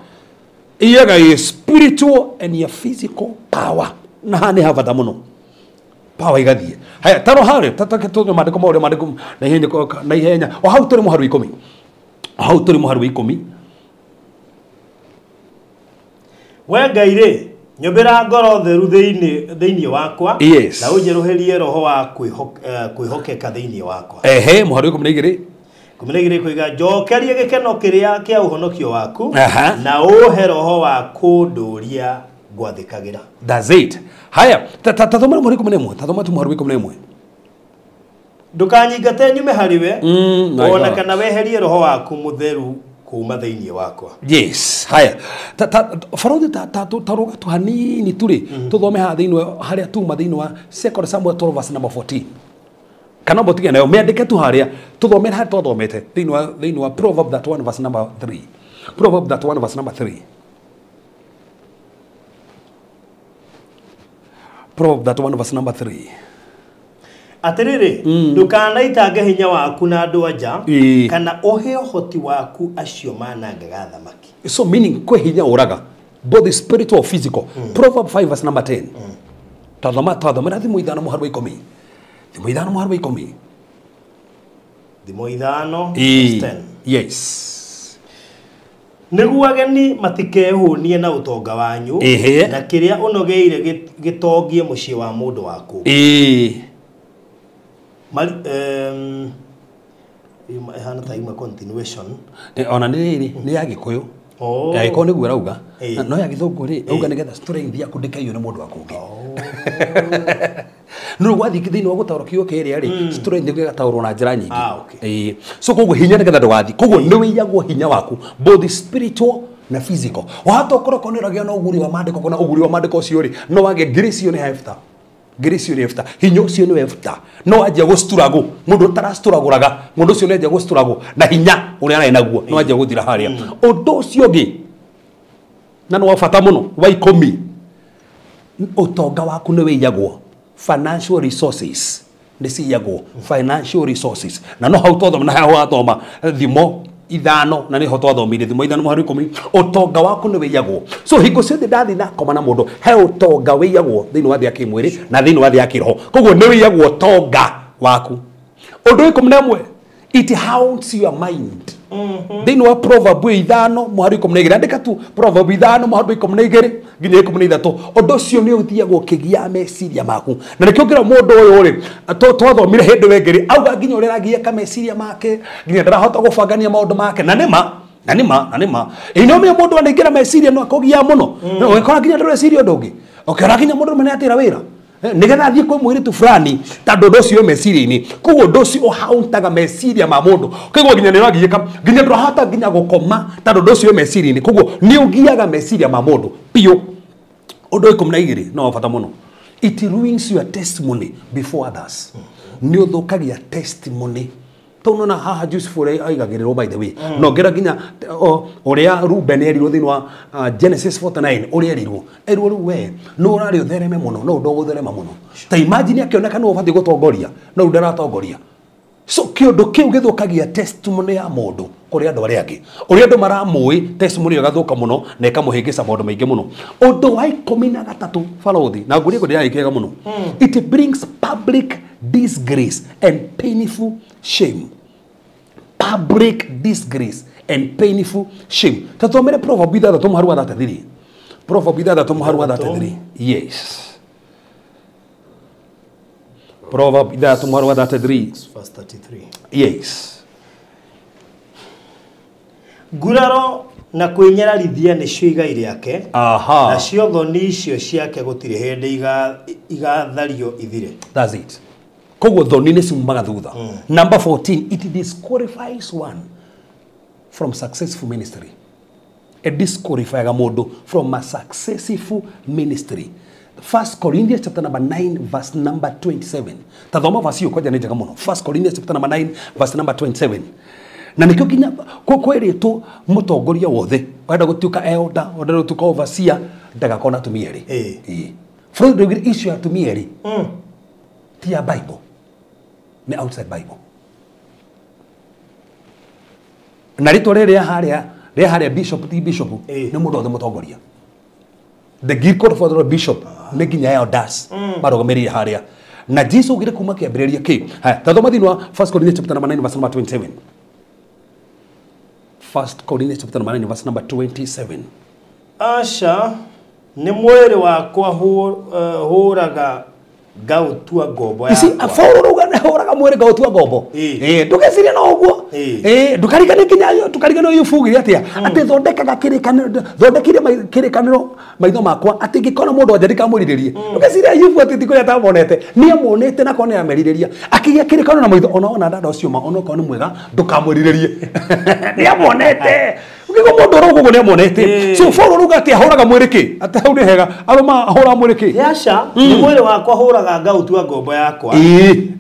Speaker 3: yaga your spiritual and your physical power na hani havata muno power igathie haya taro hare tatake to mandiko mawre mandiko na ihenya o hau turi muharu 10 hau turi muharu 10
Speaker 4: we ngaire nyobera ngoro theru thiini wakwa na unjeruherie roho wa kwihokeka thiini wakwa
Speaker 3: muharu 12
Speaker 4: kuiga njokerie gikeno kiria kia uhonokio waku na uhe roho wa kunduria ngwathikagira
Speaker 3: that's it haya tathoma muharu 11 tathoma tu muharu 11
Speaker 4: ndukanyingate nyume hariwe ona kana weherie roho waku mutheru kuma thiini wakwa
Speaker 3: yes haya farothi taroga tu hanini turi tuthome ha thiini haria tuma thiini wa 2 Samuel 12 verse number 14 kana botige nayo meandike tu haria tuthome ha tuthomete thiini wa Proverb that one verse number 3 Proverb that one verse number 3 Proverb that one verse number 3
Speaker 4: atiriri ndukanaitaga hinya waku na andu anja kana oheo hoti waku acio manangaga thamaki
Speaker 3: so meaning kwe hinya uraga both the spiritual or physical Proverb 5 verse number 10 tathoma na thimu ithano muharu 10 thimu ithano muharu 10
Speaker 4: thimu ithano 10
Speaker 3: yes
Speaker 4: niguo ageni matikehunie na utonga wanyu na kiria unogeire gitongie mucii wa mundu waku hana taima continuation
Speaker 3: ona ni ya gikuyu iko ni gwira uga no ya githungu ri uga nigetha strength ya kundikayo ni mundu waku no gwathi kithini wa gutaurukio keria ri strength ngiga taurwo na njira nyingi so koguo hinya nigetha ndugathi koguo ni wiyagwo hinya waku both spiritual na physical wahata ukoro koneragia na uguri wa mandiko kuna uguri wa mandiko cio ri no wage grace yo ni hefta grace yo efta hinyo cio ni efta no aje go struggle mundu tarasturaguraga mundu cio ni aje go struggle na hinya uri ana naguo no aje guthira haria undu cio gi na no wafata muno wa 10 utonga waku ni wiyagwo financial resources ni ciyagwo financial resources na no hau tothoma na hau athoma thimo ithano na ni ho twathomire thimo ithano muharu 10 utonga waku ni wiyagwo so hingo ciothe ndathi na koma na mundu he utonga wiyagwo thiini wa thia kimwiri na thiini wa thia kiroho koguo ni wiyagwo tonga waku undu 11 it haunts your mind thiini wa Proverb ithano muharu 12 andika tu Proverb ithano muharu 12 nginya 13 undu ucio ni uthiagwo kigia meciria maku na nikio ngira mundu uyu ri twathomire hindi wengeri auga nginya uri ragia ka meciria make nginya ndarahota gubangania maundu make na nima na nima ino me mundu anaikira meciria no akogia muno no wekora kinya ndore ciria ndungi okera kinya mundu mene atira wira nigetha athie kwa mwiritu fulani tando ndocio meciria-ini koguo ndocio uhauntaga meciria ma mundu koguo nginya ni ragiyika nginya ndurahota nginya gukoma tando ndocio meciria-ini koguo ni ugiaga meciria ma mundu pio undu 12 no bata muno. It ruins your testimony before others. Ni uthukagia testimony. Tonona haha Joseph aigagirirwo by the way. No ngera ginya uria Ruben erirwo thini wa Genesis 49 uria erirwo. Erirwo riu we no urari uthereme muno no ndo gutherema muno. Ta imagine akioneka no ubati gutongoria no ndaratongoria. So kiondo kiu githukagia testimony ya mundu kuri andu aria angi. Uri andu maramui testimony yo gathuka muno na ikamuhingisa maundu maingi muno. Undu wa 13 Farothi na nguri kuria ikega muno. It brings public disgrace and painful shame. Public disgrace and painful shame. Tatomere Proverbs 3:33. Proverbs 3:33. Yes. Proverbs 3:33.
Speaker 4: Verse 33.
Speaker 3: Yes.
Speaker 4: Nguraro na kwinyararithia nicio igai riake.
Speaker 3: Aha.
Speaker 4: Na cio thoni icio ciake gutiri hindi igathario ithire.
Speaker 3: That's it. Koguo thoni ni ciumaga thutha. Number 14, it disqualifies one from successful ministry. It disqualifies mundu from a successful ministry. 1 Corinthians chapter number 9 verse number 27. Tathoma verse hiyo koja ni njega muno. 1 Corinthians chapter number 9 verse number 27. Na nikio kinya kweretu mutongoria wothe wenda gutiuka elder wenda gutiuka overseer ndagakona tumieri from the issue ya tumieri ti ya Bible ni outside Bible na rito rĩrĩa haria bishop ti bishop ni mundu othe mutongoria the Greek code for the bishop ni nginya elders barogomerire haria na Jesu ugire kuma kiambĩrĩria ki tathoma thini wa 1 Corinthians chapter number 9 verse number 27. 1 Corinthians chapter number 9 verse number 27.
Speaker 4: Asha ni mwere wakwa huraga gautua ngombo yakwa.
Speaker 3: Isi aforuga ne huraga mwere gautua ngombo. Ndugecirie no uguo. Ndukarigane kinya tukarigane uyu fugire atia ati thondekaga kirikaniro maitho makwa ati ngikona mundu anjandika muriririe. Ndugecirie yufu ati tikuya tamonete ni amonete na kone ameririria akigia kirikaniro na maitho ona ndada ucio ma ona kone mwega ndukamuriririe. Ni amonete ukigo mundu rogo ni amonete so foruga ati ahuraga mwere ki ati hau ni hega aroma ahura mwere ki
Speaker 4: yasha ni mwere wakwa huraga ngautua ngombo yakwa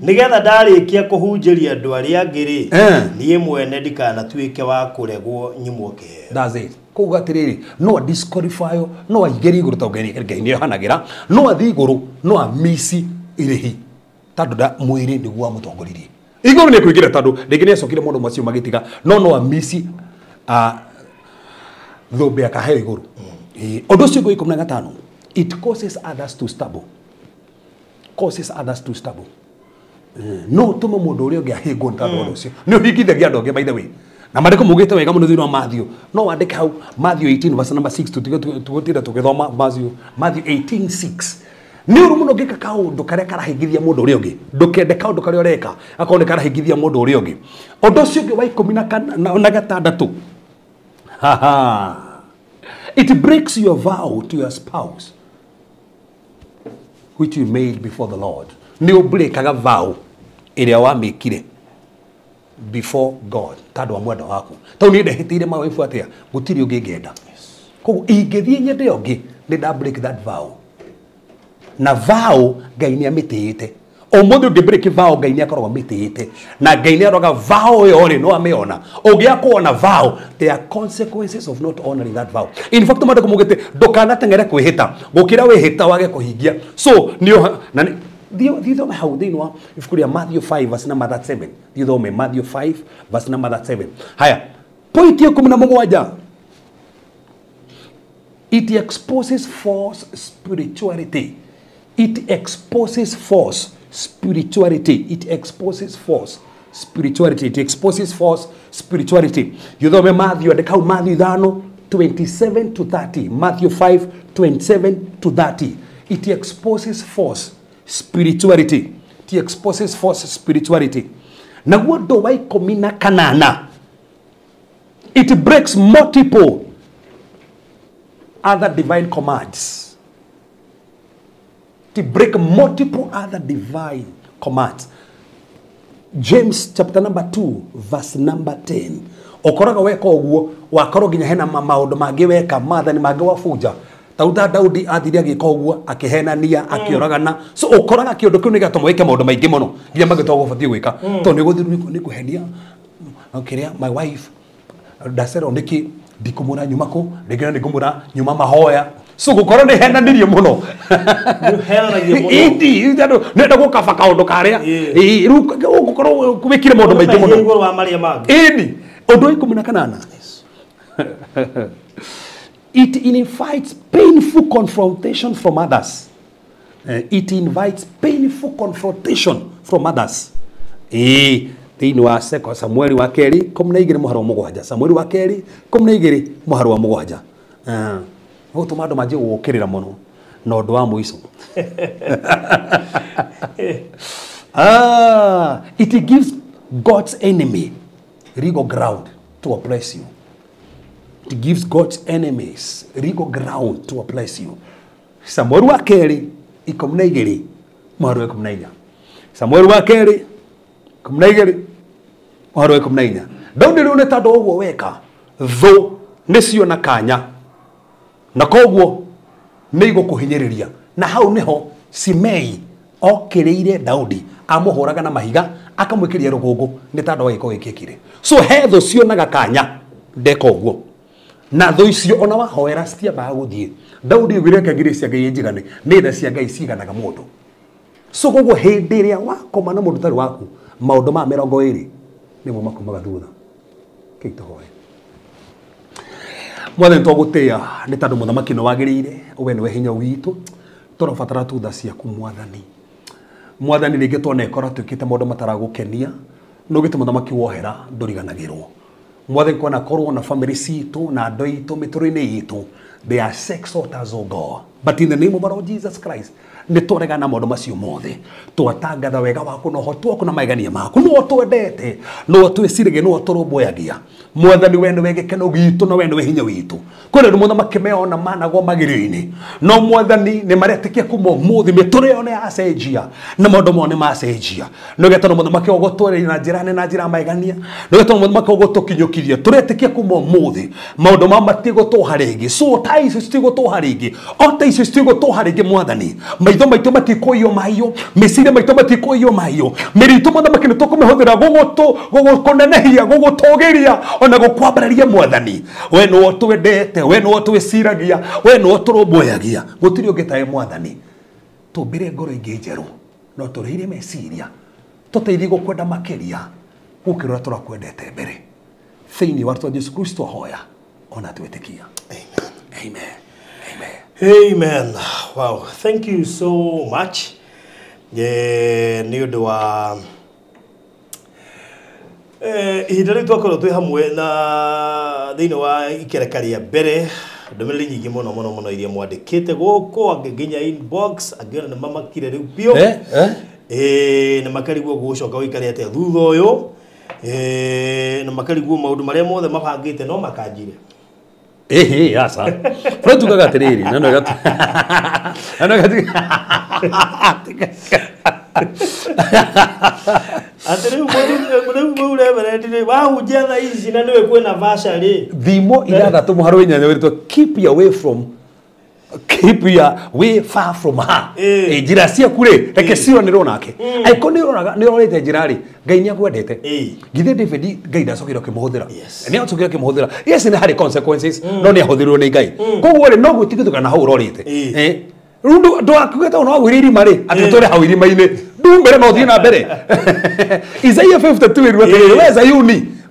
Speaker 4: nigetha ndarikia kuhunjiria andu aria angiri nie mwene ndikanatuike wa kuregwo nyimwo ke.
Speaker 3: That's it. Kuga atiriri no disqualify no aigeri iguru tongeri ngai ni hanagira no athi iguru no amisi irihi tandu da mwiri niguo amutongoririe iguru ni kuigira tandu ringi ni acokire mundu macio magitiga no amisi thombe akahe iguru undu ucio ngo 15 it causes others to stumble. Causes others to stumble. No tumo mundu uria ungi ahingo ntandu undu ucio ni uhingithagia andu angi by the way na mariko mugite wega muno thini wa Matthew no wandike hau Matthew 18 verse number 6 tugotira tugithoma Matthew 18:6 ni uru muno ngika kaundu karia karahingithia mundu uria ungi ndukende kaundu karia ureka akone karahingithia mundu uria ungi undu ucio ungi wa 16 it breaks your vow to your spouse which you made before the Lord. Ni ubreakaga vow iria wamikire before God tadu wa mwenda waku tau ni ndehitire mawifu atia gutiri ungi ngenda koguo ingithie nyende ungi ni da break that vow na vow Ngai ni amitiite omuthi ungi break vow Ngai ni akoragwo amitiite na Ngai ni aroga vow yo ri no ameona ungi akuona vow there are consequences of not honoring that vow. In fact mande kumugite ndukanatengere kwihita gukira wihita wage kuhingia so nio na thithome hau thini wa ibuku ria Matthew 5 verse number 7. Thithome Matthew 5 verse number 7. Haya point ya 17 it exposes false spirituality. It exposes false spirituality. It exposes false spirituality. It exposes false spirituality. Thithome Matthew andika hau Matthew 5:27 to 30. Matthew 5:27 to 30. It exposes false spirituality. It exposes false spirituality. Na guo ndo wa 18 It breaks multiple other divine commands. To break multiple other divine commands. James chapter number 2 verse number 10. Okoraga weka oguo wakoro ginya hena maundu mangi weka mathani mangi wafunja. Tauda Daudi athiria gika oguo akihenania akioragana. So okoraga kiundu kiu ni gatomweke maundu maingi muno. Ginya magitwa gubatie gwika. To ni guthiru ni kuhenia. Okiria my wife dasero niki ndikumura nyumako ndigena ndikumura nyuma mahoya. So gukora ni henanirie muno.
Speaker 4: Henanagie muno.
Speaker 3: Indi nenda gukaba kaundu karia. Riu gukoro kubikire maundu maingi muno.
Speaker 4: Iguru wa Maria Mag.
Speaker 3: Indi undu 18. It invites painful confrontation from others. It invites painful confrontation from others. Thiini wa seko Samueli wa keri 12 muharo wa 7. Samueli wa keri 12 muharo wa 7. Gutuma andu manje gukirira muno na undu wa muico. It gives God's enemy legal ground to oppress you. It gives God's enemies legal ground to oppress you. Samueli wa keri 12 muharo wa 14. Samueli wa keri 12 muharo wa 14. Daudi riu ni tandu uguo weka thu nicio na kanya na koguo ni igukuhinyiriria na hau niho Simei okiriire Daudi amuhuraga na mahiga akamwikiria rugungu ni tandu wa giko gikikire. So he thu cio na gakanya ndeka uguo na thu icio ona wahoera citiambaga guthie. Daudi ugire kagire cia Ngai njigane ni tha cia Ngai ciganaga mundu. So koguo hindi iria wakoma na mundu tari waku maundu ma 20 nimo makomaga thutha. Kituhoe mwathani twagutia ni tandu muthamaki no wagirire we ni we hinya witu turabatara tutha ciaku mwathani. Mwathani ringi twona ikora twikite maundu mataragukenia no gite muthamaki wohera nduriganagirwo. Mwathani kona korwo na family citu na andu itu mituro-ini itu they are sex altars of God, but in the name of our Lord Jesus Christ ni tũregana maũndũ macio mothe twatangatha wega waku na ũhoti waku na magania maku no twendete no twĩciragia no tũrũmbũyagia. Mwathani we nĩwe gĩkeno gitũ na we nĩwe hinya witũ. Kwĩ andũ mũthamaki meona managwo magĩrĩro-inĩ no Mwathani nĩ maretĩkia kuma ũmũthĩ mĩtũrĩre yao nĩ yacenjia na maũndũ mao nĩ macenjia. No gĩtano mũthamaki ũgũtũrĩra na njĩra magania no gĩtano mũthamaki ũgũtũkinyũkiria tũretĩkia kuma ũmũthĩ maũndũ mao matigũtũha rĩngĩ. So ta icio citigũtũha rĩngĩ o ta icio citigũtũha rĩngĩ Mwathani. Maitho maitũ matikoiyo mahiũ meciria maitũ matikoiyo mahiũ mĩritũ mũthamaki nĩ tũkũmĩhũthĩra gũgũkũnenehia gũgũtũgĩria ona gũkwambararia Mwathani. We nĩwe twendete we nĩwe twĩciragia we nĩwe tũrũmbũyagia gũtirĩ ũngĩ tawe Mwathani. Tũmbĩre ngoro ingĩ njerũ no tũrĩire meciria tũteithie gũkwenda makĩria gũkĩra ũrĩa tũrakwendete mbere thĩinĩ wa Rĩĩtwa Jesũ Kristo hoya ona twĩtĩkia. Amen. Amen.
Speaker 4: Amen. Wow, thank you so much. Nĩ ũndũ wa ihinda rĩu twakorwo twĩ hamwe na thĩinĩ wa ikereka rĩa mbere ndũmĩrĩri nyingĩ mũno iria mwandĩkĩte gũkũ angĩ nginya inbox angĩona nĩ mamakire rĩu biũ nĩ makarigwo gũcoka ũikare atĩa thutha ũyũ na makarigwo maũndũ marĩa mothe mabangĩte no makanjire.
Speaker 3: Yasa. Pronto gatiriri, não é gato. Não é gato.
Speaker 4: Atere mwe ule wa ujana hizi na niwe kwena vashari.
Speaker 3: Thimo ithathatu muharo inyanya wiritwo keep your way far from her. Njira ciaku ri reke cio nĩ ronake. Aiko nĩ rorete njira ri Ngai nĩ akwendete. Githe David Ngai ndacokire kĩmũhũthĩra. Nĩ acokire kĩmũhũthĩra. Yes nĩ harĩ consequences no nĩ ahũthĩrwo nĩ Ngai. Koguo rĩ no gwĩtigithũka na hau rorete. Rundu ndwakugeta no awiriri mari atitore hau irima-inĩ. Ndumbere no thiĩ na mbere. Isaiah 52 irwa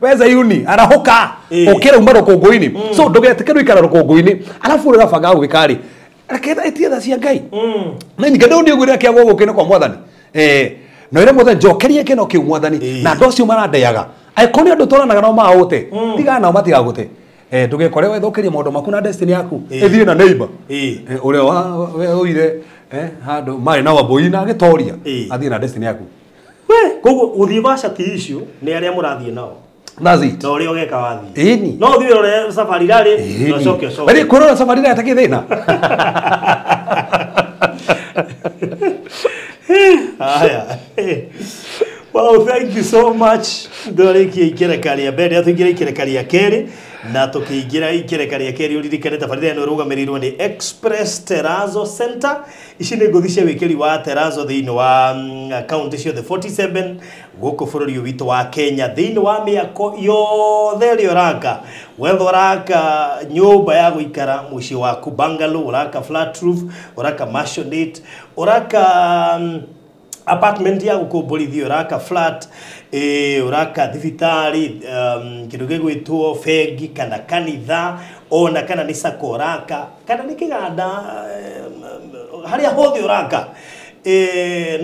Speaker 3: weza yuni arahoka okera umaro rũkũngũ-inĩ. So ndũgetĩkĩrwo ikara rũkũngũ-inĩ alafu ũrĩa ũrabanga gwĩkarĩ reketa ĩtie cia Ngai na ningĩ ndũnĩ ũgwĩra kĩagwo gũkĩna kwa Mwathani no ĩrĩa Mwathani njokerie kĩno kĩu Mwathani na andũ acio marandeaga aiko nĩ andũ tũranaga nao maũte tigana nao matigagũte ndũgekore wethũkĩrie maũndũ maku na destiny yaku ĩthiĩ na neighbor ũrĩa ũire handũ marĩ na wambũi na agĩtoria athiĩ na destiny yaku.
Speaker 4: Koguo gũthiĩ vaca ti icio nĩ arĩa mũrathiĩ nao
Speaker 3: That's it.
Speaker 4: no ri ogeka wathi
Speaker 3: Ĩni.
Speaker 4: no thiwe rore safari rari no coke
Speaker 3: Bali korora safari na take thina.
Speaker 4: Aya. Wow, thank you so much. Ndoreki ikerekari ya mbere atũingire ikerekari ya keri na tukiingira ikerekari ya keri uririkane tabarĩra ĩno ĩrũgamĩrĩirwo nĩ Express Terrazzo Center. Ici nĩ ngũthi cia wĩkĩri wa Terrazzo thĩinĩ wa county ciothe 47 gũkũ bũrũri witũ wa Kenya thĩinĩ wa mĩako yothe ĩrĩa ũraka wetha ũraka nyũmba ya gũikara mũciĩ waku bungalow, ũraka flat roof, ũraka mansionette, ũraka apartment ya gukomborithio uraka flat uraka thibitari kindu gigwitwo fegi kana kanitha ona kana ni sako uraka kana ni kiganda haria hothe uraka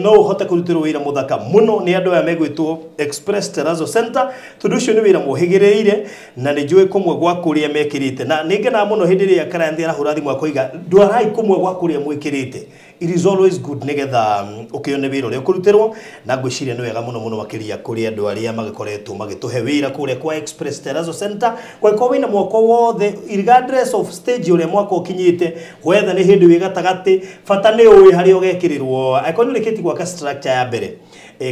Speaker 4: no hota kurutirwo wira muthaka muno ni andu aya megwitwo Express Terrazzo Center tundu ucio ni wira muhigireire na ni njui kumwe gwa kuria mekirite na ningena muno hindi ria karanthi arahura thimu akoiga ndwarai kumwe gwa kuria mwikirite. It is always good nigetha ukione wira uria kurutirwo na ngwiciria ni wega muno makiria kuri andu aria magikoretwo magituhe wira kuria kwa Express Terrazzo Center kwa wina mwako wothe regardless of stage uria mwako ukinyite wetha ni hindi wi gatagati fata ni uwi hari ugekirirwo aikoni rikiti gwaka structure ya mbere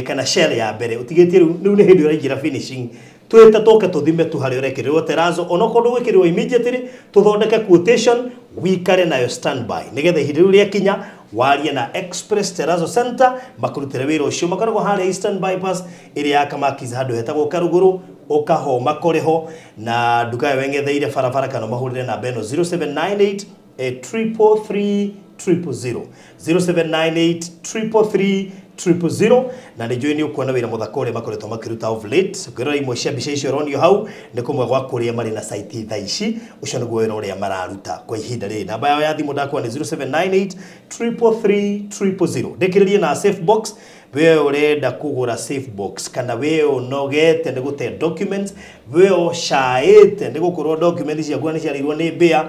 Speaker 4: kana shell ya mbere utigitie riu ni hindi uraingira finishing twita toke tuthime tu hari urekirirwo Terrazzo onokorwo gwikirwo immediately tuthondeke quotation wikare nayo standby nigetha hindi ria kinya waria na Express Terrazzo Center makurutire wira ucio makoragwo hari Eastern Bypass iria akamakiza handu hetagwo Karuguru okaho makoreho na nduka ya wengetheire barabara kana mahurire na beno 0798 333 000 0798 na nĩ njũĩ nĩ ũkuona wĩra mũthaka ũrĩa makoretwo makĩruta of late ngĩrora imwe cia mbica icio ronio hau nĩ kũmwe gwa kũrĩa marĩ na site thaa ici ũcio nĩguo wĩra ũrĩa mararuta kwa ihinda rĩrĩ namba yao ya thimũ ndakuwa nĩ 0798 333 000 ndĩkĩrĩrie na safe box we urenda kugura safe box kana we unogete nĩ gũte documents we ũcaĩte nĩ gũkorwo documents ciaku nĩ ciarĩirwo nĩ mbĩa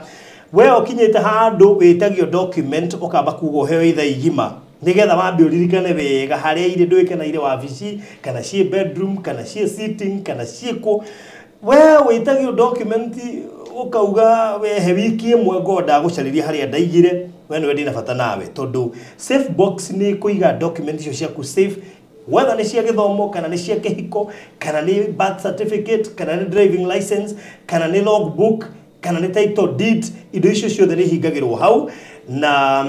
Speaker 4: we ũkinyĩte handũ wĩtagio document ũkamba kuga ũheo itha igima nigetha wambe uririkane wega haria ire ndwike na ire wabici kana cie bedroom kana cie sitting kana cieko we wĩtagio document ukauga we he wiki imwe ngoda gucariria haria ndaigire we nĩ wendi na bata nawe tondu safe box ni kuiga document icio ciaku safe whether ni cia githomo kana ni cia kihiko kana ni birth certificate kana ni driving license kana ni logbook kana ni title deed indo icio ciothe ni hingagirwo hau na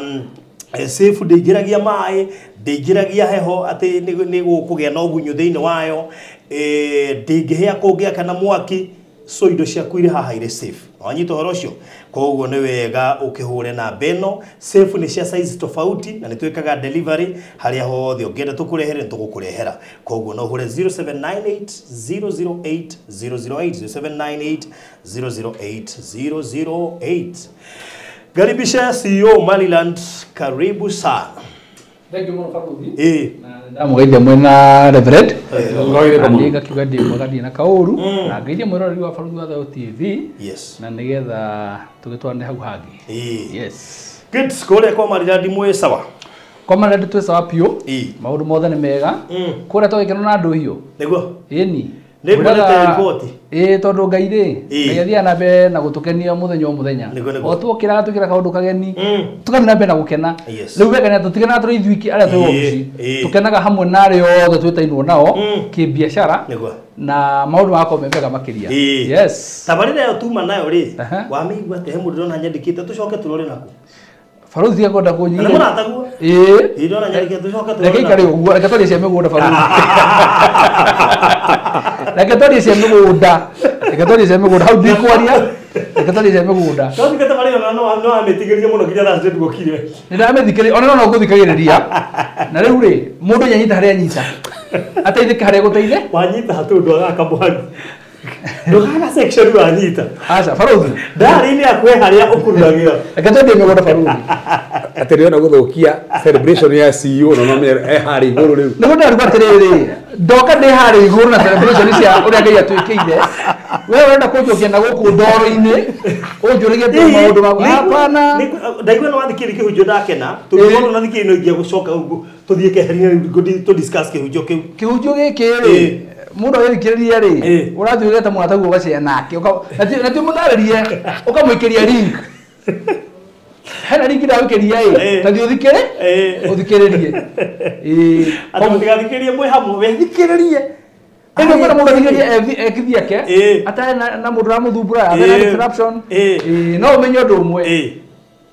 Speaker 4: safe ndeigiragia mai ndeigiragia heho ati ni gukugia na ugunyu thiini wayo ndingihia kungia kana mwaki so indo ciaku ire haha ire safe wanyita horo cio koguo ni wega ukihure na beno safe ni cia size tofauti na ni twikaga delivery haria hothe ungenda tukurehere ni tugukurehera koguo no hure 0798 008 008 0798 008 008 Garibisha CEO Maniland karibu sana.
Speaker 5: Thank you Faruthi. Na mugeithia mwena Reverend. Ndiga kigadi mwagadi na kauru na ngeithia mwirori wa Faruthi wa TV.
Speaker 4: Yes.
Speaker 5: Na nigetha tugitwane hau hangi. Yes.
Speaker 4: Good school kwa Maniland mwe sawa.
Speaker 5: Kwa Maniland twe sawa pio. Maundu mothe ni mega. Kuria twagikeno na andu hiyo.
Speaker 4: Niguo.
Speaker 5: Eni.
Speaker 4: Nĩngwendete riboti
Speaker 5: tondu ngai ri ngai na be na gutukenia muthenya muthenya o twokira tukira kaundu kageni tukani na be na gukena riu wega ni tutigana turi ithuiki aria twi ofici tukenaga hamwe na ri othe twitainwo nao ki biashara na maundu makwa membega makiria yes
Speaker 4: tabarira yo tuma nayo ri wamigwa te mundu ndona nyandikite tucoke turore nako
Speaker 5: Faruthi yakonda kunyiga
Speaker 4: na muratagua ndona nyandikite tucoke turore
Speaker 5: reke kari uguo reke twari cia migunda Faruthi reke twari cia migunda hau ndikwaria reke twari cia migunda
Speaker 4: tondu kete marira no ametigiria muno kinya thaa ndetu gukire
Speaker 5: ni ndamethikiriria ona no guthikagiriria na riu ri mundu nyanyita haria nyita ateithike haria guteithe
Speaker 4: wanyita hatundu agaka muhari ndogana section wanyita
Speaker 5: acha Faruthi
Speaker 4: ndari-ini akwe haria ukururagira
Speaker 5: reke twari migunda Faruthi
Speaker 3: atĩrĩ ona gũthũkia celebration ya CEO na no harĩ igũrũ rĩu
Speaker 5: nĩ mũndũ arũga atĩrĩrĩ ndoka ndĩ harĩ igũrũ na celebration cia ũrĩa Ngai atwĩkĩire we urenda kũnjokia na gũkũ ndoro-inĩ ũnjũrĩgie maũndũ maku hapana
Speaker 4: ndaigua no wathikĩrĩria kĩhunjio ndakena tondũ no nathikĩrĩria no ingĩa gũcoka ũguo tũthiĩ keheri-inĩ to discuss kĩhunjio kĩu
Speaker 5: kĩhunjio gĩkĩ rĩ mundu agithikiriria ri urathi ugeta mwana guo gacea nake na ti mutaririe ukamuikiria link hena link da wikiria ta thi uthikiririe
Speaker 4: ati tigathikirie mwe hamwe thikiririe
Speaker 5: eno kuna mundu athikiria ekithia ke ata na mundu ramuthumbura atha disruption no umenye undu umwe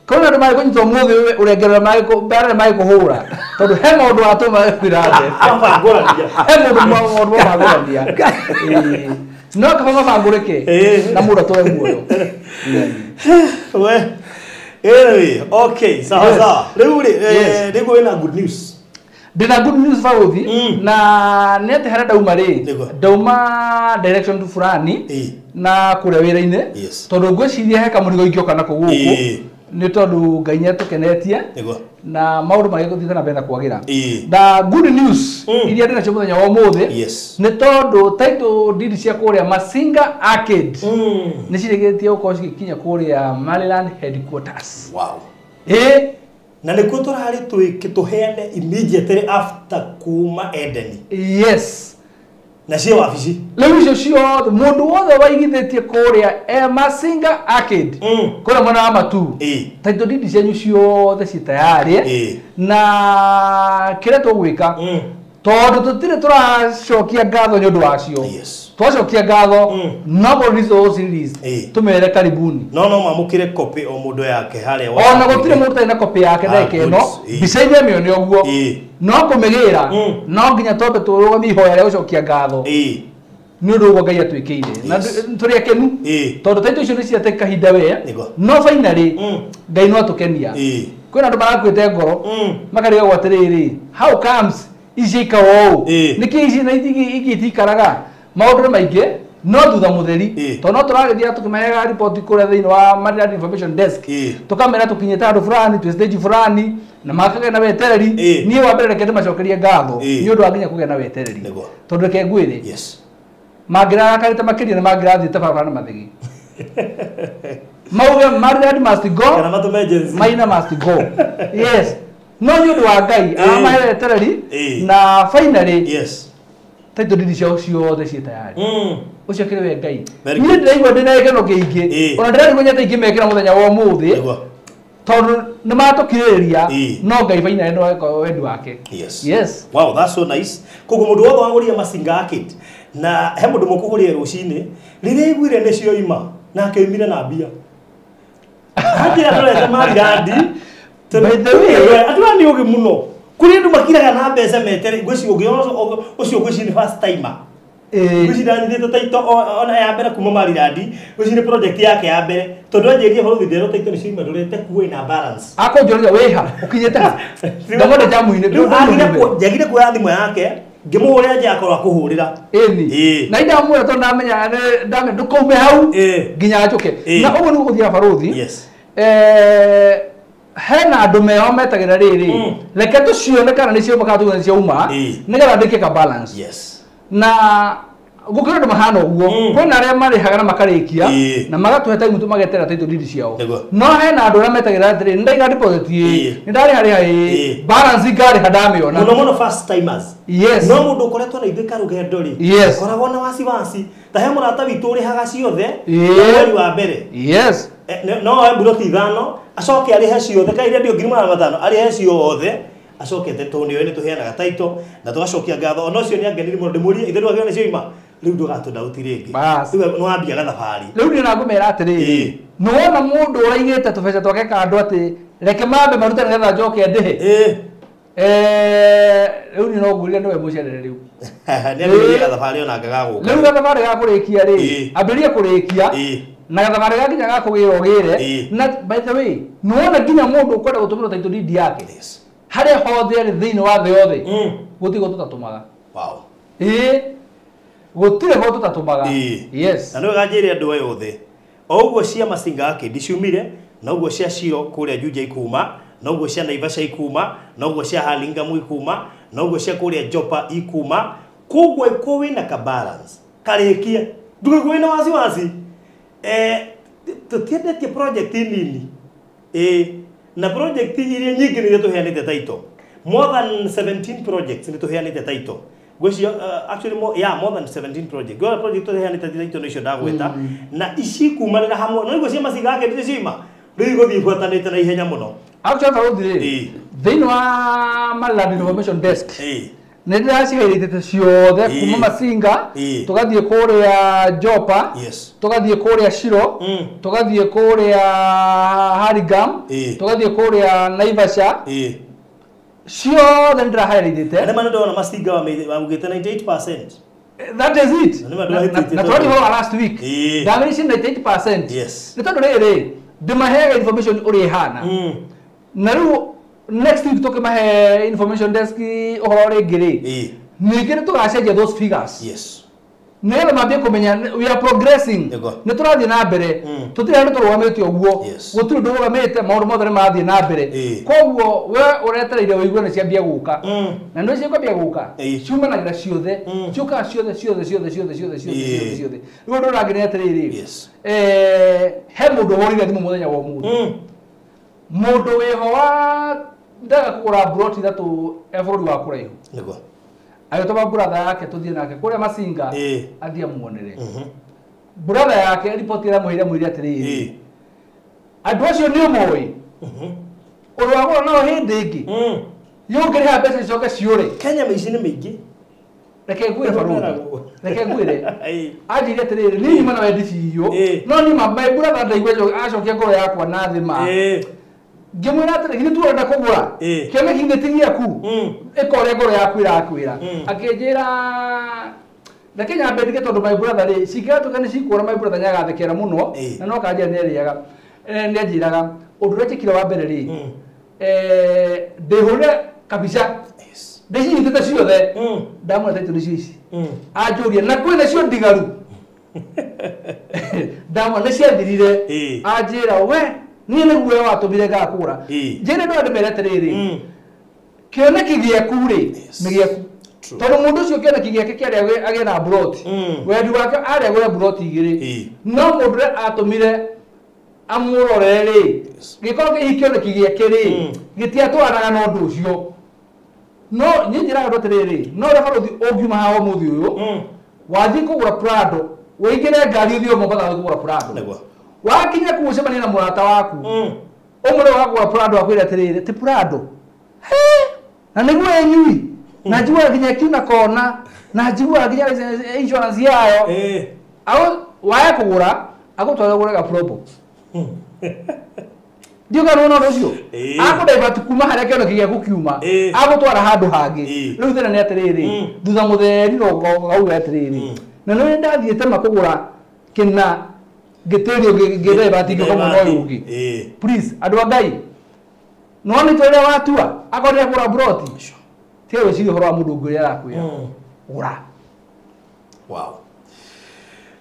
Speaker 5: Kona ndo mai kunyito muthi uregera mai ko bara mai ko hura tondu he mundu atuma kwirate
Speaker 4: amagorania
Speaker 5: he mundu magorania no kama magoreke na mundu atoe muoyo
Speaker 4: we okay sawa riu rigu ina good news
Speaker 5: Dina good news fauthi na nete hara dauma ri dauma direction tu fulani na kure wira-ine tondu ngwiciria he kamurigo ingioka nako guku ni tondu Ngai nĩatukenetie na maundu magĩgũthiĩ na mbere na kwagira da good news iria ndĩ nacio mũthenya wa ũmũthĩ nĩ tondu title deed cia kũrĩa Masinga Arcade nĩ cirĩgĩtie gũkorwo cigĩkinya kũrĩa Maryland headquarters
Speaker 4: na nĩkuo tũrarĩ tũheane immediately after kuma Eden na cio wabici
Speaker 5: rĩu icio ciothe mũndũ wothe waigithĩtie kũrĩa Masinga Arcade kũrĩa mwena wa Matu title deed cianyu ciothe ci tayari na kĩrĩa tũgwĩka tondu tũtirĩ tũracokia ngatho nĩ ũndũ wacio twacokia ngatho no release series tumere karibuni
Speaker 4: no mamukire copy o mundu yake harĩa
Speaker 5: ona gũtirĩ mũndũ tena copy yake ndeke ĩno mbica-inĩ ĩmwe nĩ ũguo no kũmĩgĩra no nginya tondu tũrũgamia ihoya rĩa gũcokia ngatho nĩ ũndũ ũguo Ngai atwĩkĩire na tũrĩ akenu tondu title icio nĩ ciate kahinda we no finally Ngai no atũkenia kwĩna andũ marakuĩte ngoro makariga gwatirĩrĩ how comes icika wao niki ici na igĩtikaraga maũndũ maingĩ no thutha mũtheri tondu no tũragĩthia tũkĩmaheaga report kũrĩa thĩinĩ wa Maryland Information Desk tũkamera tũkinyĩte handũ fulani twĩ stage fulani na makagĩa na wetereri niĩ wa mbere reke ndĩmacokerie ngatho nĩ ũndũ wa nginya kũgĩa na wetereri tondu reke ngwĩre mangĩrarakarĩte makĩria nĩ mangĩrathiĩte barabara na mathigi mauge Maryland must go Maina must go no nĩ ũndũ wa Ngai amahe wetereri na finally title deed ciao ciothe ciĩ tayari ucio kĩrĩ we Ngai niĩ ndĩraigua ndĩna gĩkeno kĩingĩ ona ndĩraigua nyata ingĩ mekĩra mũthenya wa ũmũthĩ tondu nĩ matũkirĩrĩria no Ngai finally no eka wendi wake
Speaker 4: wow that's so nice koguo mũndũ wothe wagũria Masinga Arcade na he mũndũ mũkũgũria rũcinĩ rĩrĩa aiguire nĩcio ima na akĩumire na mbia hajira tũrete Maryland by the way atwa ni ugi muno kuri ndu makiraga na mbeca metere ngweci ugi ucio ngweci ni first timer ngweci ndanyithite taito ona ya mbere kuma Maryland ngweci ni project yake ya mbere tondu anjirie baro thindero taito ni cima ndurete kuwe na balance
Speaker 5: akonjoria weha ukinyete ndagone jamu-ini
Speaker 4: njagire kuoya thimũ yake ngimuhuria nje akorwo akuhurira
Speaker 5: na indamwira tondu ndamenya ndukaume hau nginya njuke na uguo ni guthia baruthi hena andu meho metagira riri reke tucione kana nicio makatuga nicio uma nigetha ndike ka balance na gukira andu mahana uguo kwina aria marihaga na makarikia na magatuhe time tumagetera title deed ciao no hena andu aria metagira atiri ndaiga deposit ndari hari balance ngari hadamiona
Speaker 4: muno first timers no mundu ukoretwo na ithika rugendo ri koragwo na wasiwasi ta he murata witu uri haga ciothe mweri wa mbere no block ithano acoke ari he ciothe kaire ndio ngiri mara matano ari he ciothe acokete tondu ni tuheanaga title na tugacokia ngatho ono cio ni angeniri mundu ndimurie ithe ndwagire ni cioima riu ndugatu dauti ringi riu no ambia gathabari
Speaker 5: riu ni nagumera atiriri no wona mundu uraigite tubeca twake kandu ati reke mambe marute nigetha njoke ndihe riu ni no ngurire ndowe mucerere riu
Speaker 4: ni ambia gathabari ona ngagaguka
Speaker 5: riu gathabari gakurikia ri ambirie kurikia na gathabari gakinya gakugira ugire na by the way no wona nginya mundu ukwenda gutumira title deed yake haria hothe ari thiini wa thĩ yothe gutigo tutatumaga gutire ho tutatumaga
Speaker 4: na no ganjire andu yothe oguo cia Masinga Arcade ciumire na oguo cia Shiro kuria Juja ikuma na oguo cia Naivasha ikuma na oguo cia Halingamu ikuma na oguo cia kuria Jopa ikuma koguo iko wina ka balance karikia ndugu wina wasiwasi tutiendetie project nini na project iria nyingi nĩ tuheanĩte title more than 17 projects nĩ tuheanĩte title actually more than 17 project go project to heana tatizo no icio ndagweta na ici kumanira hamwe no igũcio macinga yake ndire cima rĩu igũthiĩ buatanĩte na ihenya mũno
Speaker 5: actually thĩinĩ wa Mariland Information Desk nĩ ndĩracigairĩte ciothe kuma Masinga tũgathiĩ kũrĩa Jopa tũgathiĩ kũrĩa Shiro tũgathiĩ kũrĩa Harigam tũgathiĩ kũrĩa Naivasha ciothe ndĩrahighlighted
Speaker 4: nĩ mandona Masinga wamugĩte 98%.
Speaker 5: That is it. Na tũrĩ ho last week ndamĩrĩcie 98%.
Speaker 4: Yes.
Speaker 5: Nĩ tondũ rĩrĩ ndĩmaheaga information ũrĩa ihana na rĩu next week tũkĩmahe information desk ũhoro rĩngĩ rĩ ningĩ nĩ tũgacenjia those figures.
Speaker 4: Yes.
Speaker 5: Nĩgetha mambie kũmenya we are progressing nĩ tũrathiĩ na mbere tũtirĩ handũ tũrũgamĩte ũguo gũtirĩ ũndũ ũrũgamĩte maũndũ mothe nĩ marathiĩ na mbere koguo we ũretereire ũigue nĩ ciambia gũka na nĩ ciambia gũka ciumanagĩra ciothe ciũkaga ciothe rĩu ũndũ ũrangĩ nĩ atĩrĩrĩ he mũndũ ũhũrire thimũ mũthenya wa ũmũthĩ mũndũ wĩho wa ndaga kũgũra broti ithatũ bũrũri wa kũraihu agĩtũma brother yake tũthiĩ nake kũrĩa Masinga athiĩ amuonere brother yake ripoti ĩramũheire mwĩrĩ atĩrĩrĩ andũ acio nĩ ũmũĩ ũrĩ wagũra nao hĩndĩ ĩngĩ yũngĩrĩha mbeca icoke ciũre
Speaker 4: Kenya mĩici nĩ mĩingĩ
Speaker 5: reke ngwĩre barũthi reke ngwĩre anjĩire atĩrĩrĩ niĩ nyuma na wendi biũ no niĩ my brother ndaigua acokia ngoro yakwa na thĩ ma ngĩmwĩra atĩrĩ githĩ tũrenda kũgũra kĩoneki gĩti gĩaku ĩka ũrĩa ngoro yaku ĩrakwĩra akĩnjĩra reke nyambe ndige tondũ my brother rĩ cingĩatuĩka nĩ cikuona my brother nĩagathekera mũno na no kanjĩra nĩarĩaga nĩanjĩraga ũndũ ũrĩa njĩkire wa mbere rĩ ndĩhũre kabica ndĩcinyitĩte ciothe ndamwĩra taitũ nĩcio ici anjũria na kwĩna cio ndigaru ndamwĩra nĩciathirire anjĩra we niĩ nĩguo watũmire ngakũra njĩre no ndĩmere atĩrĩrĩ kĩoneki gĩaku rĩ nĩ gĩaku tondũ mũndũ ũcio kĩoneki gĩake kĩarĩ agĩe na broti wendi wake arĩ agũre broti igĩrĩ no mũndũ ũrĩa atũmire amũrore rĩ gĩkorwo kĩhi kĩoneki gĩake rĩ gĩtiatwaranaga na ũndũ ũcio no niĩ njĩraga andũ atĩrĩrĩ no ũrĩa barũthi ũngiuma haha ũmũthĩ ũyũ wathiĩ kũgũra Prado wĩingĩre ngari ũthiĩ Mombatha kũgũra Prado wakinya kucemania na mũrata waku ũmũrĩ wagũra Prado akwĩra atĩrĩrĩ ti Prado na nĩguo enyui na njiguaga nginya kiuna kona na njiguaga nginya insurance yayo waya kũgũra agũtwara ũgũre ga Probox ndiuga no ũndũ ũcio akũdaiva kuma harĩa kĩoneki gĩaku kiuma agũtwara handũ hangĩ rĩu thĩna nĩ atĩrĩrĩ thutha mũtheri gauga atĩrĩrĩ na nĩ ndathiĩte makũgũra kĩna gĩtĩrio gĩthaiva tingĩka mũno ũyũ ũngĩ please andũ a Ngai nĩwona itua rĩrĩa watua akorwo nĩagũra broti tiga gwĩciria ũhoro wa mũndũ ũngĩ ũrĩa arakwĩra gũra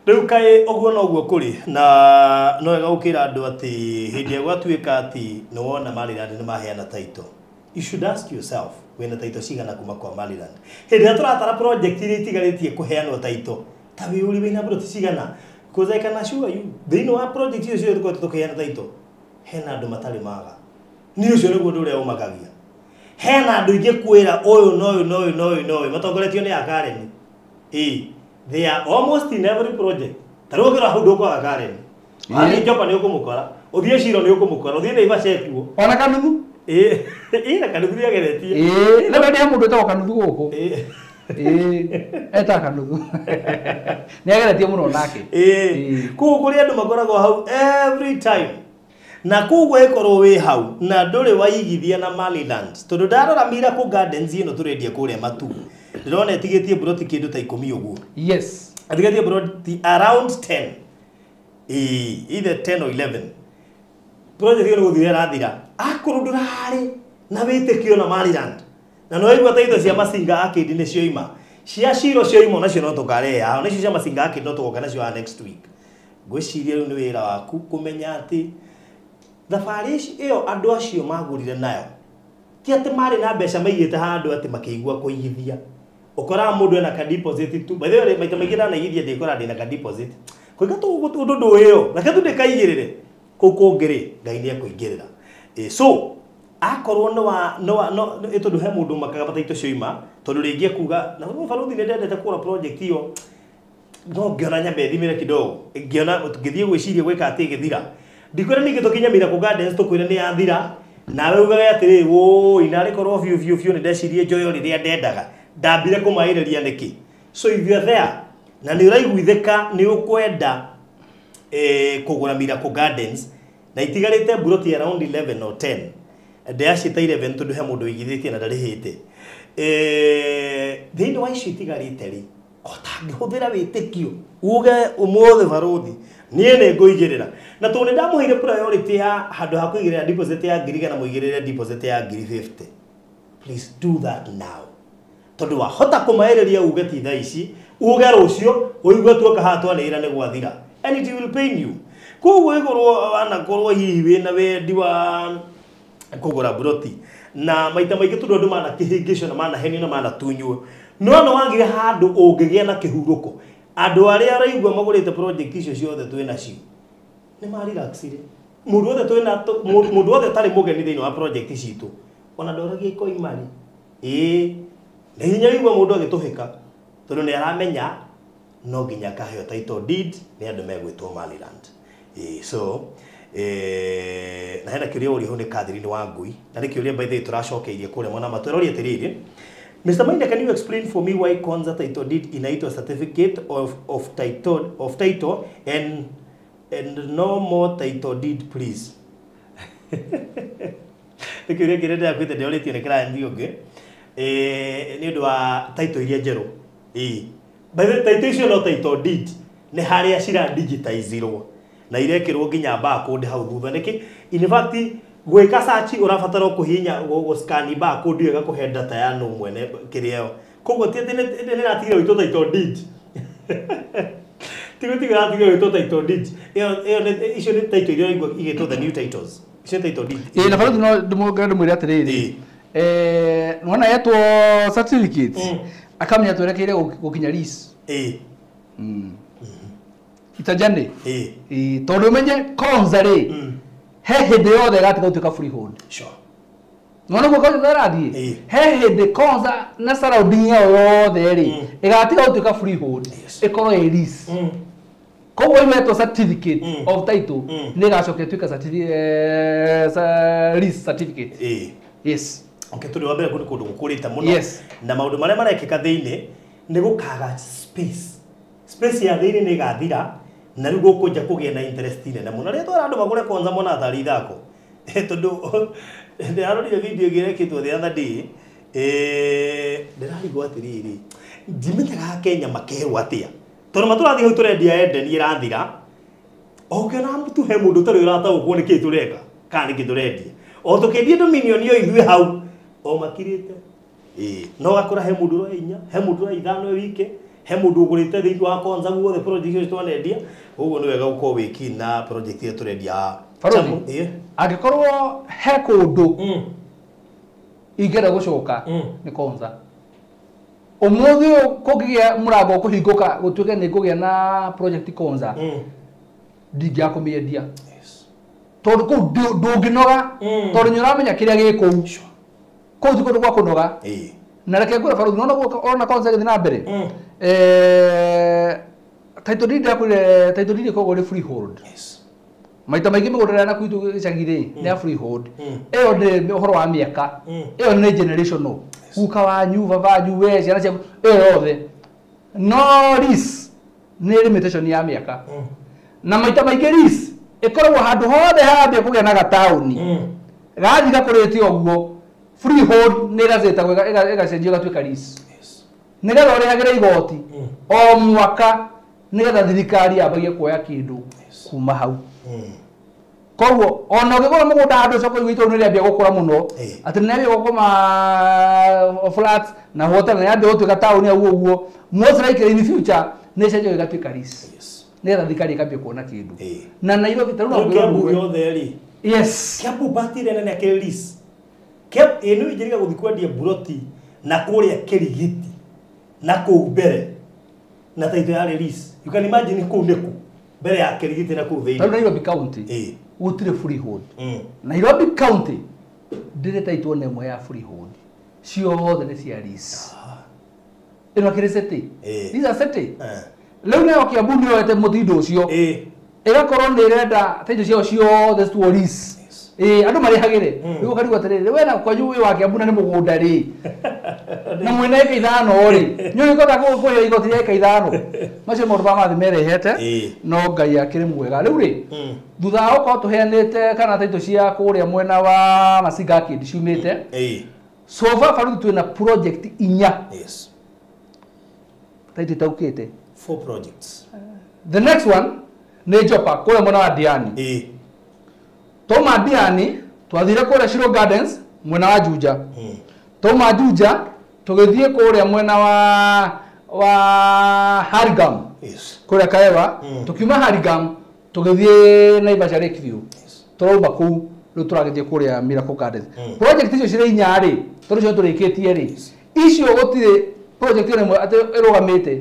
Speaker 4: rĩu kaĩ ũguo noguo kũrĩ na no wega gũkĩra andũ atĩ hĩndĩ ĩrĩa gwatuĩka atĩ nĩwona Mariland nĩmaheana taito you should ask yourself wĩna taito cigana kuma kwa Mariland hĩndĩ ĩrĩa tũratara project iria itigarĩtie kũheanwo taito ta wĩũri wĩna broti cigana because I can assure you thĩinĩ wa project icio ciothe tũkoretwo tũkĩheana taito hena andũ matarĩ maga nĩ ũcio nĩguo ũndũ ũrĩa ũmakagia hena andũ ingĩ kwĩra ũyũ na ũyũ matongoretio nĩ Akareni they are almost in every project tarĩu ũkĩra hau ndũkwaga Karen athiĩ Jopa nĩ ũkũmũkora ũthiĩ Shiro nĩ ũkũmũkora ũthiĩ Naivasha ekuo
Speaker 5: ona Kanuthu
Speaker 4: na Kanuthu nĩageretie
Speaker 5: na nĩ mũndũ etagwo Kanuthu gũkũ eta Kanuthu nĩageretie mũno nake
Speaker 4: koguo kũrĩ andũ makoragwo hau every time na koguo ĩkorwo wĩ hau na ndũrĩ waigithia na Mariland tondũ ndarora Miracle Gardens ĩno tũrendia kũrĩa Matu ndĩrona ĩtigĩtie broti kĩndũ ta 10 ũguo
Speaker 5: yes
Speaker 4: ĩtigĩtie broti around 10 either 10 or 11 project ĩyo gũthira rathira akorwo ndũrarĩ na wĩtĩkio na Mariland na no igua taito cia Masinga akĩndi nĩ cioima cia Shiro cioima nacio no tũkareha nacio cia Masinga akĩndi no tũgoka nacio next week ngwĩciria rĩu nĩ wĩra waku kũmenya atĩ thabarĩ ĩyo andũ acio magũrire nayo ti atĩ marĩ na mbeca maigĩte handũ atĩ makĩigua kũigithia ũkoraga mũndũ ena ka deposit tu by the way maita maingĩ ndanaigithia ndĩkora ndĩna ka deposit kũiga ũndũ ndũĩyo reke tu ndĩkaigĩrĩre kũu kũngĩ rĩ Ngai nĩekũingĩrĩra so akorwo no ito duhe mundu makagabata ito cioima tondu ringi kuga na baruthi ne ndendete kuona project iyo no ngiona nyambe thimire kidogo ngiona ngithie gwiciria gwika ati githira ndikwira ningi tukinyamira ku gardens tukwira ni yathira nawe ugaga atiri wo inari korwo view ni ndecirie njoyo riria ndendaga ndambire kumairiria niki so if you are there na ni uraiguithika ni ukwenda kugura Miracle Gardens na itigarite buroti around 11 or 10 ndeyacita 11 tondu he mundu wigithitie na ndarihite thiini wa icio itigarite ri otangihuthira witikio uge umothe baruthi nie ne nguigirira na tondu ndamuhire priority ya handu ha kuigirira deposit ya 1,000 na muigirire deposit ya 50 please do that now tondu wa hota kumairiria uge ti thaa ici uge rucio uigwe tuoka hatwa ni ira ni gwathira and it will pain you koguo igurwo anakorwo hihi wina wendi wa kugura buroti na maita maingi tundu andu mana kihingisho na mana heni na mana tunywe no wagire handu ungigia na kihuruko andu aria araigwa magurite project icio ciothe twina cio ni mari relaxire mundu othe twina mundu othe tari mugeni thiini wa project citu ona ndoragie ko imari na hinya wigwa mundu agituhika tondu ni aramenya no ginya kaheo title deed ni andu megwitwo Maliland so na hena kiuria uri hone Catherine Wangui na kiuria by the way turacokeirie kure mona matwerori atiriri Mr. Maina, can you explain for me why Konza title deed inaitwa certificate of title and no more title deed please kiuria kirenda yakwite ndeoritio ni client yonge ni undu wa title iria njeru by the title icio no title deed ni haria cira digitizirwo na irekirwo nginya barcode hau thutha niki in fact gwika search urabatara kuhinya go scan barcode iyo gakuhe data ya no mwene kirio koguo tiete ni ratigira wito title deed tigotiga ratigira wito title deed iyo icio ni title iyo igitwo the new titles icio title deed
Speaker 5: na bado no ndimugana mwiri atiriri nona yetwo certificate akamenya twerekeire gukinya lease itajane tondu menye Konza ri he hindi yothe gatiga utuika freehold
Speaker 4: sure
Speaker 5: nona guko tharathie he hindi Konza na surrounding yothe ri igatiga utuika freehold ikorwo lease koguo imetwo certificate of title ni gacoke tuika lease certificate yes
Speaker 4: okay tundu wa mbere kundu gukurita muno na maundu maria marekika thiini ni gukaga space ya thiini ni gathira na rigo kuja kugia na interest ine na muno ritwa andu magure Konza mona thari thako tondu ndirarorire video girekitwo the other day ndirarigwo atiriri ndimenyaga Kenya makerwa atia tondu maturathi hau turendia Eden irathira okiona mtu he mundu tari urataukwo ni kitu reka kana kitu rendia o tukendie dominion yo ithui hau o makirite no gakura he mundu ro inya he mundu ro ithano wike he mundu ugurite thiini wa Konza guo the project yo twanendia uguo ni wega uko wiki na project yo turendia
Speaker 5: angikorwo he kundu ingera gucoka ni Konza umuthi kugigia murango kuhinguka gutuike ni kugia na project Konza ndingia kumiendia tondu ku ndunginoga tondu nyoramenya kiria giku ko tuko kwa kunoga na reke ngura Faruthi nona ona Konza githina mbere title deed yakure title deed ko gore freehold maita maingi mugurira na kwitu gicagire ni freehold eyo ni uhoro wa miaka eyo ni generational uka wanyu babanyu we ciana cia eyo othe no lease ni limitation ya miaka na maita maingi lease ikoragwo handu hothe hambia kugia na gatauni gathika kuriti oguo freehold ni gazeta igacenjio gatuika lease ni gatho rihagira igoti o mwaka ni gatha thirikari yabagie kuoya kindu kuma hau koguo ona ugigura mugunda handu coko igwitwo ni riambia gukura muno ati ni riambia gukoma flats na hotel na yambe gutuika tauni uguo most likely in future ni cenjio igatuika lease ni gatha thirikari ikambia kuona kindu na Nairobi taru na
Speaker 4: Kiambu yothe ri
Speaker 5: yes
Speaker 4: Kiambu batire nene ke lease Kiambu inu ijiriga guthikwendia buroti na kuria Kirigiti na kumbere na title ya lease you can imagine ku niku mbere ya Kirigiti na ku veini
Speaker 5: Nairobi county gutire freehold Nairobi county ndireta itone mwe ya freehold ciothe nĩ cia lease ĩno kĩrĩ city these are city rĩu nayo Kiambu nĩ yoete mũtindo ũcio ĩgakorwo nĩ ĩrenda title ciao ciothe cituo lease andũ marĩhagĩre rĩu ũkarigwo atĩrĩrĩ we na kwanyu wĩ wa Kiambu na nĩ mũgũnda rĩ na mwĩna ĩka ithano rĩ nĩ ũkũhota kũhĩa igoti rĩa ĩka ithano macio maũndũ ma mathi merehete no Ngai akĩrĩ mwega rĩu rĩ thutha wa gũkorwo tũheanĩte kana title cia kũrĩa mwena wa Masinga Arcade ciumĩte so far Baruthi twĩna project 4 title itaukĩte
Speaker 4: 4 projects
Speaker 5: the next one nĩ Jopa kũrĩa mwena wa Diani Toma Diani twathire kũrĩa Shiro Gardens mwena wa Juja Toma Juja tũgĩthiĩ kũrĩa mwena wa Harigam kũrĩa Kaewa tukiuma Harigam tũgĩthiĩ Naivasha Lakeview tũrauba kũu rĩu tũragĩthiĩ kũrĩa Miracle Gardens project icio cirĩ 4 rĩ tondũ cio tũrĩkĩtie rĩ icio gũtirĩ project ĩmwe atĩ ĩrũgamĩte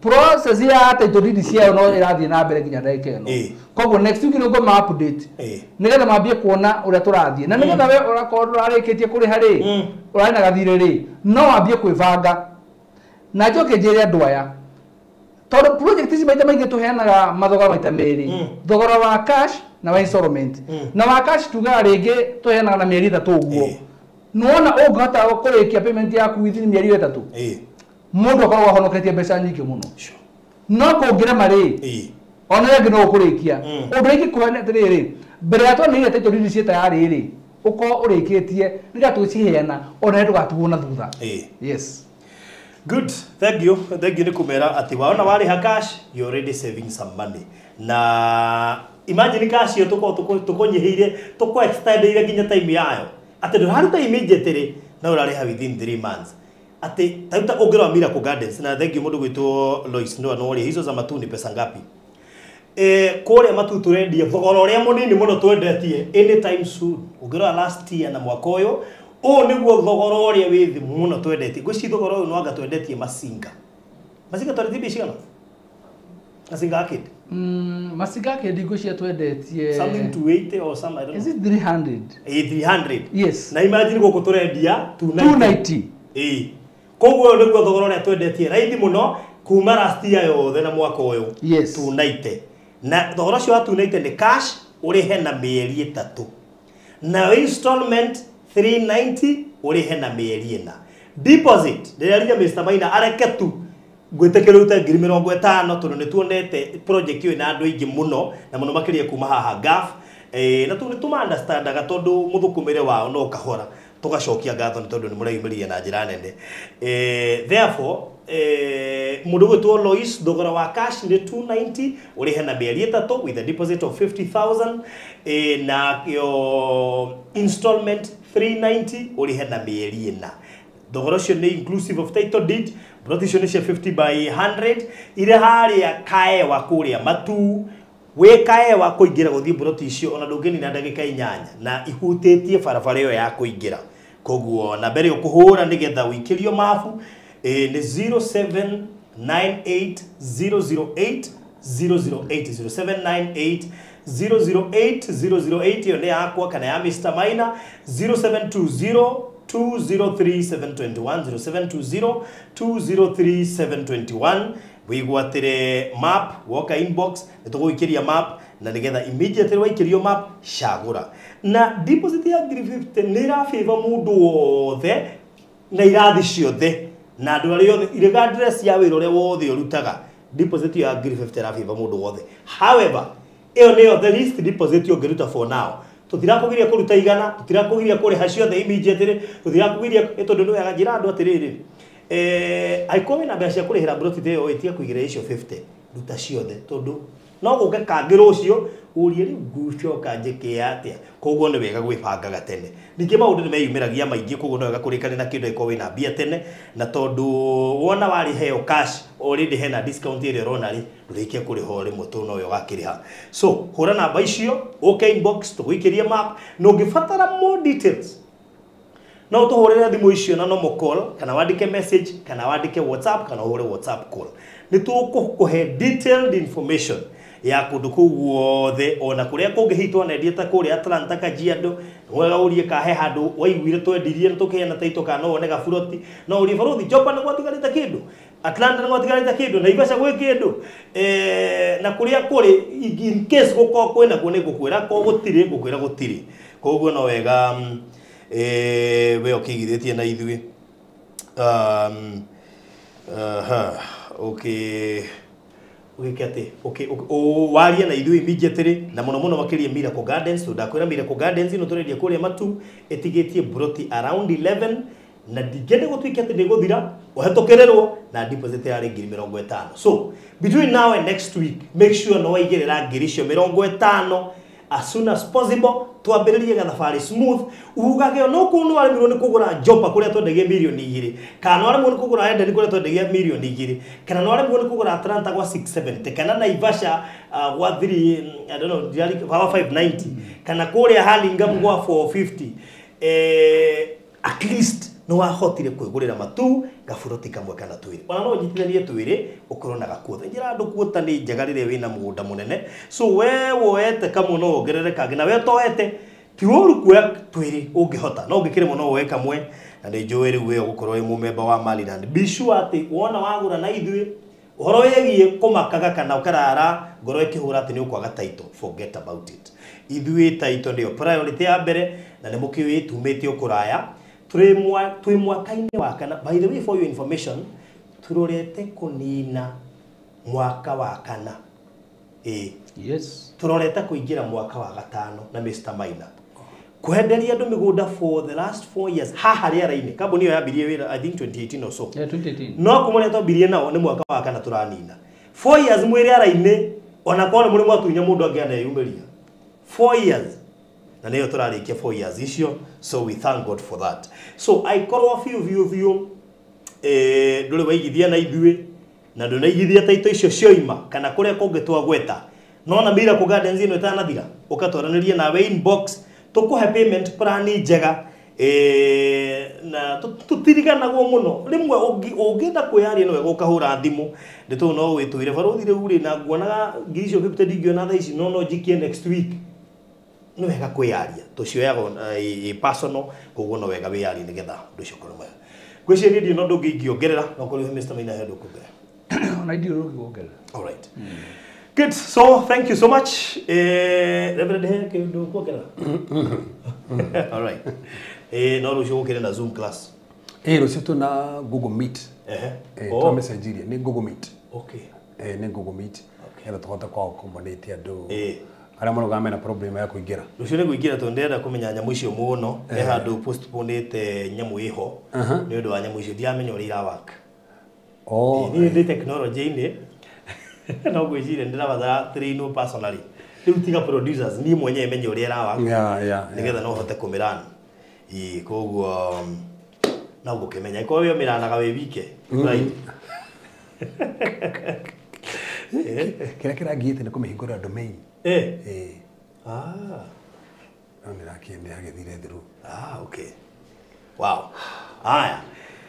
Speaker 5: process ya title deed ciao no ĩrathiĩ na mbere nginya ndagĩka ĩno koguo next week nĩguo ma update nĩgetha mambie kuona ũrĩa tũrathiĩ na nĩgetha we ũrakorwo ũrarĩkĩtie kũrĩha rĩ ũrarĩ na gathirĩ rĩ no wambie kwĩbanga na njoke njĩre andũ aya tondũ project ici maita maingĩ tũheanaga mathogora maita merĩ thogora wa cash na wa installment na wa cash tugaga rĩngĩ tũheanaga na mĩeri 3 ũguo nuona ũngĩhota kũrĩkia payment yaku within mĩeri 3 mũndũ akoragwo ahonoketie mbeca nyingĩ mũno no kũngĩre marĩ ona rĩngĩ no ũkũrĩkia ũndũ rĩngĩ kũhana atĩrĩrĩ mbere ya twanĩire title deed ciĩ tayarĩ rĩ ũkorwo ũrĩkĩtie rĩrĩa tũciheana ona ndũgatugwo na thutha yes
Speaker 4: good thank you nĩ kumera ati waona warĩha cash you already saving some money na imagine cash yo tũkũnyihiire tũkũ-extendire nginya time yayo ati ndũraruta immediately na ũrarĩha within 3 months ati tauta ũngĩrwa Miracle Gardens na thank you mũndũ gwĩtwo Lois no anori hizo za matu ni pesa ngapi kũrĩa matu tũrendia thogora ũrĩa mũnini mũno twendetie anytime soon ũngĩrwa last year na mwaka ũyũ nĩguo thogora ũrĩa wĩ thĩ mũno twendetie gwĩci thogora ũyũ no anga twendetie Masinga twarĩthie cigana Masinga Arcade
Speaker 5: Masinga Arcade ngũcia twendetie
Speaker 4: something to 80 or something I don't know
Speaker 5: is it 300
Speaker 4: 300
Speaker 5: yes
Speaker 4: na imagine gũkũ tũrendia 290 koguo nĩguo thogora ũrĩa twendetie raithi mũno kuma last year yothe na mwaka ũyũ 290 na thogora ũcio wa 290 nĩ cash ũrĩhe na mĩeri 3 na installment 390 ũrĩhe na mĩeri 4 deposit ndĩrarĩria Mr. Maina areke tu gwĩtĩkĩra rute 50,000 tondũ nĩ tuonete project ĩyo na andũ aingĩ mũno na mũno makĩria kuma haha GAF na tu nĩ tuma understandaga tondũ mũthũkũmĩre wao no kahora tugacokia ngatho nĩ tondũ nĩ mũraimĩria na njĩra nene therefore mũndũ gwĩtwo Lois thogora wa cash nĩ 290 ũrĩhe na mĩeri 3 with a deposit of 50,000 na your installment 390 ũrĩhe na mĩeri 4 thogora ũcio nĩ inclusive of title deed provision cia 50 by 100 ire harĩa Kaewa kũrĩa matu we Kaewa kũingĩra gũthiĩ broti icio ona ndũngĩnina ndagĩka 8 na ihutĩtie barabara ĩyo ya kũingĩra koguo na mbere ũkũhũra nĩgetha ũikĩrio mabu nĩ 0798 008 008 0798 008 ĩyo nĩ yakwa kana ya Mr. Maina 0720 203 721 0720 203 721 wĩgwatĩre map woka inbox nĩtũgũikĩria map na nĩgetha immediately waikĩrio map cagũra na deposit ya 350 nĩ ĩrafĩva mũndũ wothe na irathi ciothe na andũ arĩa othe regardless ya wĩra ũrĩa wothe ũrutaga deposit ya 350 ĩrafĩva mũndũ wothe however ĩyo nĩyo the least deposit ũngĩruta for now tũtirakũgiria kũruta igana tũtirakũgiria kũrĩha ciothe immediately tũtirakũgiria tondũ nĩ wega njĩra andũ atĩrĩrĩ aikome na mbeca cia kũrĩhĩra broti ĩyo ĩtia kũigĩra icio 50 ruta ciothe tondũ no gũke kangĩ rũciũ ũrie rĩu ngucoka njĩke atĩa koguo nĩ wega gwĩbangaga tene ningĩ maũndũ nĩ meyumĩragia maingĩ koguo no wega kũrĩkania na kĩndũ ĩkorwo wĩna mbia tene na tondũ wona warĩheo cash already hena discount ĩrĩa ũrona rĩ ndũrĩkia kũrĩha rĩmwe tondũ no we wakĩrĩha so hũra namba icio okay inbox tũgũikĩrie map na ũngĩbatara more details no tũhũrĩre thimũ icio na normal call kana wandĩke message kana wandĩke WhatsApp kana ũhũre WhatsApp call nĩ tũkũhe detailed information ya kũndũ kũu guothe ona kũrĩa kũngĩ hitwo na endia ta kũrĩa Atlanta Kajiado Wega urie kahe handu waiguire twendirie tukiena taito kana no onega buroti no urie baruthi Jopa ni gwatigarite kindu Atlanta ni gwatigarite kindu na Ivasha gwi kindu na kuria kuri in case guko kwena kune gukwira ko gutiri gukwira gutiri koguo no wega we okigithitie na ithui okay ukikate okay waria na ithui immediately na muno muno makiria Miracle Gardens to ndakwira Miracle Gardens no turendia kuria matu etigetie broti around 11 na digende gutwika ati niguthira uhetokererwo na deposit ya ringi 50 so between now and next week make sure no waigerera ngirisho 50 as soon as possible twambiririe gathabari smooth ugage no kunu ari mirone kugura Jopa kuria twendegie milioni 2 kana ari mwone kugura Eden kuria twendegie milioni 2 kana no ari mwone kugura Atlanta kwa 670 kana na Ivasha kwa 3 I don't know diali 590 kana kuria Hurlingham kwa 450 at least no wahotire kwigurira matu gaburoti kamwe kana twiri ona no nyitithanie twiri ukorona gakuothe njira andu kuota ni njagarire wina mugunda munene so we woete kamwe no ongerere kangi na we toete ti woru kuya twiri ungihota no ngikire muno we kamwe na ni njuwe riu we gukorwo i mumemba wa Maliland be sure ati wona wagura na ithui uhoro yegie kumakaga kana ukarara ngoro ikihura ati ni ukwaga title forget about it ithui title ndio priority ya mbere na ni mukiwi tumite ukuraya twi mwaka-ini wa kana by the way for your information turorete kunina mwaka wa kana
Speaker 5: yes
Speaker 4: turorete kuingira mwaka wa gatano na Mr. Maina kuhenderia andu migunda for the last 4 years haha riera-ini kambuni yo yabirie wira I think 2018 or so
Speaker 5: 2018
Speaker 4: no kumone to birie nao ni mwaka wa kana turanina 4 years mwiri ara-ini ona kone muri mwatunya mundu angiana yumeria 4 years na niyo turarikia 4 years icio so we thank God for that so I call a few ndure waigithia na ithui na ndune igithia taito icio cioima kana kuria kungi twagweta no na Miracle Gardens ino itanathira ukatwaraniria nawe inbox tukuhe payment plan njega na tutiriganagwo muno rimwe ungenda kwiaria no wega ukahura thimu nditu no witwire baruthi riu ri na nguonaga ngirisho 50 dingiona tha ici no jikie next week no wega kwiaria tucioyago personal koguo no wega wiaria nigetha nducio koroma gwiciria ndio no ndungingiongerera no kuri Mr. Maina hedo kugerera
Speaker 5: na ndio rugongerera
Speaker 4: all right good so thank you so much Reverend Henke ndo kugerera all right no rucio gukire na Zoom class
Speaker 3: rucio tu na Google Meet to messageria ni Google Meet
Speaker 4: okay
Speaker 3: ni Google Meet era tuhota kwa accommodate andu ara muno gamena problem ya kuingira
Speaker 4: rucio ni kuingira to ndenda kumenya nyamu icio muno handu postponete nyamu iho ni undu wa nyamu icio ndiamenya uri irawaka ni ndi technology ini no gwicire ndirabatha train personally riu tiga producers ni mwenye menye uri irawaka nigetha no hote kumirana koguo na gukimenya ko yo miranaga we wike right
Speaker 3: kira ngiite ni kumihingura domain Ngira kiende agithire thiru
Speaker 4: okay wow aya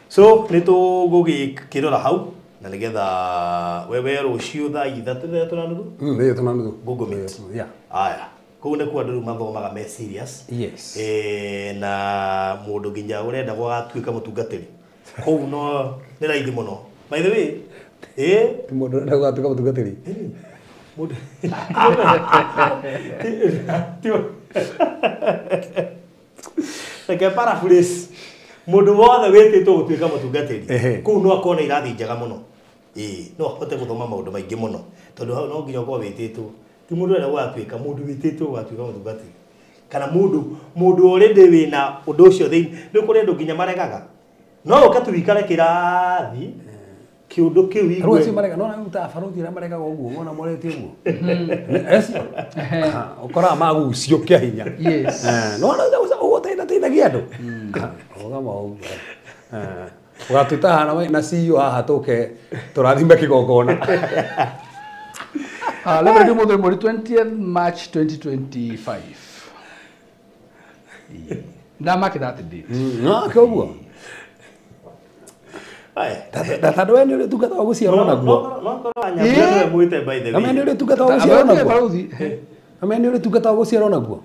Speaker 4: so nitugugikirora hau na nigetha wewe rucio tha ithatu tunanuthu
Speaker 3: ndio tunanuthu
Speaker 4: Google Meet aya kou ne kwa ndu mathomaga me serious
Speaker 3: yes
Speaker 4: na mundu nginya urenda gwatuika mutungatiri kou no ni raithi muno by the way
Speaker 3: mundu urenda gwatuika mutungatiri
Speaker 4: mundu like paraphrase mundu wothe wititwo gutuika mutungatiri kou no akona irathi njega muno no hote guthoma maundu maingi muno tondu hau no nginya kwa wititwo ti mundu era gwatuika mundu wititwo gwatuika mutungatiri kana mundu already wina undu ucio thini ni kuri andu nginya maregaga no ukatuikare kirathi kiundu kiu igwe
Speaker 3: ruci marega no na uta baruthi ra marega uguo wona morete uguo ukora magucio kia hinya
Speaker 5: yes
Speaker 3: no na ugoteina teithagia andu ogama uguo ugatuita na CEO haha tuke turathime kigongona
Speaker 5: leo ndio mwezi wa 20th March 2025 ndama kidate date
Speaker 3: no koguo Data ndo ni tugata wa guciarwo naguo
Speaker 4: no korwo anyambe mwite by the way
Speaker 3: ameni uri tugata wa guciarwo naguo ameni uri tugata wa guciarwo naguo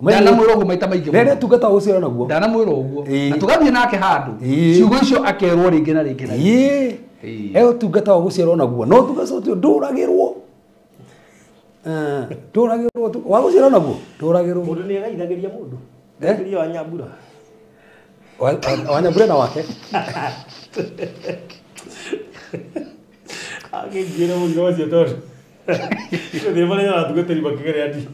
Speaker 5: Ndana mwĩro maita maingĩ.
Speaker 3: Rere tungata ũcio naguo.
Speaker 5: Ndana mwĩro ũguo. Na tugathiĩ nake handũ. Ciugo icio akerwo rĩngĩ na rĩngĩ na rĩngĩ.
Speaker 3: He tungata wa gũciarwo naguo. No tungata ũcio ndũragĩrwo. Ndũragĩrwo wa gũciarwo naguo. Ndũragĩrwo.
Speaker 4: Mũndũ nĩ agaithagĩria mũndũ. Ndagĩria wa Nyambura.
Speaker 3: Wa Nyambura na wake.
Speaker 4: Agĩngira mũndũ ũcio tondũ. Nĩ marĩa aratungatĩri makĩgeria ndi.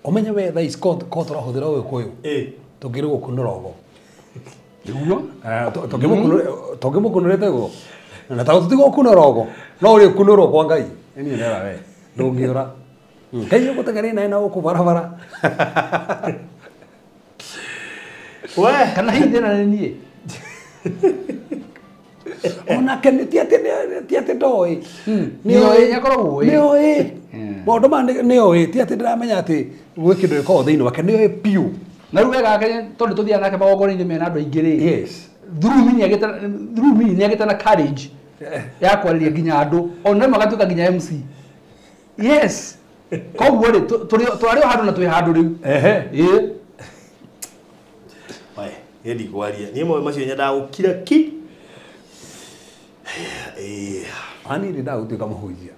Speaker 3: Omenye we thaa ici ko tũrahũthĩra Ũgĩkũyũ. Tũngĩrĩgwo kũnũra ũgo.
Speaker 5: Nĩguo?
Speaker 3: Tũngĩmũkũnũrĩte ũgo. Na tao tũtigwo kũnũra ũgo. No ũrĩ kũnũrwo kwa Ngai. Niĩ ndera we. Ndũngĩũra. Ngai ũgũtegeria naye na gũkũ barabara.
Speaker 4: We
Speaker 5: kana hihi na niĩ.
Speaker 3: Onake ti atĩ ndoĩ.
Speaker 5: Nĩoĩ nĩakoragwo ĩ.
Speaker 3: Nĩoĩ. Maũndũ ma nĩoĩ ti atĩ ndĩramenya atĩ gwĩ kĩndũ gĩkoragwo thĩinĩ wake nĩoĩ biũ.
Speaker 5: Na rĩu wega tondũ tũthiaga nake magongona-inĩ mena andũ aingĩ rĩ.
Speaker 3: Yes.
Speaker 5: Through me nĩagĩte na courage ya kwarĩria nginya andũ. Ona magatuĩka nginya MC. Yes. Koguo rĩ twarĩ o handũ na twĩ handũ rĩu. Ĩĩ.
Speaker 4: Edi kwaria. Niĩ moyo macio nyendaga gũkira ki.
Speaker 3: Ani nda gũtuĩka mũhunjia.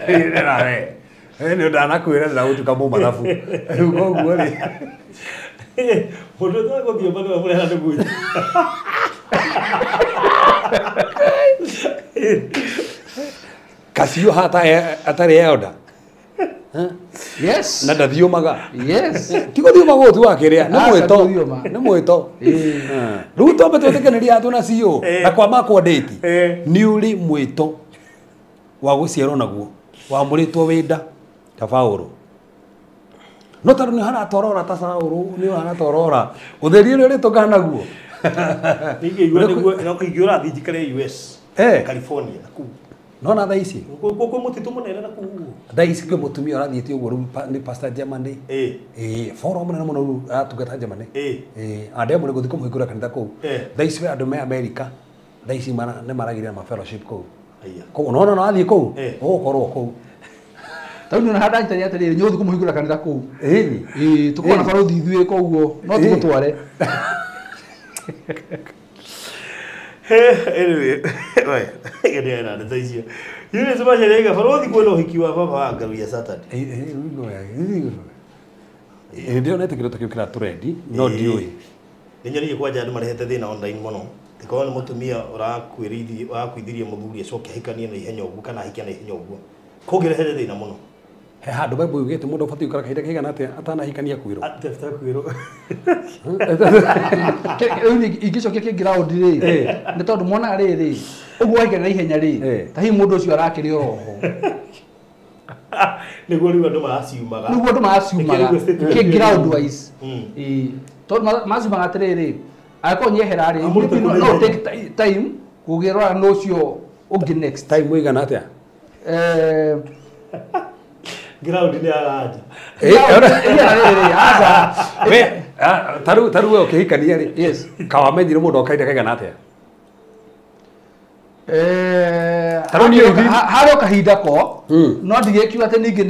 Speaker 3: Ndera we. Nĩ ndanakwĩra nda gũtuĩka mũmathabu. Rĩu koguo rĩ.
Speaker 4: Mũndũ ũcio gũthiĩ mbandũ wa mũrera nĩ mũhunjia.
Speaker 3: Kacio atarĩ elder.
Speaker 5: Yes.
Speaker 3: Na ndathiũmaga.
Speaker 5: Yes.
Speaker 3: Ti gũthiũmaga ũtu wa kĩrĩa. Nĩ mwĩto. Nĩ mwĩto. Rĩu twambe twĩtĩkanĩria atũ na cio. Na kwamba kwa date. Nĩ ũrĩ mwĩto wa gũciarwo naguo. Wamũrĩtwo wĩnda ta Paũlũ. No tondũ nĩ haratorora ta Saũlũ, nĩ haratorora. Ũtheri ũrĩa ũrĩtũngana naguo.
Speaker 4: Ingĩũra thiĩ njikare US. California na kuu.
Speaker 3: Nona thaa ici
Speaker 4: kwĩ mũtitũ mũnene na kuu.
Speaker 3: Thaa ici kwĩ mũtumia ũrathiĩte ũguo rĩu nĩ Pastor Germany. Forum mũnene mũno rĩu atungata Germany. Andũ nĩ gũthiĩ kũmũhingũra kanitha kũu. Thaa ici we andũ me America. Thaa ici nĩ maragĩrĩra ma fellowship kũu. Kũu no athiĩ kũu. Ũgũkorwo kũu.
Speaker 5: Tau nĩ handa itanya atĩrĩrĩ nĩ ũthĩ kũmũhingũra kanitha kũu. Tũkorwo na barothi ithuĩ koguo no tũgũtware.
Speaker 4: Anyway, right. Gede na ndio hiyo. Yule sema sherehe farothi kwenda uhiki wa baba wa Garuya Saturday.
Speaker 3: Ndio nete kiro takio kira turendi no ndioi.
Speaker 4: Nyenye kwa jadu marehete thina online muno. Tiko ni mutumia urakwithirie muthuri acoke hikanie na ihenya uguo kana hikia na ihenya uguo. Kugirehere thina muno.
Speaker 3: He handu Bible yugite mundu ubati ukara kahinda kigana atia atanahikania kwiro.
Speaker 4: Atafta kwiro.
Speaker 5: Igicokia kĩ ground rĩ nĩ tondũ mona rĩrĩ ũguo waigana na ihenya rĩ ta hihi mũndũ ũcio arakĩrĩ oroho
Speaker 4: nĩguo rĩu andũ maraciumaga
Speaker 5: kĩ ground wise tondũ maciumaga atĩrĩrĩ angĩkorwo nyehera rĩ no take time gũgĩrora nũ ũcio ũngĩ next
Speaker 3: time mũigana atĩa
Speaker 4: ground ni araja
Speaker 3: we taru we ukihikania ri yes kawamenyire mundu okainde kaigana atia taru ni
Speaker 5: haro kahinda ko no ndigekiwa ati ningi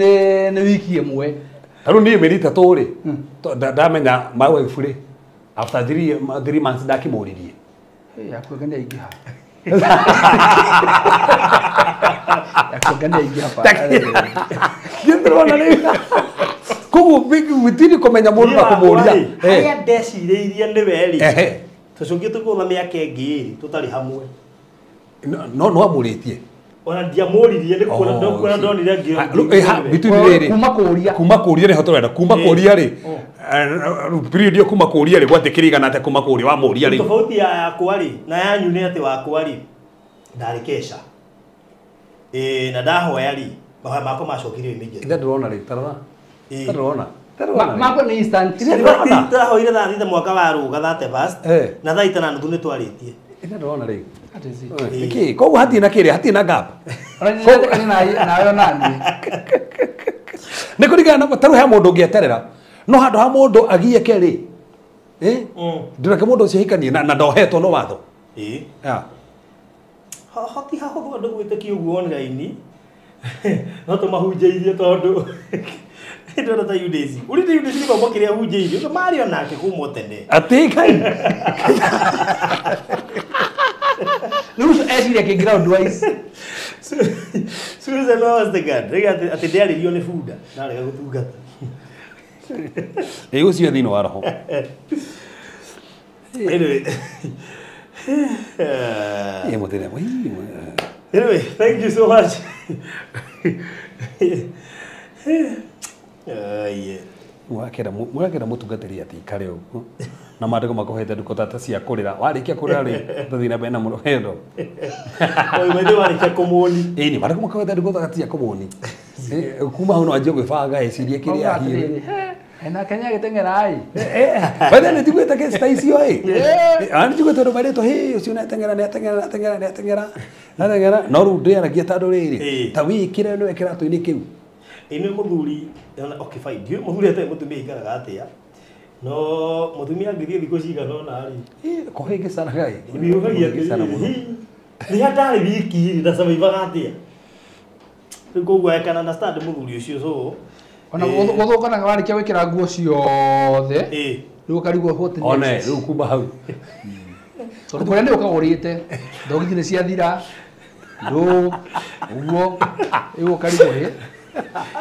Speaker 5: ni wiki imwe
Speaker 3: taru ni merita turi ndamenya my wife ri after 3 months ndakimuririe
Speaker 5: yakwegania aingi ha yakwegania aingi hapa
Speaker 3: ndĩrona rĩ koguo witini kũmenya mũndũ na kũmũria
Speaker 4: harĩa ndecirĩirie nĩ weri tũcũngĩ tũkũma mĩaka ĩngĩ ĩrĩ tũtarĩ hamwe
Speaker 3: no amũrĩtie
Speaker 4: ona ndiamũririe nĩ kuona ndonire
Speaker 3: ngĩrĩ kuma kũria nĩho tũrenda kuma kũria rĩ period yo kuma kũria rĩ gwatĩkĩra igana atĩa kuma kũria wa mũria rĩ
Speaker 4: tofauti yakwa rĩ na yanyu nĩ atĩ wakwa rĩ ndarĩ kesha na ndahoya rĩ mahoya makwa macokire immediately
Speaker 3: ĩrĩa ndĩrona rĩ tarora tarora
Speaker 5: makwa nĩ instant
Speaker 4: tũrahoire thaa thita mwaka wa rũga thate first na thaa itana nuthu nĩ twarĩtie
Speaker 3: ĩrĩa ndĩrona rĩ Iki, koguo hatirĩ na kĩrĩa hatirĩ na gap
Speaker 5: nayo nani
Speaker 3: nĩ kũringana na tarũ he mũndũ ũngĩeterera no handũ ha mũndũ agieke rĩ ndĩreke mũndũ ũcio hikanie na ndohetwo no watho
Speaker 4: hoti hahũthũ andũ gwĩtĩkia ũguo online no tũmahunjĩirie tondũ Ndio ta Udesi. Uri ta Udesi kwa mwakiria huje hivi. Kwa Mario nake kumotene.
Speaker 3: Atika.
Speaker 5: Luso esiria ke ground wise.
Speaker 4: Suza no was the god. Rega ati ndiari rio ni fuda. Na rega gutungata.
Speaker 3: Ucio thino wa roho.
Speaker 4: Anyway. Anyway, thank you so much. Yeah.
Speaker 3: Mwakera mutungatiri ati kare ugu na mandiko makohete ndukotata cia kurira warikia kurira ri ndathina bena muno hendo
Speaker 4: Oi mwende warikia komoni
Speaker 3: ni mandiko makohete ndukotata cia komoni kuma hono ajio gwibanga ecirie kiria hiyo
Speaker 5: ena Kenya gitengera ai
Speaker 3: bada ni tigweta ke station ani tigweta ro bare to he ucio na tengera no runde aragia tando riri ta wikire no wekira to ini kiu
Speaker 4: ino muthuri okay fine dio muthuri ate mutumia ikaraga atia no mutumia ngithie thiko cigana na ari
Speaker 3: kohege sana gai
Speaker 4: ni sana muno ni hata wiki nda survive atia ngogwa ekana na stand muthuri ucio so
Speaker 5: ona gothokana warikia wikira nguo ciothe riu karigwo hote
Speaker 3: one riu kuma hau
Speaker 5: so kore ndi ukagurite ndogithi ni ciathira ndo uguo igo karigwo he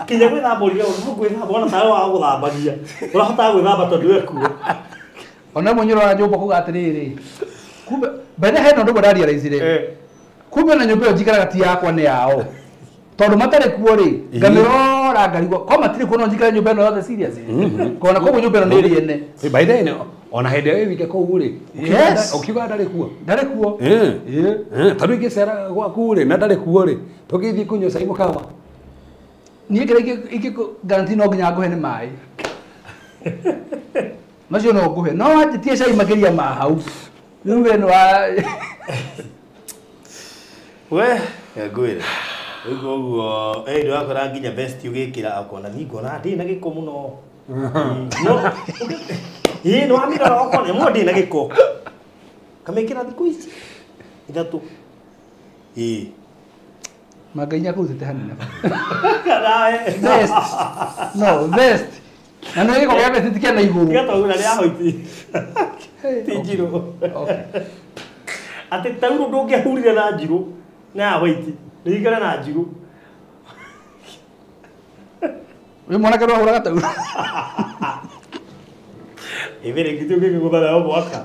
Speaker 4: kinya gwithamba ria uru gwithamba ona tawe wa guthambagia urahota gwithamba tondu wekuo
Speaker 5: ona munyoro wa nyumba kuga atiriri kumbe bene heno ndo bodaria raizire kumbe na nyumba njikaraga ti yakwa ni yao tondu matare kuo ri ngamirora ngarigwo ko matire kuo no njikara nyumba eno yothe serious kona ko nyumba eno ni riene
Speaker 3: by the way ona hende we wike ko uri ukiuga ndari kuo tadu ingicera gwaku ri na ndari kuo ri tugithii kunyo cai mukama
Speaker 5: ni iki guarantee no nginya nguhe ni mai macio no nguhe no ajitie cai makiria ma hau riu we no
Speaker 4: we ngwira ugo ndo akora nginya best ugikira akona ni ngona ndi na giko muno no no amira roko ne mo ndi na giko kamekira thiku ici ithatu
Speaker 5: magainya kuzite hanina
Speaker 4: karae
Speaker 5: best na no giko gya best tikia na iguru
Speaker 4: tikia to ura ria hoiti tijiro ate tauro ndoge hurire na njiro na hoiti ndigara na njiro
Speaker 5: we mwana kero hura gatauru
Speaker 4: evere kitu ke ngobala yo mwaka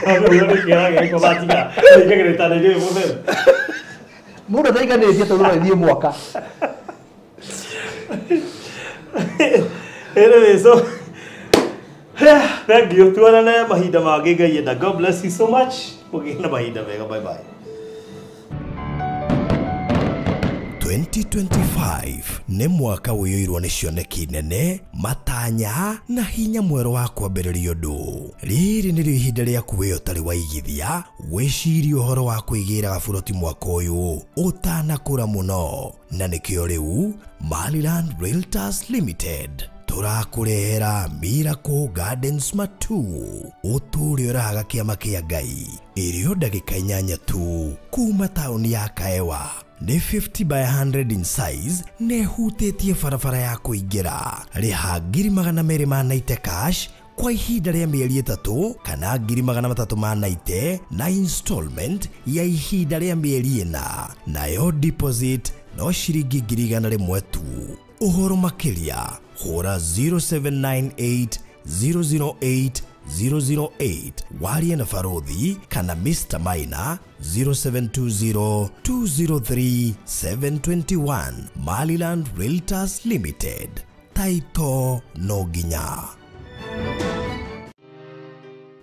Speaker 4: ave kera ke ko batika ke greta na ile modelo
Speaker 5: muda taika ne tia tolo ni mwaka
Speaker 4: anyway so thank you tuana na mahinda mangĩ Ngai enda. God bless you so much. Mũgĩe na mahinda mega. Bye bye.
Speaker 1: 2025 nĩ mwaka ũiyũirwo nĩ cioneki nene, matanya na hinya mwerũ wa kwambĩrĩria ũndũ. Rĩrĩ nĩrĩo ihinda rĩaku wĩ ũtarĩ waigithia wĩcirie ũhoro wa kwĩgĩra gaburoti mwaka ũyũ ũtanakũra mũno, na nĩkĩo rĩu Maliland Realtors Limited tũrakũrehera Miracle Gardens Matu, ũtũũre ũrahaga kĩama kĩa Ngai, ĩrĩo ndagĩka 8 tu kuma taũni ya Kaewa. Nĩ 50 by 100 in size, nehutĩtie barabara ya kũingĩra. Rĩha 290 cash kwa ihinda rĩa mĩeri 3 kana 390 na installment ya ihinda rĩa mĩeri 4, nayo deposit no ciringi 100 tu. Ũhoro makĩria hũra 0798 008 008 warie na Farothi kana Mr. Maina 0720 203 721. Maliland Realtors Limited, taito no ginya.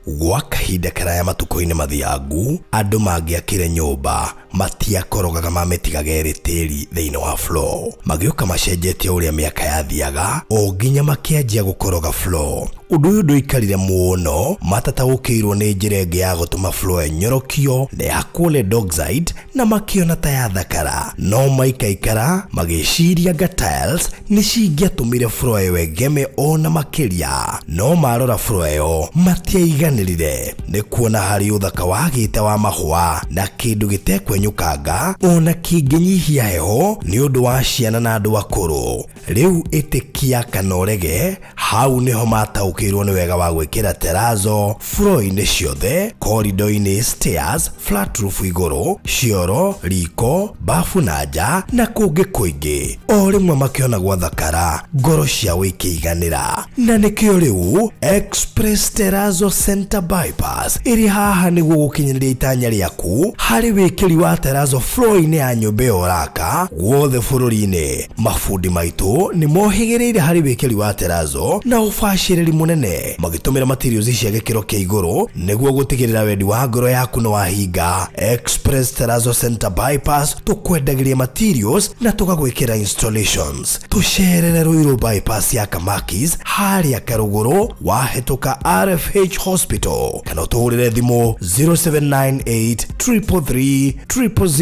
Speaker 1: Gwa kahinda karaya matuko-inĩ mathiangu, andũ mangĩakire nyũmba matiakorogaga mamĩtigaga ĩrĩ tĩri thĩinĩ wa floor. Magĩũka macenjetie ũrĩa mĩaka yathiaga o nginya makĩanjia gũkoroga floor. Ũndũ ũyũ ndũikarire mũno, matataũkĩirwo nĩ njĩra ĩngĩ ya gũtũma floor enyorokio na yakwo dogside na makĩona ta yathakara. No maikaikara magĩciria anga tiles nĩ cingĩatũmire floor ĩyo ĩgeme ona makĩria. No marora floor ĩyo matiaiganĩrire, nĩ kuona harĩ ũthaka wagĩte wa mahũa na kĩndũ gĩtekwenyorokio kwenyukanga ona kingĩnyihia heho nĩ ũndũ wa ciana na andũ akũrũ. Rĩu ĩtĩkia kana ũrege, hau nĩho mataũkĩirwo nĩ wega wa gwĩkĩra terazo floor-inĩ ciothe, corridor-inĩ, stairs, flat roof igũrũ, cioro, riko, bafu na nja na kũngĩ kũingĩ. O rĩmwe makĩona gwathakara, ngoro ciao ikĩiganĩra. Na nĩkĩo rĩu Express Terrazzo Center Bypass ĩrĩ haha nĩguo gũkinyĩria itanya rĩaku harĩ wĩkĩri wa terrazzo floor-inĩ ya nyũmba ĩyo ũraka guothe bũrũri-inĩ. Mafundi maitũ nĩ mohĩgĩrĩire harĩ wĩkĩri wa terrazzo na ũbacĩrĩri mũnene, magĩtũmĩra materials cia gĩkĩro kĩa igũrũ nĩguo gũtigĩrĩra wendi wa ngoro yaku nĩ wahinga. Express Terrazzo Center Bypass tũkwendagĩria materials na tũgagwĩkĩra installations. Tũcerere Ruiru bypass ya Kamakis harĩa Karũgũrũ wahĩtũka RFH Hospital, kana ũtũhũrĩre thimũ 0798 333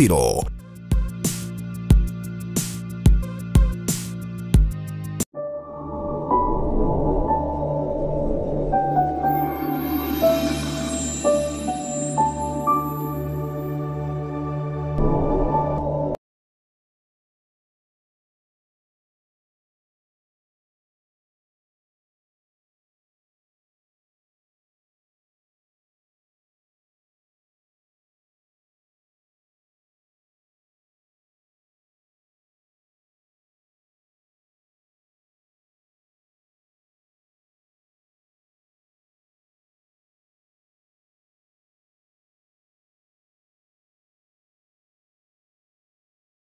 Speaker 1: 000.